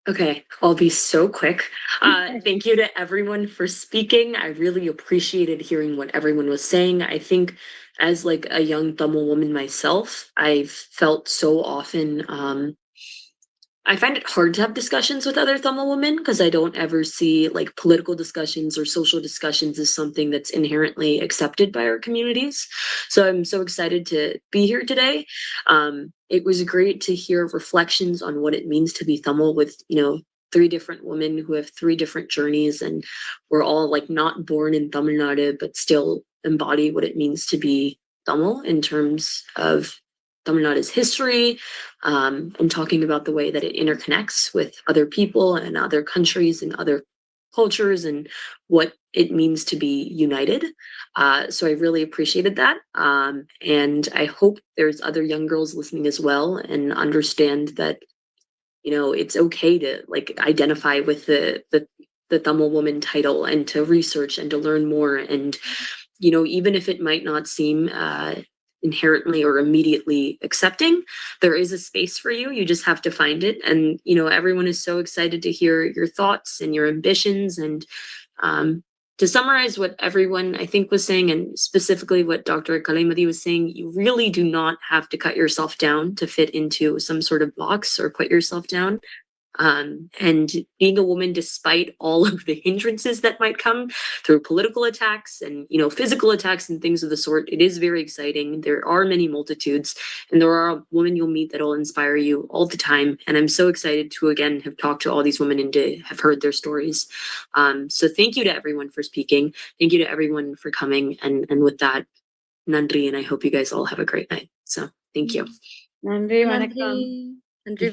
Okay, I'll be so quick. Thank you to everyone for speaking. I really appreciated hearing what everyone was saying. I think as like a young Tamil woman myself, I've felt so often, I find it hard to have discussions with other Tamil women because I don't ever see like political discussions or social discussions as something that's inherently accepted by our communities. So I'm so excited to be here today. It was great to hear reflections on what it means to be Tamil with, 3 different women who have 3 different journeys, and we're all like not born in Tamil Nadu, but still embody what it means to be Tamil in terms of Tamil Nadu's history, and talking about the way that it interconnects with other people and other countries and other cultures and what it means to be united. So I really appreciated that. And I hope there's other young girls listening as well and understand that, it's okay to like identify with the Tamil woman title and to research and to learn more and you know, even if it might not seem inherently or immediately accepting, there is a space for you. You just have to find it. And, you know, everyone is so excited to hear your thoughts and your ambitions. And to summarize what everyone I think was saying, and specifically what Dr. Kalai was saying, you really do not have to cut yourself down to fit into some sort of box or put yourself down. And being a woman, despite all of the hindrances that might come through political attacks and, you know, physical attacks and things of the sort, it is very exciting. There are many multitudes, and there are women you'll meet that will inspire you all the time. And I'm so excited to, again, have talked to all these women and to have heard their stories. So thank you to everyone for speaking. Thank you to everyone for coming. And with that, Nandri, and I hope you guys all have a great night. So thank you. நன்றி வணக்கம். நன்றி.